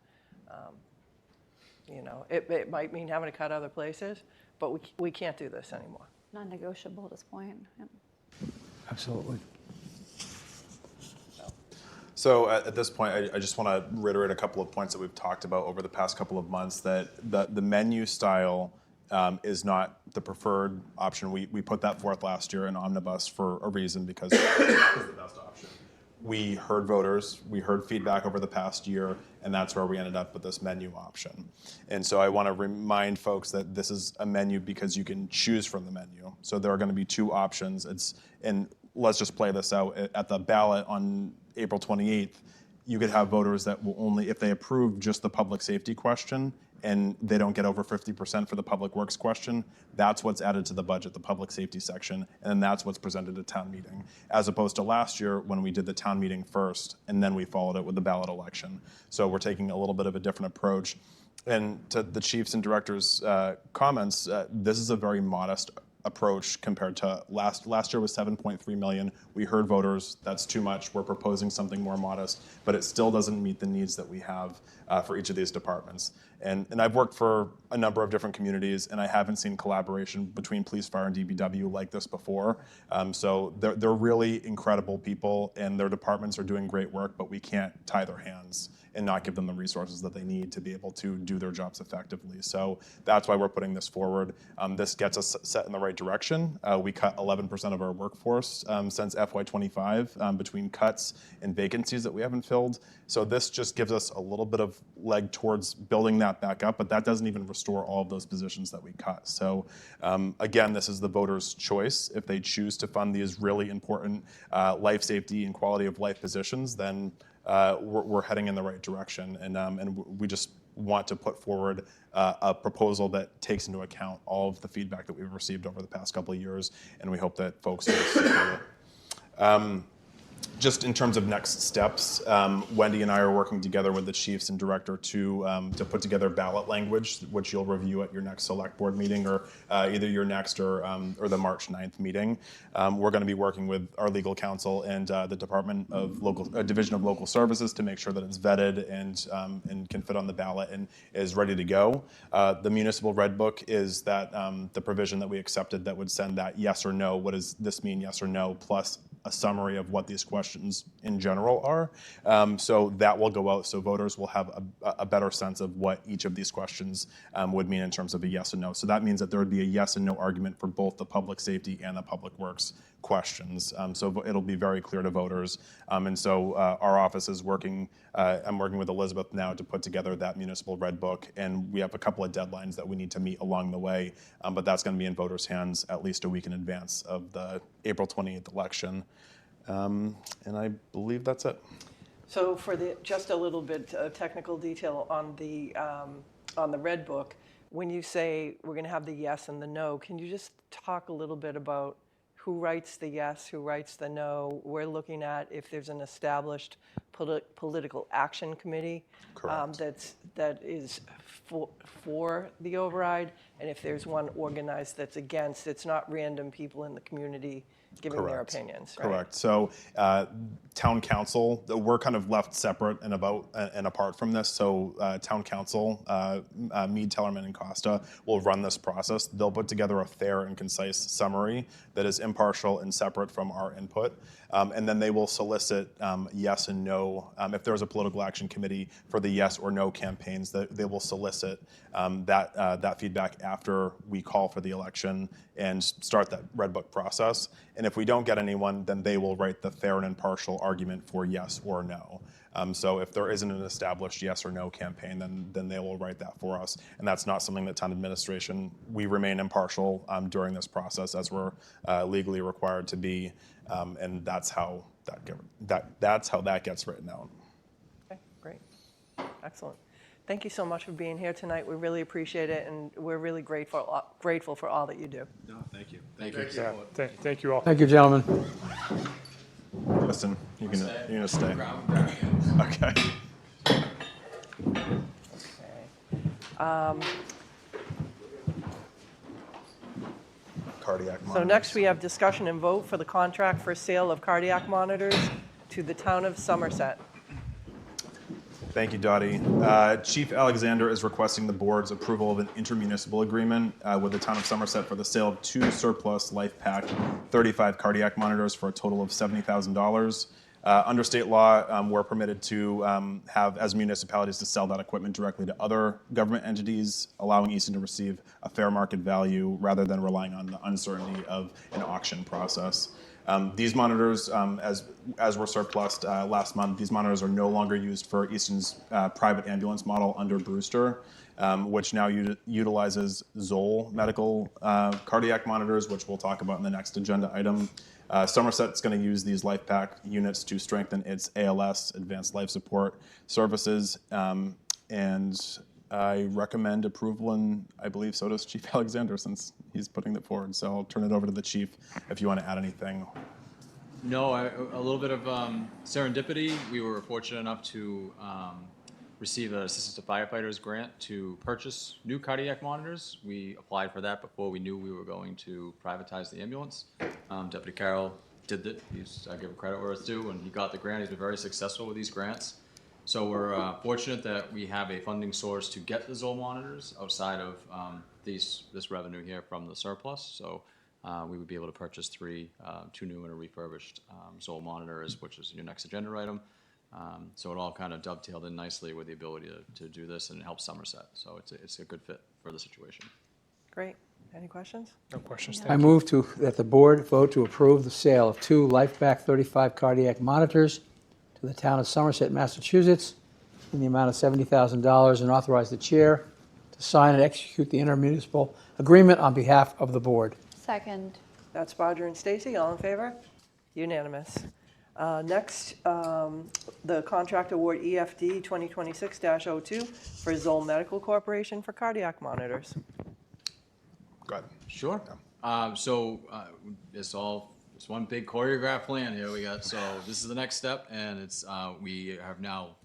It might mean having to cut other places, but we can't do this anymore. Non-negotiable at this point. Yep. Absolutely. So at this point, I just want to reiterate a couple of points that we've talked about over the past couple of months, that the menu style is not the preferred option. We put that forth last year in Omnibus for a reason, because it's the best option. We heard voters, we heard feedback over the past year, and that's where we ended up with this menu option. And so I want to remind folks that this is a menu because you can choose from the menu. So there are going to be two options. And let's just play this out. At the ballot on April 28th, you could have voters that will only, if they approve just the public safety question and they don't get over 50% for the public works question, that's what's added to the budget, the public safety section, and then that's what's presented at town meeting, as opposed to last year when we did the town meeting first and then we followed it with the ballot election. So we're taking a little bit of a different approach. And to the chiefs and directors' comments, this is a very modest approach compared to last year was 7.3 million. We heard voters, that's too much. We're proposing something more modest, but it still doesn't meet the needs that we have for each of these departments. And I've worked for a number of different communities, and I haven't seen collaboration between police, fire, and DPW like this before. So they're really incredible people, and their departments are doing great work, but we can't tie their hands and not give them the resources that they need to be able to do their jobs effectively. So that's why we're putting this forward. This gets us set in the right direction. We cut 11% of our workforce since FY25 between cuts and vacancies that we haven't filled. So this just gives us a little bit of leg towards building that back up, but that doesn't even restore all of those positions that we cut. So again, this is the voters' choice. If they choose to fund these really important life safety and quality of life positions, then we're heading in the right direction, and we just want to put forward a proposal that takes into account all of the feedback that we've received over the past couple of years, and we hope that folks will support it. Just in terms of next steps, Wendy and I are working together with the chiefs and director to put together ballot language, which you'll review at your next select board meeting, or either your next or the March 9th meeting. We're going to be working with our legal counsel and the Division of Local Services to make sure that it's vetted and can fit on the ballot and is ready to go. The municipal red book is that the provision that we accepted that would send that yes or no, what does this mean, yes or no, plus a summary of what these questions in general are. So that will go out, so voters will have a better sense of what each of these questions would mean in terms of a yes and no. So that means that there would be a yes and no argument for both the public safety and the public works questions. So it'll be very clear to voters. And so our office is working, I'm working with Elizabeth now to put together that municipal red book, and we have a couple of deadlines that we need to meet along the way, but that's going to be in voters' hands at least a week in advance of the April 28th election. And I believe that's it. So for just a little bit technical detail on the Red Book, when you say we're going to have the yes and the no, can you just talk a little bit about who writes the yes, who writes the no? We're looking at if there's an established political action committee that is for the override, and if there's one organized that's against. It's not random people in the community giving their opinions, right? Correct. So town council, we're kind of left separate and apart from this. So town council, Mead, Tellerman, and Costa will run this process. They'll put together a fair and concise summary that is impartial and separate from our input. And then they will solicit yes and no. If there's a political action committee for the yes or no campaigns, they will solicit that feedback after we call for the election and start that Red Book process. And if we don't get anyone, then they will write the fair and impartial argument for yes or no. So if there isn't an established yes or no campaign, then they will write that for us. And that's not something that town administration, we remain impartial during this process as we're legally required to be. And that's how that gets written out. Okay, great. Excellent. Thank you so much for being here tonight. We really appreciate it, and we're really grateful for all that you do. No, thank you. Thank you all. Thank you, gentlemen. Listen, you're gonna stay. Okay. Cardiac monitors. So next we have discussion and vote for the contract for sale of cardiac monitors to the Town of Somerset. Thank you, Dottie. Chief Alexander is requesting the board's approval of an intermunicipal agreement with the Town of Somerset for the sale of 2 surplus LifePak 35 cardiac monitors for a total of $70,000. Under state law, we're permitted to have, as municipalities, to sell that equipment directly to other government entities, allowing Easton to receive a fair market value rather than relying on the uncertainty of an auction process. These monitors, as were surplused last month, these monitors are no longer used for Easton's private ambulance model under Brewster, which now utilizes Zoll medical cardiac monitors, which we'll talk about in the next agenda item. Somerset's going to use these LifePak units to strengthen its ALS, advanced life support services, and I recommend approval, and I believe so does Chief Alexander since he's putting it forward. So I'll turn it over to the chief if you want to add anything. No, a little bit of serendipity. We were fortunate enough to receive an Assistance to Firefighters grant to purchase new cardiac monitors. We applied for that before we knew we were going to privatize the ambulance. Deputy Carroll did it. I give him credit where it's due, and he got the grant. He's been very successful with these grants. So we're fortunate that we have a funding source to get the Zoll monitors outside of this revenue here from the surplus. So we would be able to purchase 2 new and a refurbished Zoll monitors, which is your next agenda item. So it all kind of dovetailed in nicely with the ability to do this and help Somerset. So it's a good fit for the situation. Great. Any questions? No questions. I move that the board vote to approve the sale of 2 LifePak 35 cardiac monitors to the Town of Somerset, Massachusetts, in the amount of $70,000, and authorize the chair to sign and execute the intermunicipal agreement on behalf of the board. Second. That's Bodger and Stacy. All in favor? Unanimous. Next, the contract award EFD 2026-02 for Zoll Medical Corporation for cardiac monitors. Go ahead. Sure. It's one big choreographed plan here we got. So this is the next step, and it's we have now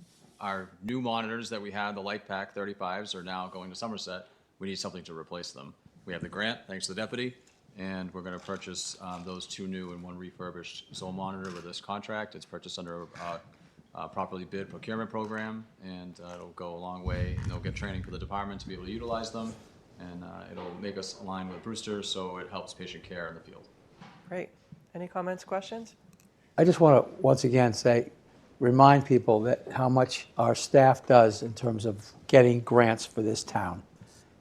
our new monitors that we had, the LifePak 35s, are now going to Somerset. We need something to replace them. We have the grant, thanks to the deputy, and we're going to purchase those 2 new and 1 refurbished Zoll monitor with this contract. It's purchased under a properly bid procurement program, and it'll go a long way. And they'll get training for the department to be able to utilize them, and it'll make us align with Brewster, so it helps patient care in the field. Great. Any comments, questions? I just want to once again remind people that how much our staff does in terms of getting grants for this town.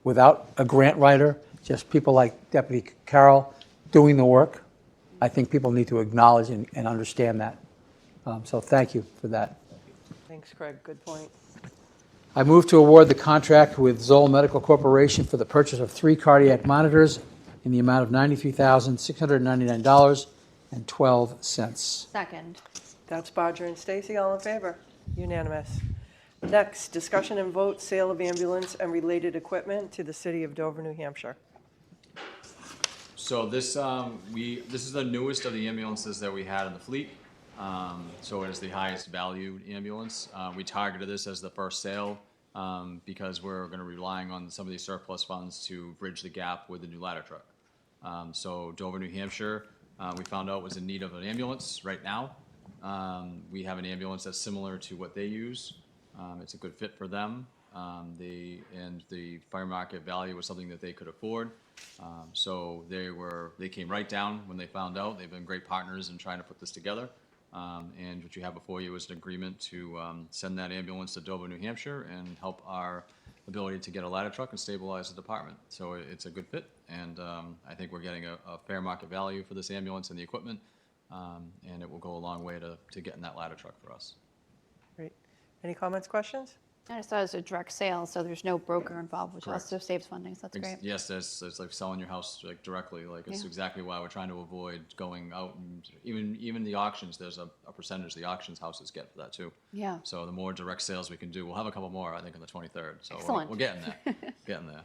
Without a grant writer, just people like Deputy Carroll doing the work, I think people need to acknowledge and understand that. So thank you for that. Thanks, Craig. Good point. I move to award the contract with Zoll Medical Corporation for the purchase of 3 cardiac monitors in the amount of $93,699.12. Second. That's Bodger and Stacy. All in favor? Unanimous. Next, discussion and vote, sale of ambulance and related equipment to the city of Dover, New Hampshire. So this this is the newest of the ambulances that we had in the fleet. So it is the highest valued ambulance. We targeted this as the first sale because we're going to be relying on some of these surplus funds to bridge the gap with the new ladder truck. So Dover, New Hampshire, we found out was in need of an ambulance right now. We have an ambulance that's similar to what they use. It's a good fit for them. The fire market value was something that they could afford. So they came right down when they found out. They've been great partners in trying to put this together. And what you have before you is an agreement to send that ambulance to Dover, New Hampshire and help our ability to get a ladder truck and stabilize the department. So it's a good fit, and I think we're getting a fair market value for this ambulance and the equipment, and it will go a long way to getting that ladder truck for us. Great. Any comments, questions? I just thought it was a direct sale, so there's no broker involved, which Correct. also saves funding, so that's great. Yes, it's like selling your house like directly. Like it's Yeah. exactly why we're trying to avoid going out and even the auctions. There's a percentage the auctions houses get for that too. Yeah. So the more direct sales we can do, we'll have a couple more I think on the 23rd. So Excellent. we're getting there. Getting there.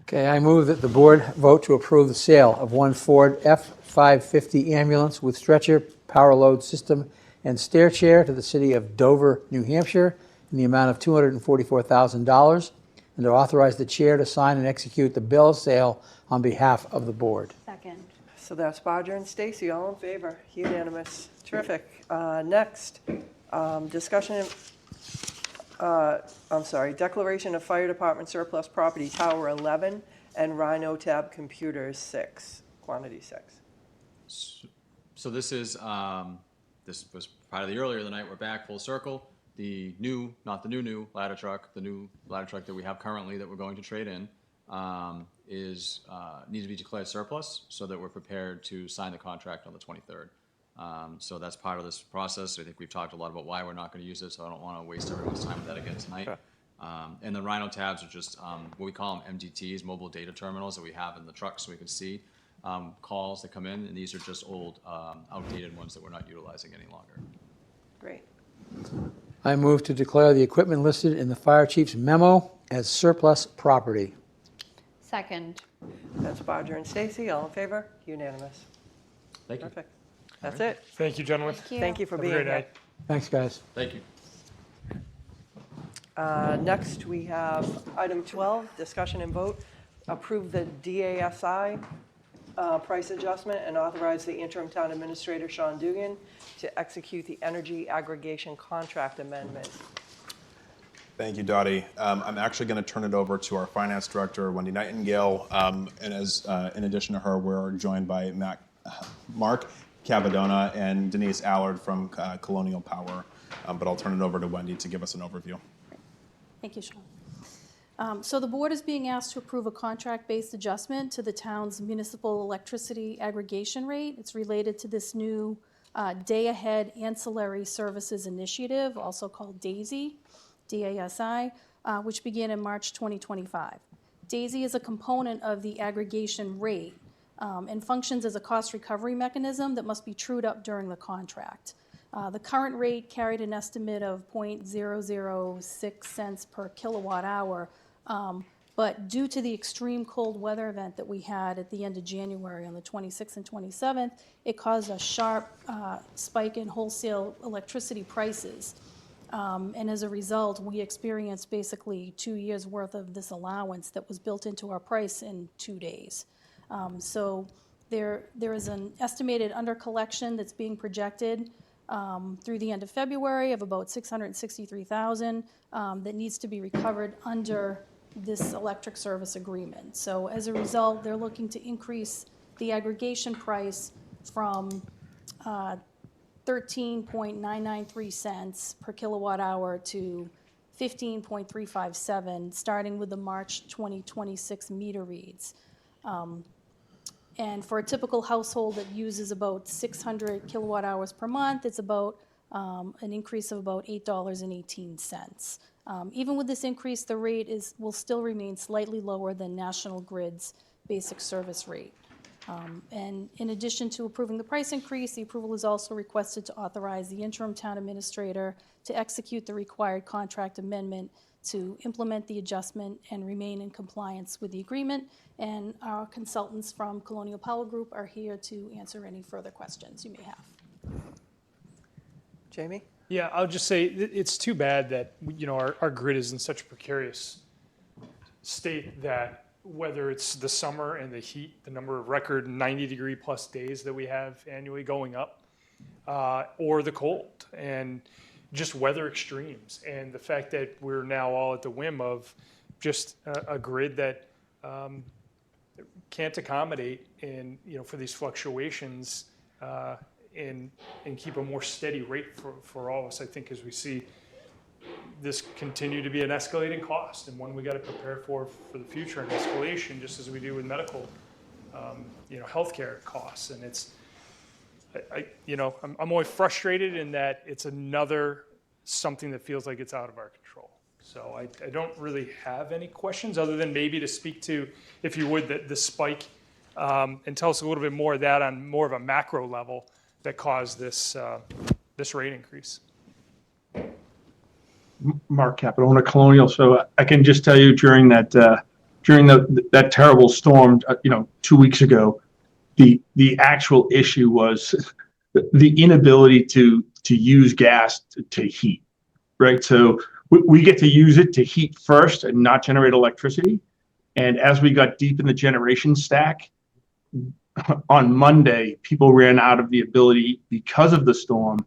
Okay, I move that the board vote to approve the sale of one Ford F-550 ambulance with stretcher, power load system, and stair chair to the city of Dover, New Hampshire, in the amount of $244,000, and to authorize the chair to sign and execute the bill of sale on behalf of the board. Second. So that's Bodger and Stacy, all in favor, unanimous. Terrific. Next, discussion, declaration of fire department surplus property, Tower 11 and Rhino Tab Computers 6, quantity 6. So this is this was part of the earlier the night. We're back full circle. The new, not the new ladder truck, the new ladder truck that we have currently that we're going to trade in needs to be declared surplus so that we're prepared to sign the contract on the 23rd. So that's part of this process. I think we've talked a lot about why we're not going to use it, so I don't want to waste everyone's time with that again tonight. And the Rhino tabs are just what we call them MDTs, mobile data terminals that we have in the truck so we can see calls that come in, and these are just old, outdated ones that we're not utilizing any longer. Great. I move to declare the equipment listed in the fire chief's memo as surplus property. Second. That's Bodger and Stacy, all in favor, unanimous. Thank you. Perfect. That's it. Thank you, gentlemen. Thank you for Have a being great here. night. Thanks, guys. Thank you. Next, we have item 12, discussion and vote, approve the DASI price adjustment and authorize the interim town administrator, Sean Dugan, to execute the energy aggregation contract amendment. Thank you, Dottie. I'm actually going to turn it over to our finance director, Wendy Nightingale. And in addition to her, we're joined by Mark Cavadona and Denise Allard from Colonial Power. But I'll turn it over to Wendy to give us an overview. Thank you, Sean. So the board is being asked to approve a contract-based adjustment to the town's municipal electricity aggregation rate. It's related to this new Day-Ahead Ancillary Services Initiative, also called DAISY, D-A-S-I, which began in March 2025. DAISY is a component of the aggregation rate and functions as a cost recovery mechanism that must be trued up during the contract. The current rate carried an estimate of 0.006 cents per kilowatt hour, but due to the extreme cold weather event that we had at the end of January on the 26th and 27th, it caused a sharp spike in wholesale electricity prices. And as a result, we experienced basically 2 years' worth of this allowance that was built into our price in 2 days. So there is an estimated under-collection that's being projected through the end of February of about $663,000 that needs to be recovered under this electric service agreement. So as a result, they're looking to increase the aggregation price from 13.993 cents per kilowatt hour to 15.357, starting with the March 2026 meter reads. And for a typical household that uses about 600 kilowatt hours per month, it's about an increase of about $8.18. Even with this increase, the rate will still remain slightly lower than National Grid's basic service rate. And in addition to approving the price increase, the approval is also requested to authorize the interim town administrator to execute the required contract amendment to implement the adjustment and remain in compliance with the agreement. And our consultants from Colonial Power Group are here to answer any further questions you may have. Jamie? Yeah, I'll just say it's too bad that our grid is in such a precarious state that whether it's the summer and the heat, the number of record 90-degree plus days that we have annually going up, or the cold and just weather extremes, and the fact that we're now all at the whim of just a grid that can't accommodate for these fluctuations and keep a more steady rate for all of us. I think as we see this continue to be an escalating cost and one we got to prepare for the future, and escalation, just as we do with medical, healthcare costs. And it's, I'm always frustrated in that it's another something that feels like it's out of our control. So I don't really have any questions other than maybe to speak to, if you would, the spike, and tell us a little bit more of that on more of a macro level that caused this rate increase. Mark Capitone, Colonial. So I can just tell you during that terrible storm, 2 weeks ago, the actual issue was the inability to use gas to heat, right? So we get to use it to heat first and not generate electricity. And as we got deep in the generation stack, on Monday, people ran out of the ability because of the storm.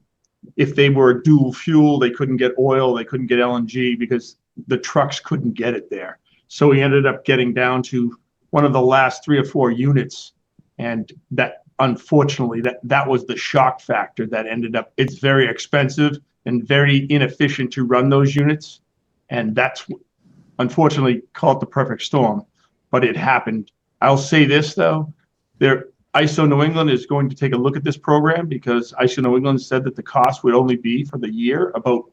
If they were dual fuel, they couldn't get oil, they couldn't get LNG because the trucks couldn't get it there. So we ended up getting down to one of the last 3 or 4 units. And that, unfortunately, that was the shock factor that ended up, it's very expensive and very inefficient to run those units. And that's, unfortunately, call it the perfect storm, but it happened. I'll say this though, ISO New England is going to take a look at this program because ISO New England said that the cost would only be for the year about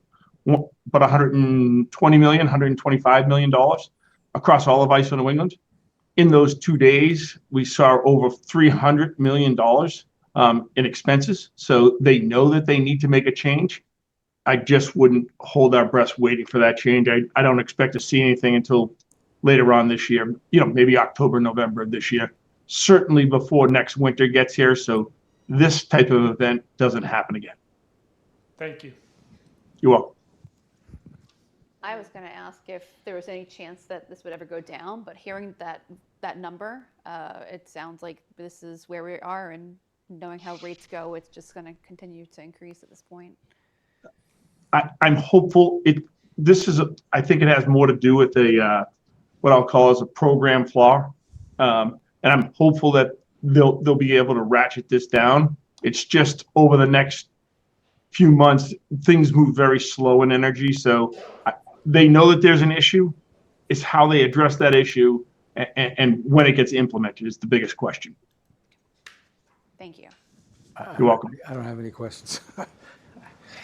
$120 million, $125 million across all of ISO New England. In those 2 days, we saw over $300 million in expenses. So they know that they need to make a change. I just wouldn't hold our breath waiting for that change. I don't expect to see anything until later on this year, maybe October, November of this year. Certainly before next winter gets here, so this type of event doesn't happen again. Thank you. You're welcome. I was going to ask if there was any chance that this would ever go down, but hearing that number, it sounds like this is where we are, and knowing how rates go, it's just going to continue to increase at this point. I'm hopeful. I think it has more to do with what I'll call as a program flaw. And I'm hopeful that they'll be able to ratchet this down. It's just over the next few months, things move very slow in energy. So they know that there's an issue. It's how they address that issue and when it gets implemented is the biggest question. Thank you. You're welcome. I don't have any questions.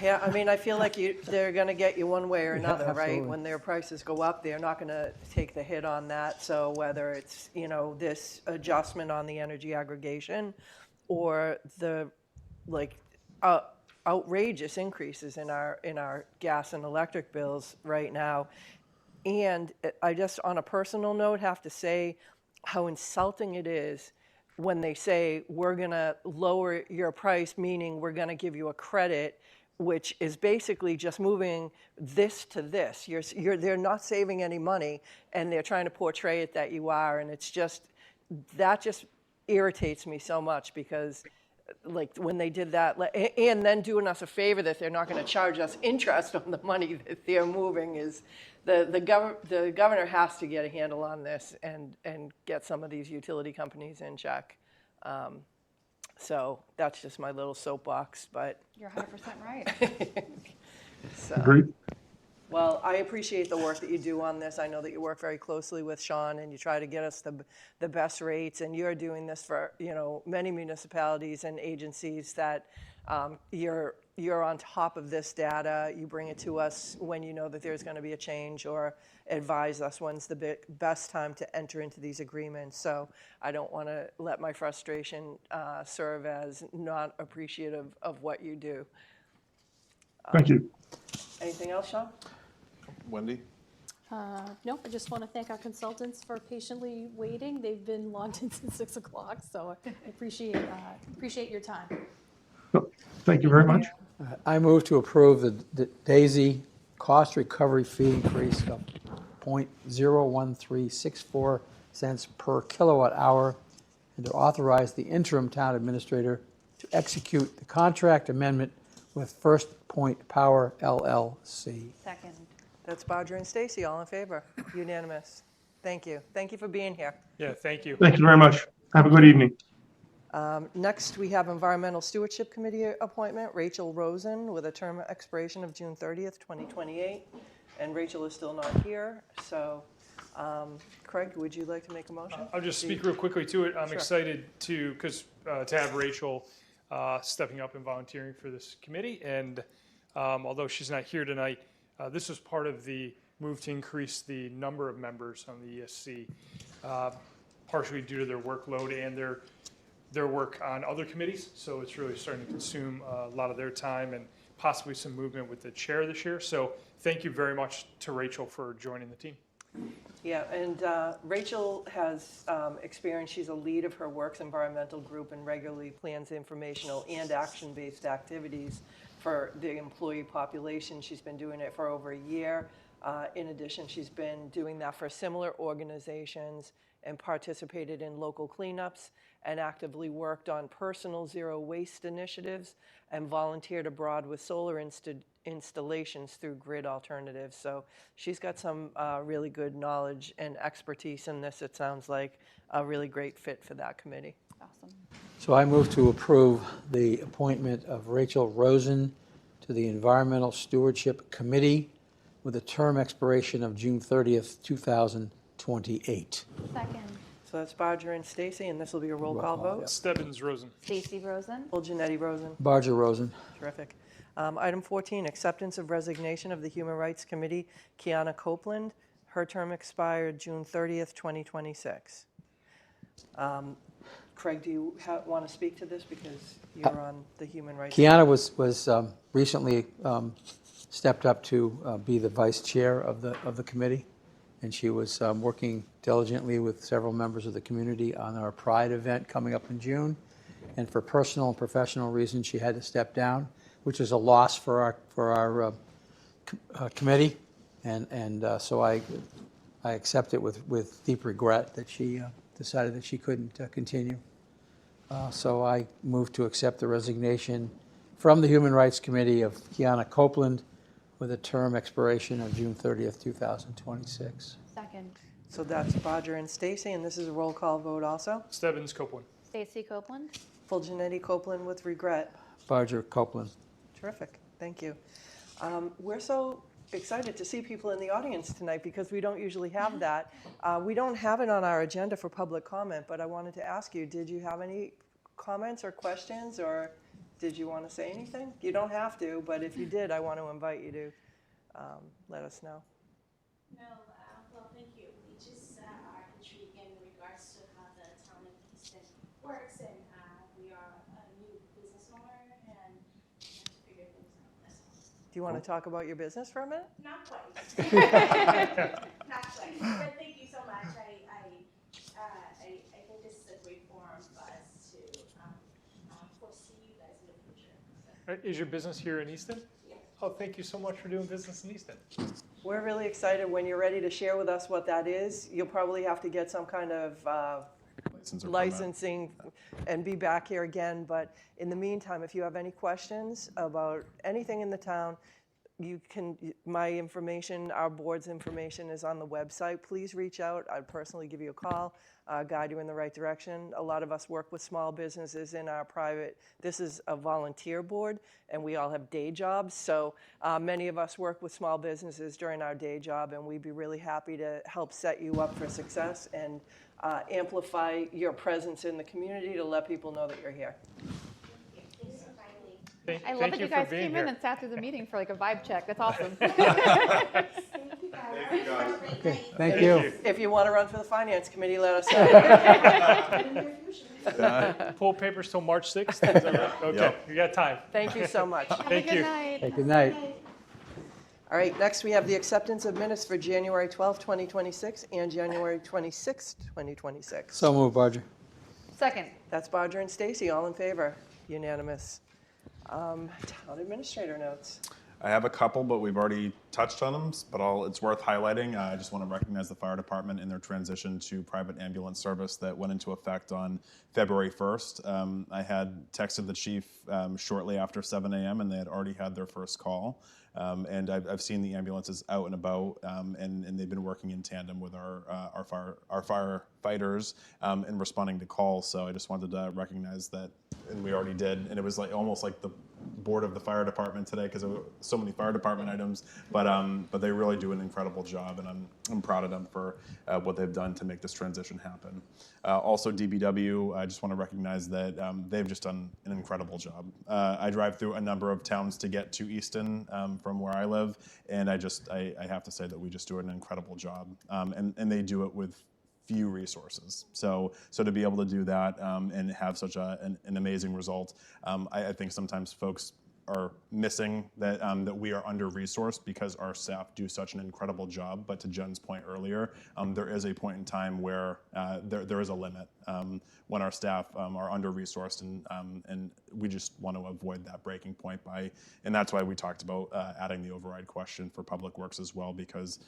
Yeah, I mean, I feel like they're going to get you one way or another, right? Absolutely. When their prices go up, they're not going to take the hit on that. So whether it's, this adjustment on the energy aggregation or the outrageous increases in our gas and electric bills right now. And I just, on a personal note, have to say how insulting it is when they say, we're going to lower your price, meaning we're going to give you a credit, which is basically just moving this to this. They're not saving any money, and they're trying to portray it that you are, and that just irritates me so much because, when they did that, and then doing us a favor that they're not going to charge us interest on the money that they're moving is the governor has to get a handle on this and get some of these utility companies in check. So that's just my little soapbox, but. You're 100% right. Agreed. Well, I appreciate the work that you do on this. I know that you work very closely with Sean and you try to get us the best rates, and you're doing this for, many municipalities and agencies that You're on top of this data. You bring it to us when you know that there's going to be a change, or advise us when's the best time to enter into these agreements. So I don't want to let my frustration serve as not appreciative of what you do. Thank you. Anything else, Sean? Wendy? No, I just want to thank our consultants for patiently waiting. They've been logged in since 6 o'clock, so I appreciate your time. Thank you very much. I move to approve the DAISY cost recovery fee increase of 0.01364 cents per kilowatt hour, and to authorize the interim town administrator to execute the contract amendment with First Point Power LLC. Second. That's Bodger and Stacy, all in favor. Unanimous. Thank you. Thank you for being here. Yeah, thank you. Thank you very much. Have a good evening. Next, we have Environmental Stewardship Committee appointment, Rachel Rosen, with a term expiration of June 30th, 2028. And Rachel is still not here, so Craig, would you like to make a motion? I'll just speak real quickly to it. I'm Sure. excited to have Rachel stepping up and volunteering for this committee. And although she's not here tonight, this was part of the move to increase the number of members on the ESC, partially due to their workload and their work on other committees. So it's really starting to consume a lot of their time, and possibly some movement with the chair this year. So thank you very much to Rachel for joining the team. Yeah, and Rachel has experience. She's a lead of her Works Environmental Group and regularly plans informational and action-based activities for the employee population. She's been doing it for over a year. In addition, she's been doing that for similar organizations and participated in local cleanups and actively worked on personal zero waste initiatives and volunteered abroad with solar installations through grid alternatives. So she's got some really good knowledge and expertise in this. It sounds like a really great fit for that committee. Awesome. So I move to approve the appointment of Rachel Rosen to the Environmental Stewardship Committee with a term expiration of June 30th, 2028. Second. So that's Bodger and Stacy, and this will be a roll call vote. Stebbins Rosen. Stacy Rosen. Full Janetti Rosen. Barger Rosen. Terrific. Item 14, acceptance of resignation of the Human Rights Committee, Kiana Copeland. Her term expired June 30th, 2026. Craig, do you want to speak to this because you're on the Human Rights? Kiana was recently stepped up to be the vice chair of the committee, and she was working diligently with several members of the community on our Pride event coming up in June. And for personal and professional reasons, she had to step down, which is a loss for our committee. And so I accept it with deep regret that she decided that she couldn't continue. So I move to accept the resignation from the Human Rights Committee of Kiana Copeland with a term expiration of June 30th, 2026. Second. So that's Bodger and Stacy, and this is a roll call vote also. Stebbins Copeland. Stacy Copeland. Full Janetti Copeland with regret. Barger Copeland. Terrific. Thank you. We're so excited to see people in the audience tonight because we don't usually have that. We don't have it on our agenda for public comment, but I wanted to ask you, did you have any comments or questions, or did you want to say anything? You don't have to, but if you did, I want to invite you to let us know. No, well, thank you. We just are intrigued in regards to how the Town of Easton works, and we are a new business owner and have to figure things out. That's all. Do you want to talk about your business for a minute? Not quite. Not quite. But thank you so much. I think this is a great forum for us to foresee you guys in the future. Is your business here in Easton? Yeah. Oh, thank you so much for doing business in Easton. We're really excited. When you're ready to share with us what that is, you'll probably have to get some kind of licensing and be back here again. But in the meantime, if you have any questions about anything in the town, you can, my information, our board's information is on the website. Please reach out. I'd personally give you a call, guide you in the right direction. A lot of us work with small businesses in our private, this is a volunteer board, and we all have day jobs. So many of us work with small businesses during our day job, and we'd be really happy to help set you up for success and amplify your presence in the community to let people know that you're here. I love thank that you you for guys being came in here. and sat through the meeting for like a vibe check. That's awesome. Okay, thank you. If you want to run for the Finance Committee, let us know. Poll papers till March 6th, is that right? Okay, Yep. you got time. Thank you so much. Thank you. Hey, good night. All right, next we have the acceptance of minutes for January 12th, 2026 and January 26th, 2026. So moved, Barger. Second. That's Bodger and Stacy, all in favor, unanimous. Town administrator notes. I have a couple, but we've already touched on them, but it's worth highlighting. I just want to recognize the fire department in their transition to private ambulance service that went into effect on February 1st. I had texted the chief shortly after 7 a.m. and they had already had their first call. And I've seen the ambulances out and about, and they've been working in tandem with our firefighters in responding to calls. So I just wanted to recognize that, and we already did. And it was like almost like the board of the fire department today because there were so many fire department items. But they really do an incredible job, and I'm proud of them for what they've done to make this transition happen. Also, DBW, I just want to recognize that they've just done an incredible job. I drive through a number of towns to get to Easton from where I live, and I have to say that we just do an incredible job, and they do it with few resources. So to be able to do that and have such an amazing result, I think sometimes folks are missing that that we are under-resourced because our staff do such an incredible job. But to Jen's point earlier, there is a point in time where there is a limit when our staff are under-resourced, and we just want to avoid that breaking point and that's why we talked about adding the override question for Public Works as well, because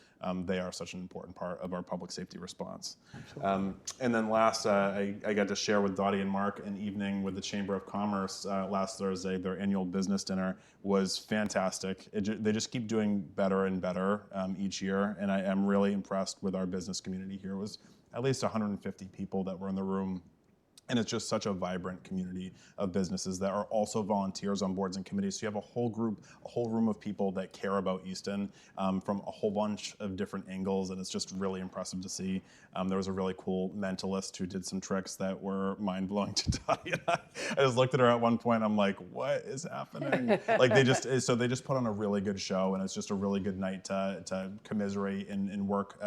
they are such an important part of our public safety response. And then last, I got to share with Dottie and Mark an evening with the Chamber of Commerce last Thursday. Their annual business dinner was fantastic. They just keep doing better and better each year, and I am really impressed with our business community here. It was at least 150 people that were in the room. And it's just such a vibrant community of businesses that are also volunteers on boards and committees. So you have a whole room of people that care about Easton from a whole bunch of different angles, and it's just really impressive to see. There was a really cool mentalist who did some tricks that were mind-blowing to Dottie. I just looked at her at one point, I'm like, what is happening? Like they just put on a really good show, and it's just a really good night to commiserate and work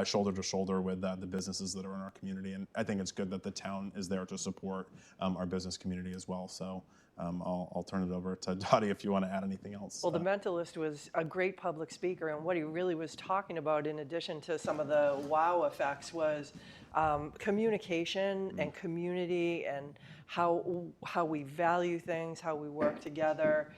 shoulder to shoulder with the businesses that are in our community. And I think it's good that the town is there to support our business community as well. So I'll turn it over to Dottie if you want to add anything else. Well, the mentalist was a great public speaker, and what he really was talking about, in addition to some of the wow effects, was communication and community and how we value things, how we work together.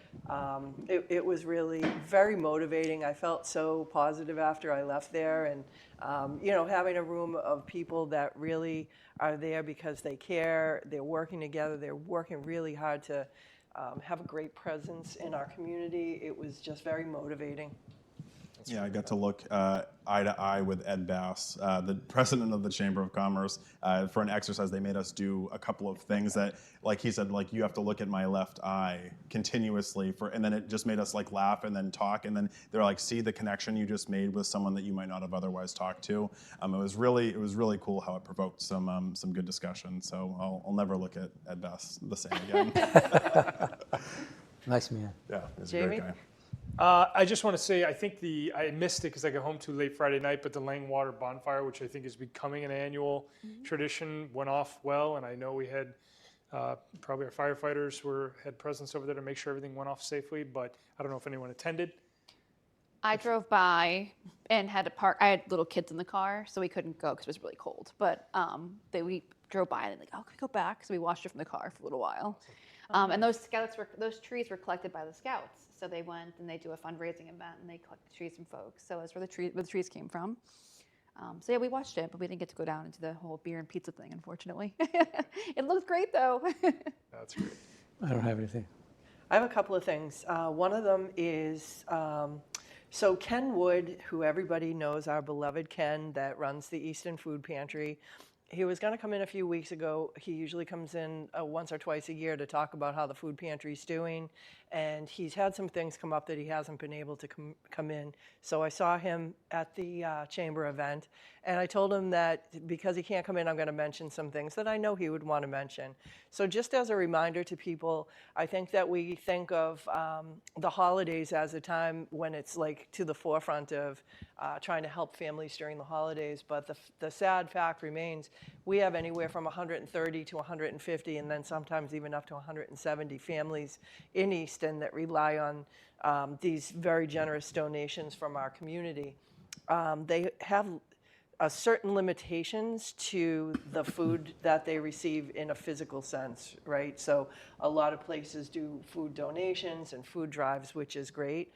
It was really very motivating. I felt so positive after I left there, and having a room of people that really are there because they care, they're working together, they're working really hard to have a great presence in our community. It was just very motivating. Yeah, I got to look eye to eye with Ed Bass, the president of the Chamber of Commerce, for an exercise. They made us do a couple of things that, like he said, like you have to look at my left eye continuously and then it just made us like laugh and then talk, and then they're like, see the connection you just made with someone that you might not have otherwise talked to. It was really cool how it provoked some good discussion. So I'll never look at Ed Bass the same again. Nice man. Yeah, he's a great guy. I just want to say, I think I missed it because I got home too late Friday night, but the Langwater bonfire, which I think is becoming an annual tradition, went off well, and I know we had probably our firefighters had presence over there to make sure everything went off safely, but I don't know if anyone attended. I drove by and had to park. I had little kids in the car, so we couldn't go because it was really cold. But we drove by and like, oh, can we go back? So we watched it from the car for a little while. And those trees were collected by the scouts. So they went and they do a fundraising event and they collect the trees from folks. So that's where the trees came from. So yeah, we watched it, but we didn't get to go down into the whole beer and pizza thing, unfortunately. It looked great though. That's great. I don't have anything. I have a couple of things. One of them is, so Ken Wood, who everybody knows, our beloved Ken that runs the Easton Food Pantry, he was going to come in a few weeks ago. He usually comes in once or twice a year to talk about how the food pantry's doing. and he's had some things come up that he hasn't been able to come in. So I saw him at the chamber event, and I told him that because he can't come in, I'm going to mention some things that I know he would want to mention. So just as a reminder to people, I think that we think of the holidays as a time when it's like to the forefront of trying to help families during the holidays, but the sad fact remains we have anywhere from 130 to 150 and then sometimes even up to 170 families in Easton that rely on these very generous donations from our community. They have certain limitations to the food that they receive in a physical sense, right? So a lot of places do food donations and food drives, which is great.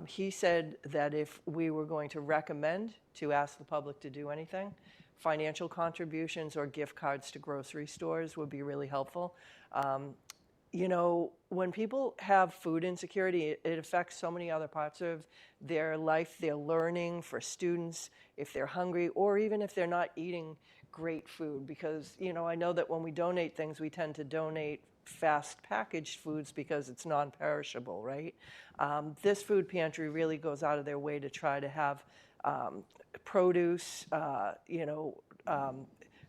He said that if we were going to recommend to ask the public to do anything, financial contributions or gift cards to grocery stores would be really helpful. You know, when people have food insecurity, it affects so many other parts of their life, their learning for students, if they're hungry, or even if they're not eating great food. Because, you know, I know that when we donate things, we tend to donate fast packaged foods because it's non-perishable, right? This food pantry really goes out of their way to try to have produce, you know,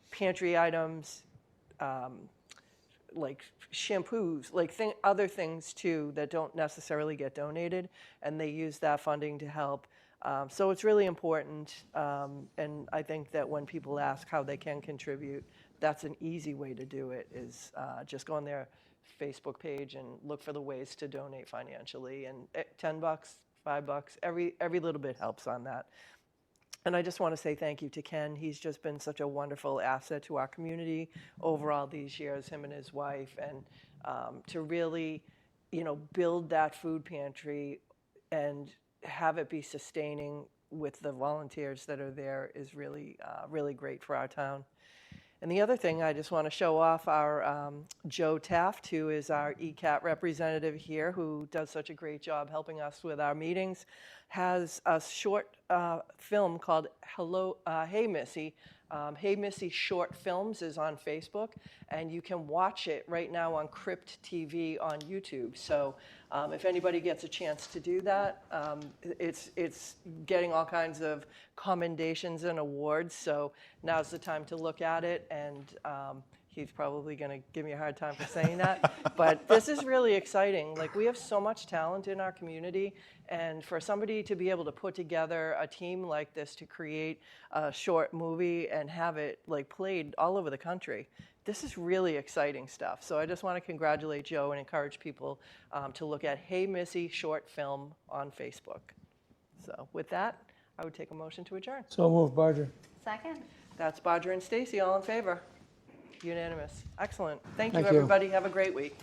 pantry items, like shampoos, like other things too that don't necessarily get donated, and they use that funding to help. So it's really important, and I think that when people ask how they can contribute, that's an easy way to do it, is just go on their Facebook page and look for the ways to donate financially, and $10, $5, every little bit helps on that. And I just want to say thank you to Ken. He's just been such a wonderful asset to our community over all these years, him and his wife, and to really, you know, build that food pantry and have it be sustaining with the volunteers that are there is really, really great for our town. And the other thing, I just want to show off our Joe Taft, who is our ECAT representative here, who does such a great job helping us with our meetings, has a short film called Hey Missy. Hey Missy Short Films is on Facebook, and you can watch it right now on Crypt TV on YouTube. So if anybody gets a chance to do that, it's getting all kinds of commendations and awards. So now's the time to look at it, and he's probably going to give me a hard time for saying that. But this is really exciting. Like, we have so much talent in our community, and for somebody to be able to put together a team like this to create a short movie and have it like played all over the country, this is really exciting stuff. So I just want to congratulate Joe and encourage people to look at Hey Missy Short Film on Facebook. So with that, I would take a motion to adjourn. So move, Barger. Second. That's Bodger and Stacy, all in favor. Unanimous. Excellent. Thank you, Thank you. everybody. Have a great week.